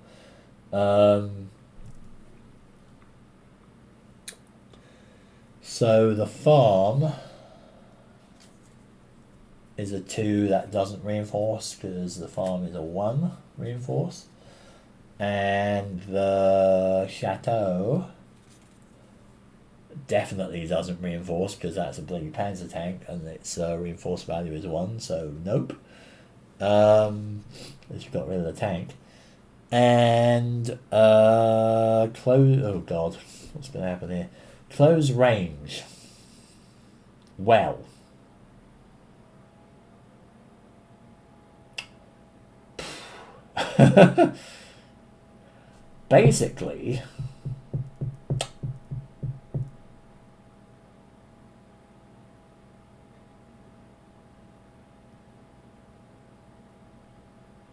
So the farm is a 2 that doesn't reinforce, because the farm is a 1 reinforce. And the chateau definitely doesn't reinforce, because that's a bloody panzer tank, and its reinforce value is 1, so nope. You've got rid of the tank. And oh god, what's going to happen here? Close range. Well, basically,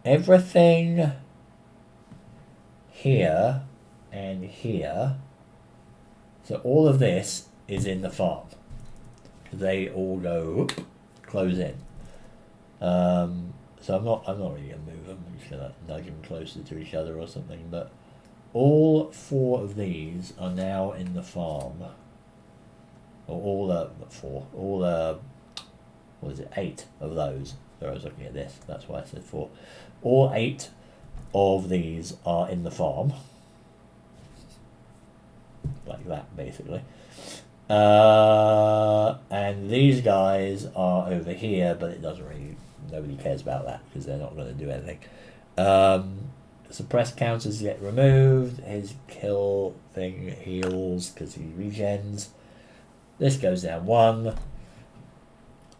everything here and here, so all of this is in the farm. They all go close in. So I'm not really gonna move them. I'm just gonna nudge them closer to each other or something. But all 4 of these are now in the farm. Or all the 4. All the, what is it? 8 of those. So I was looking at this. That's why I said 4. All 8 of these are in the farm. Like that, basically. And these guys are over here, but it doesn't really, nobody cares about that because they're not going to do anything. Suppressed counters get removed. His kill thing heals because he regens. This goes down 1.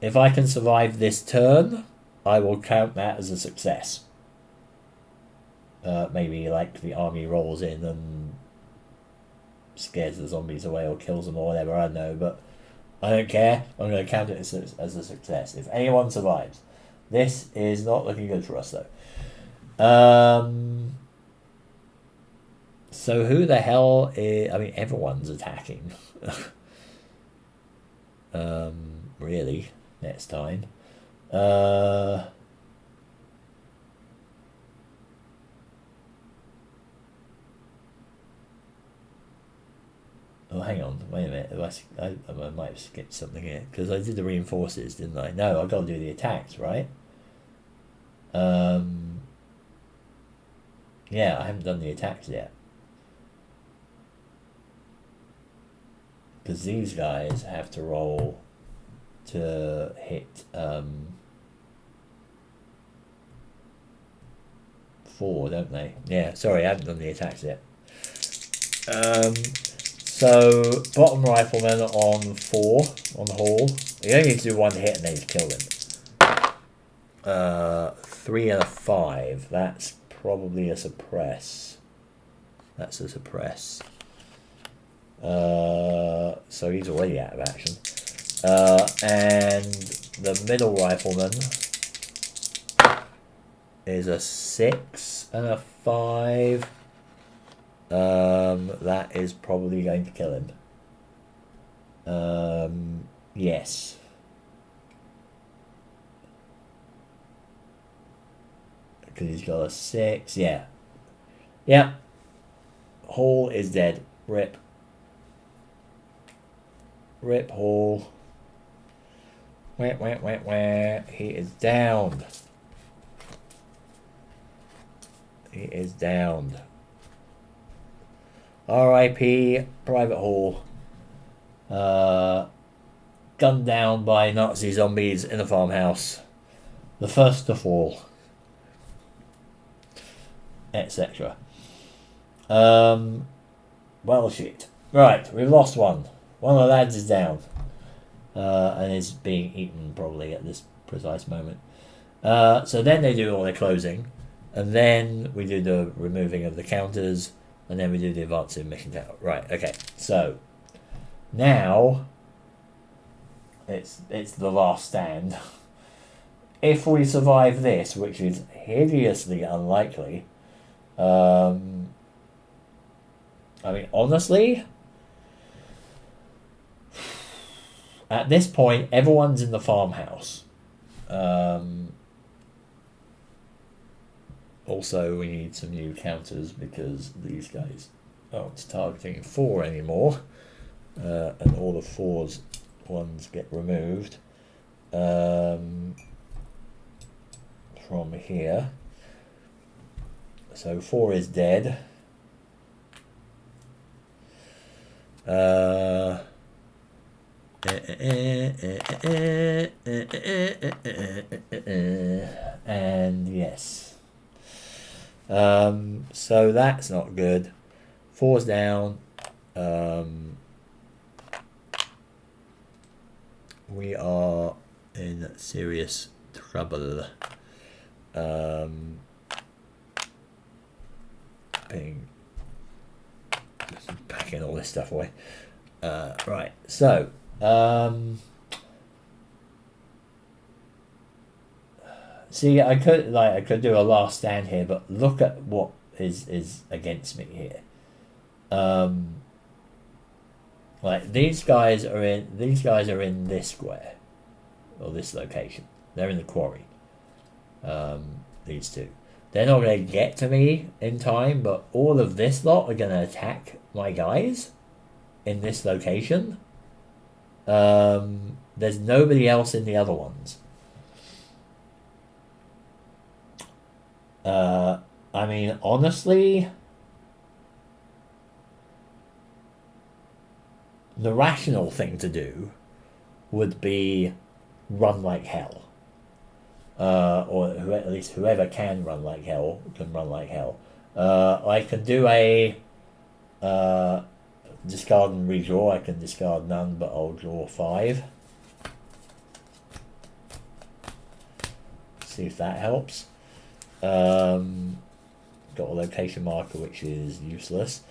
If I can survive this turn, I will count that as a success. Maybe like the army rolls in and scares the zombies away or kills them or whatever, I don't know, but I don't care. I'm going to count it as a success if anyone survives. This is not looking good for us though. So who the hell is, I mean, everyone's attacking. Really, next time. Oh, hang on, wait a minute. I might have skipped something here, because I did the reinforces, didn't I? No, I've got to do the attacks, right? Yeah, I haven't done the attacks yet. because these guys have to roll to hit 4, don't they? Yeah, sorry, I haven't done the attacks yet. So bottom rifleman on 4 on the Hall. You only need to do 1 hit and then you kill him. 3 and a 5. That's probably a suppress. That's a suppress. So he's already out of action. And the middle rifleman is a 6 and a 5. That is probably going to kill him. Yes. Because he's got a 6. Yeah. Yeah. Hall is dead. Rip. Rip Hall. Where. He is downed. He is downed. R.I.P. Private Hall. Gunned down by Nazi zombies in a farmhouse. The first to fall. Etc. Well, shit. Right, we've lost one. One of the lads is down. And is being eaten probably at this precise moment. So then they do all their closing. And then we do the removing of the counters. And then we do the advancing mission tower. Right, okay. So now it's the last stand. If we survive this, which is hideously unlikely, I mean, honestly, at this point, everyone's in the farmhouse. Also, we need some new counters because these guys aren't targeting 4 anymore. And all the 4's ones get removed from here. So 4 is dead. And yes. So that's not good. 4's down. We are in serious trouble. Packing all this stuff away. Right, so see, I could do a last stand here, but look at what is against me here. Like these guys are in this square or this location. They're in the quarry. These two. They're not going to get to me in time, but all of this lot are going to attack my guys in this location. There's nobody else in the other ones. I mean, honestly, the rational thing to do would be run like hell. Or at least whoever can run like hell can run like hell. I can do a discard and redraw. I can discard none, but I'll draw 5. See if that helps. Got a location marker, which is useless.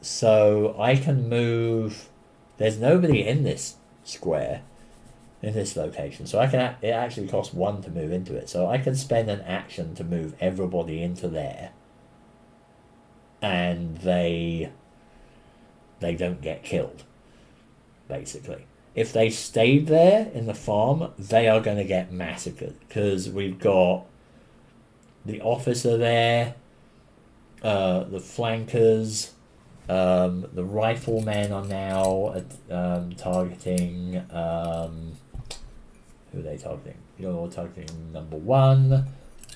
So I can move. There's nobody in this square, in this location. So I can. It actually costs 1 to move into it. So I can spend an action to move everybody into there, and they don't get killed. Basically, if they stayed there in the farm, they are going to get massacred because we've got the officer there, the flankers. The riflemen are now targeting. Who are they targeting? You're targeting number 1,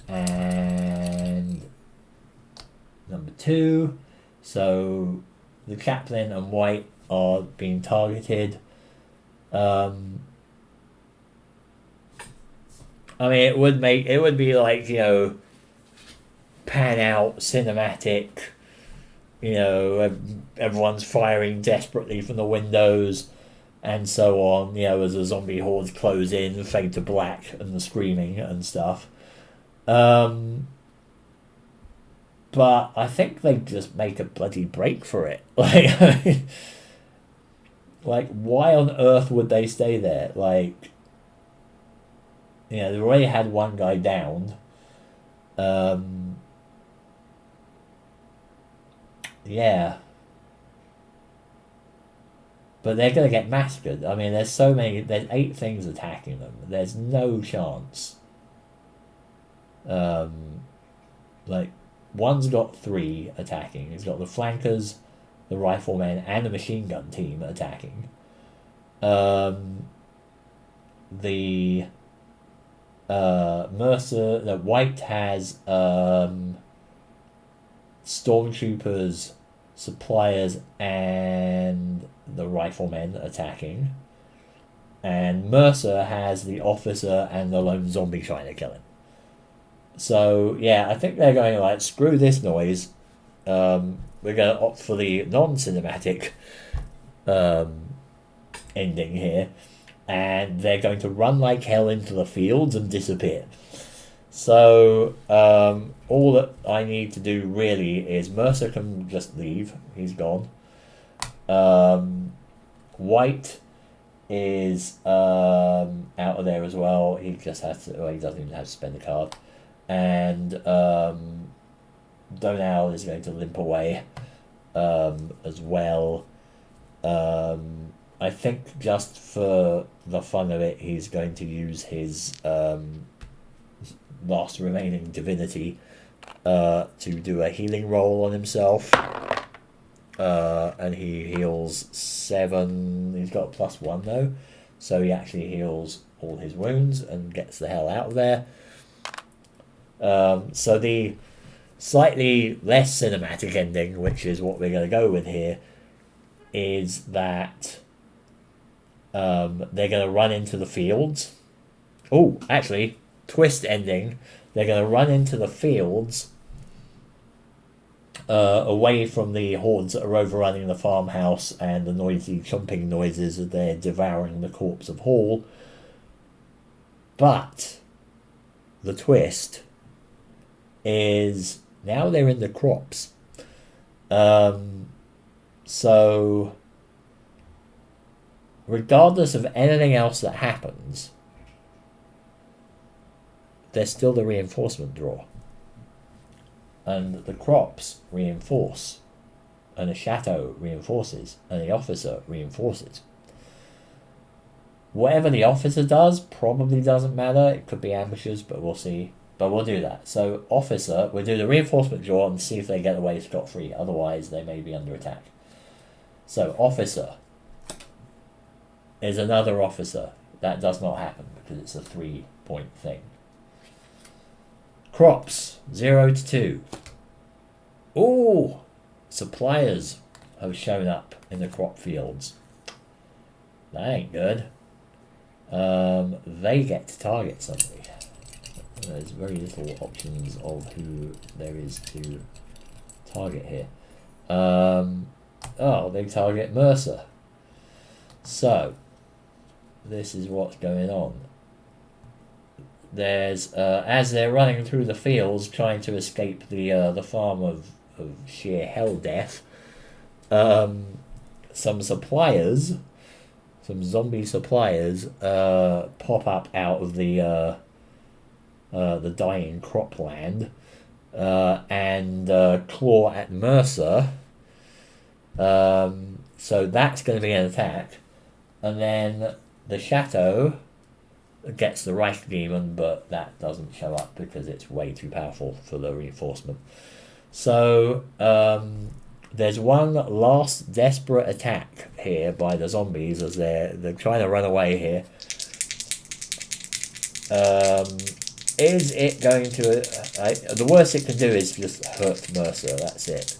and number 2. So the chaplain and White are being targeted. I mean, it would be like, you know, pan out cinematic, you know, everyone's firing desperately from the windows and so on, you know, as the zombie hordes close in, fade to black and the screaming and stuff. But I think they just make a bloody break for it. Like, why on earth would they stay there? Like, you know, they already had one guy downed. Yeah. But they're going to get massacred. I mean, there's 8 things attacking them. There's no chance. Like, one's got 3 attacking. He's got the flankers, the riflemen, and the machine gun team attacking. White has stormtroopers, suppliers, and the riflemen attacking. And Mercer has the officer and the lone zombie trying to kill him. So, yeah, I think they're going like, screw this noise. We're going to opt for the non-cinematic ending here. And they're going to run like hell into the fields and disappear. So, all that I need to do really is Mercer can just leave. He's gone. White is out of there as well. He just has to, well, he doesn't even have to spend a card. And Donal is going to limp away as well. I think just for the fun of it, he's going to use his last remaining divinity to do a healing roll on himself. And he heals 7. He's got a +1 though, so he actually heals all his wounds and gets the hell out of there. So the slightly less cinematic ending, which is what we're going to go with here, is that they're going to run into the fields. Oh, actually, twist ending. They're going to run into the fields away from the hordes that are overrunning the farmhouse and the noisy chomping noises as they're devouring the corpse of Hall. But the twist is now they're in the crops. So regardless of anything else that happens, there's still the reinforcement draw. And the crops reinforce. And the chateau reinforces. And the officer reinforces. Whatever the officer does probably doesn't matter. It could be ambushes, but we'll see. But we'll do that. So officer, we'll do the reinforcement draw and see if they get away scot-free. Otherwise, they may be under attack. So officer is another officer. That does not happen because it's a 3-point thing. Crops, 0 to 2. Ooh, suppliers have shown up in the crop fields. That ain't good. They get to target somebody. There's very little options of who there is to target here. Oh, they target Mercer. So, this is what's going on. There's as they're running through the fields trying to escape the farm of sheer hell death, some suppliers, some zombie suppliers, pop up out of the dying cropland and claw at Mercer. So that's going to be an attack, and then the chateau gets the Reich Demon, but that doesn't show up because it's way too powerful for the reinforcement. So there's one last desperate attack here by the zombies as they're trying to run away here. is it going to... the worst it can do is just hurt Mercer, that's it.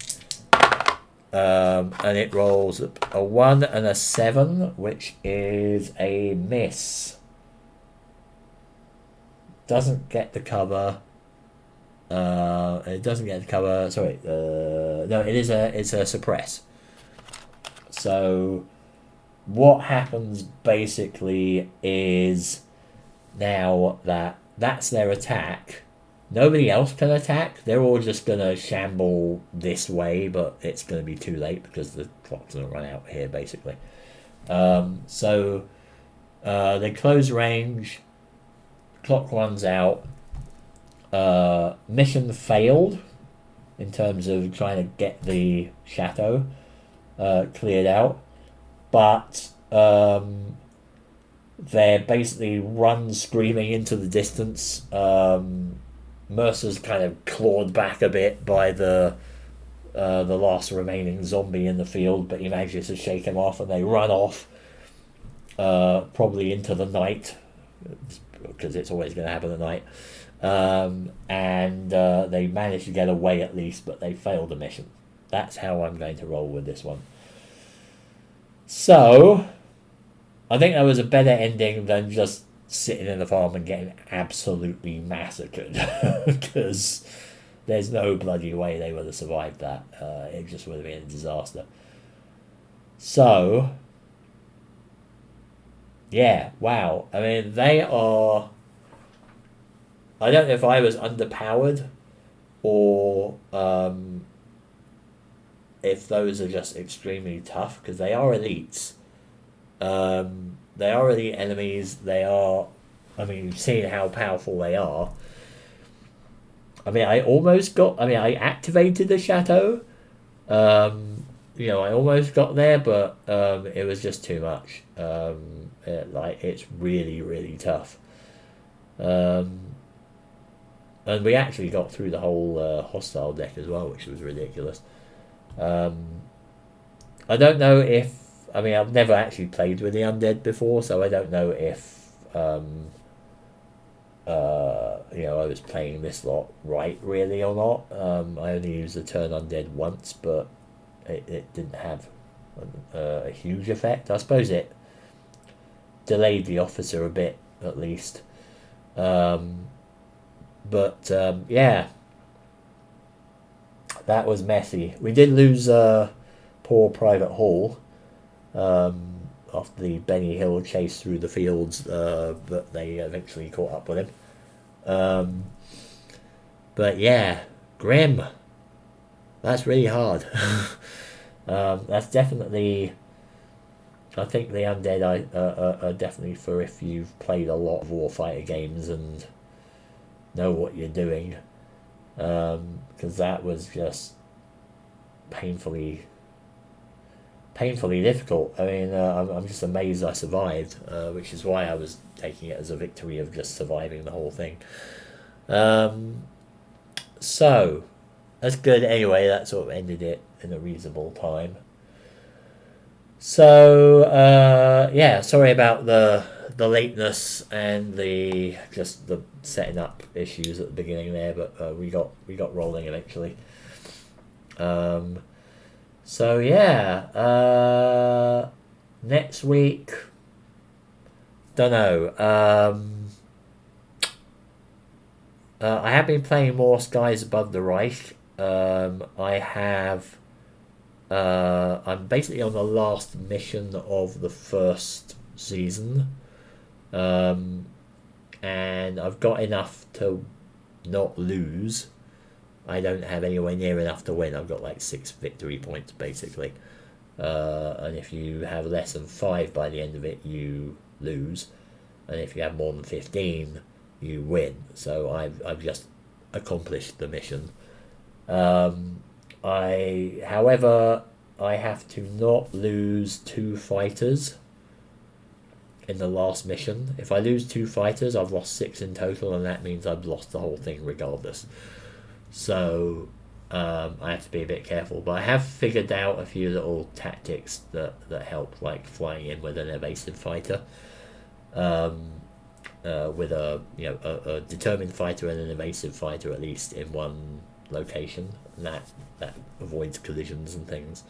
And it rolls a 1 and a 7, which is a miss. Doesn't get the cover. It doesn't get the cover. Sorry. No, it's a suppress. So what happens basically is now that's their attack. Nobody else can attack. They're all just going to shamble this way, but it's going to be too late because the clock's going to run out here, basically. So they close range. Clock runs out. Mission failed in terms of trying to get the chateau cleared out. But they basically run screaming into the distance. Mercer's kind of clawed back a bit by the last remaining zombie in the field, but he manages to shake him off, and they run off, probably into the night, because it's always going to happen at night. And they manage to get away at least, but they fail the mission. That's how I'm going to roll with this one. So, I think that was a better ending than just sitting in the farm and getting absolutely massacred, because there's no bloody way they would have survived that. It just would have been a disaster. So, yeah, wow. I mean, they are... I don't know if I was underpowered or if those are just extremely tough, because they are elites. They are elite enemies. They are... I mean, you've seen how powerful they are. I mean, I activated the chateau. I almost got there, but it was just too much. It's really, really tough. And we actually got through the whole hostile deck as well, which was ridiculous. I don't know if... I mean, I've never actually played with the Undead before, so I don't know if... I was playing this lot right, really, or not. I only used the turn Undead once, but it didn't have a huge effect. I suppose it delayed the officer a bit, at least. Yeah, that was messy. We did lose poor Private Hall after the Benny Hill chase through the fields, but they eventually caught up with him. But yeah, grim. That's really hard. That's definitely... I think the Undead are definitely for if you've played a lot of Warfighter games and know what you're doing. Because that was just painfully difficult. I mean, I'm just amazed I survived, which is why I was taking it as a victory of just surviving the whole thing. So, that's good. Anyway, that sort of ended it in a reasonable time. So, yeah, sorry about the lateness and the setting up issues at the beginning there, but we got rolling eventually. So yeah, next week, don't know. I have been playing more Skies Above the Reich. I'm basically on the last mission of the first season, and I've got enough to not lose. I don't have anywhere near enough to win. I've got like 6 victory points, basically. And if you have less than 5 by the end of it, you lose. And if you have more than 15, you win. So I've just accomplished the mission. However, I have to not lose 2 fighters in the last mission. If I lose 2 fighters, I've lost 6 in total, and that means I've lost the whole thing regardless. So I have to be a bit careful, but I have figured out a few little tactics that help, like flying in with an evasive fighter. with a a determined fighter and an evasive fighter at least in one location, and that avoids collisions and things.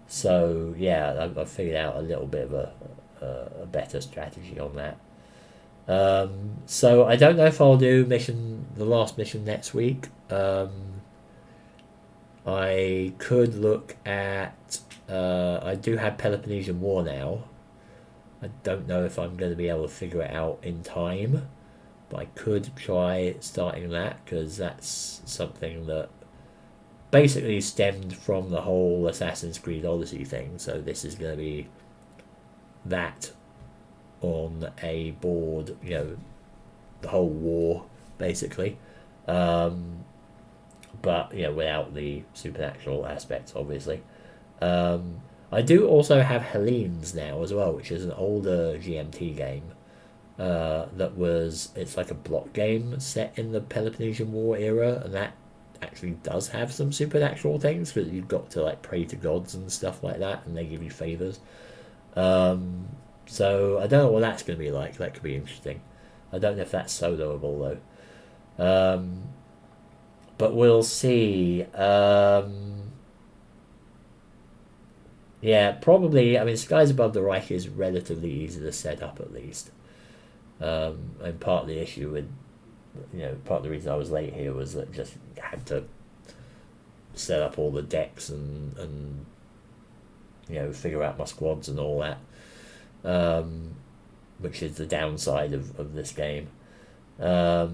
So yeah, I've figured out a little bit of a better strategy on that. So I don't know if I'll do the last mission next week. I could look at. I do have Peloponnesian War now. I don't know if I'm going to be able to figure it out in time, but I could try starting that because that's something that basically stemmed from the whole Assassin's Creed Odyssey thing. So this is going to be that on a board, the whole war basically. But without the supernatural aspects, obviously. I do also have Hellenes now as well, which is an older GMT game. It's like a block game set in the Peloponnesian War era, and that actually does have some supernatural things because you've got to like pray to gods and stuff like that, and they give you favors. So I don't know what that's going to be like. That could be interesting. I don't know if that's soloable though. But we'll see. Yeah, probably. I mean, Skies Above the Reich is relatively easy to set up at least. And part of the issue with, part of the reason I was late here was that just had to set up all the decks and figure out my squads and all that, which is the downside of this game. But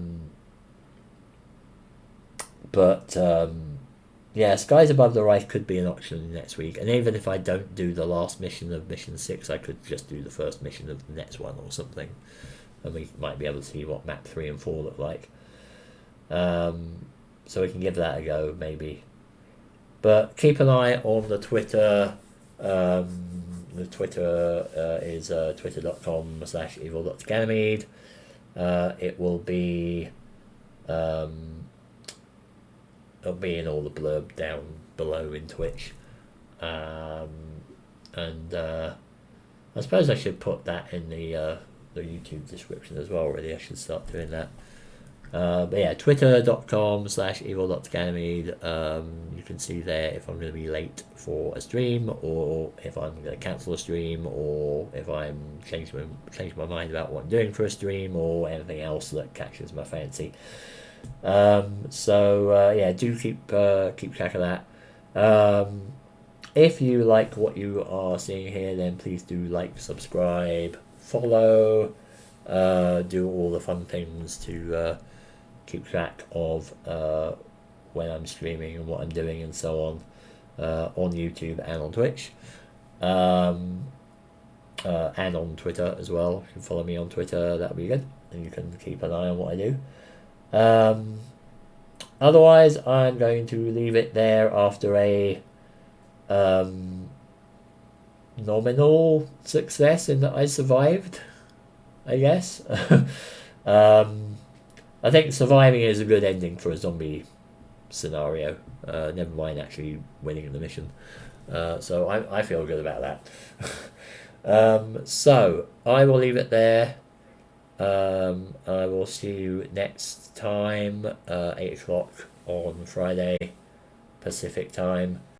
yeah, Skies Above the Reich could be an option next week, and even if I don't do the last mission of Mission 6, I could just do the first mission of the next one or something, and we might be able to see what map 3 and 4 look like. So we can give that a go, maybe. But keep an eye on the Twitter. The Twitter is twitter.com/evil.ganymede. It will be... it'll be in all the blurb down below in Twitch. And I suppose I should put that in the YouTube description as well, really. I should start doing that. But yeah, twitter.com/evil.ganymede. You can see there if I'm going to be late for a stream, or if I'm going to cancel a stream, or if I'm change my mind about what I'm doing for a stream, or anything else that catches my fancy. So yeah, do keep track of that. If you like what you are seeing here, then please do like, subscribe, follow, do all the fun things to keep track of when I'm streaming and what I'm doing and so on YouTube and on Twitch, and on Twitter as well. If you follow me on Twitter, that would be good, and you can keep an eye on what I do. Otherwise, I'm going to leave it there after a nominal success in that I survived, I guess. I think surviving is a good ending for a zombie scenario. Never mind actually winning the mission. So I feel good about that. So I will leave it there. I will see you next time, 8 o'clock on Friday Pacific time.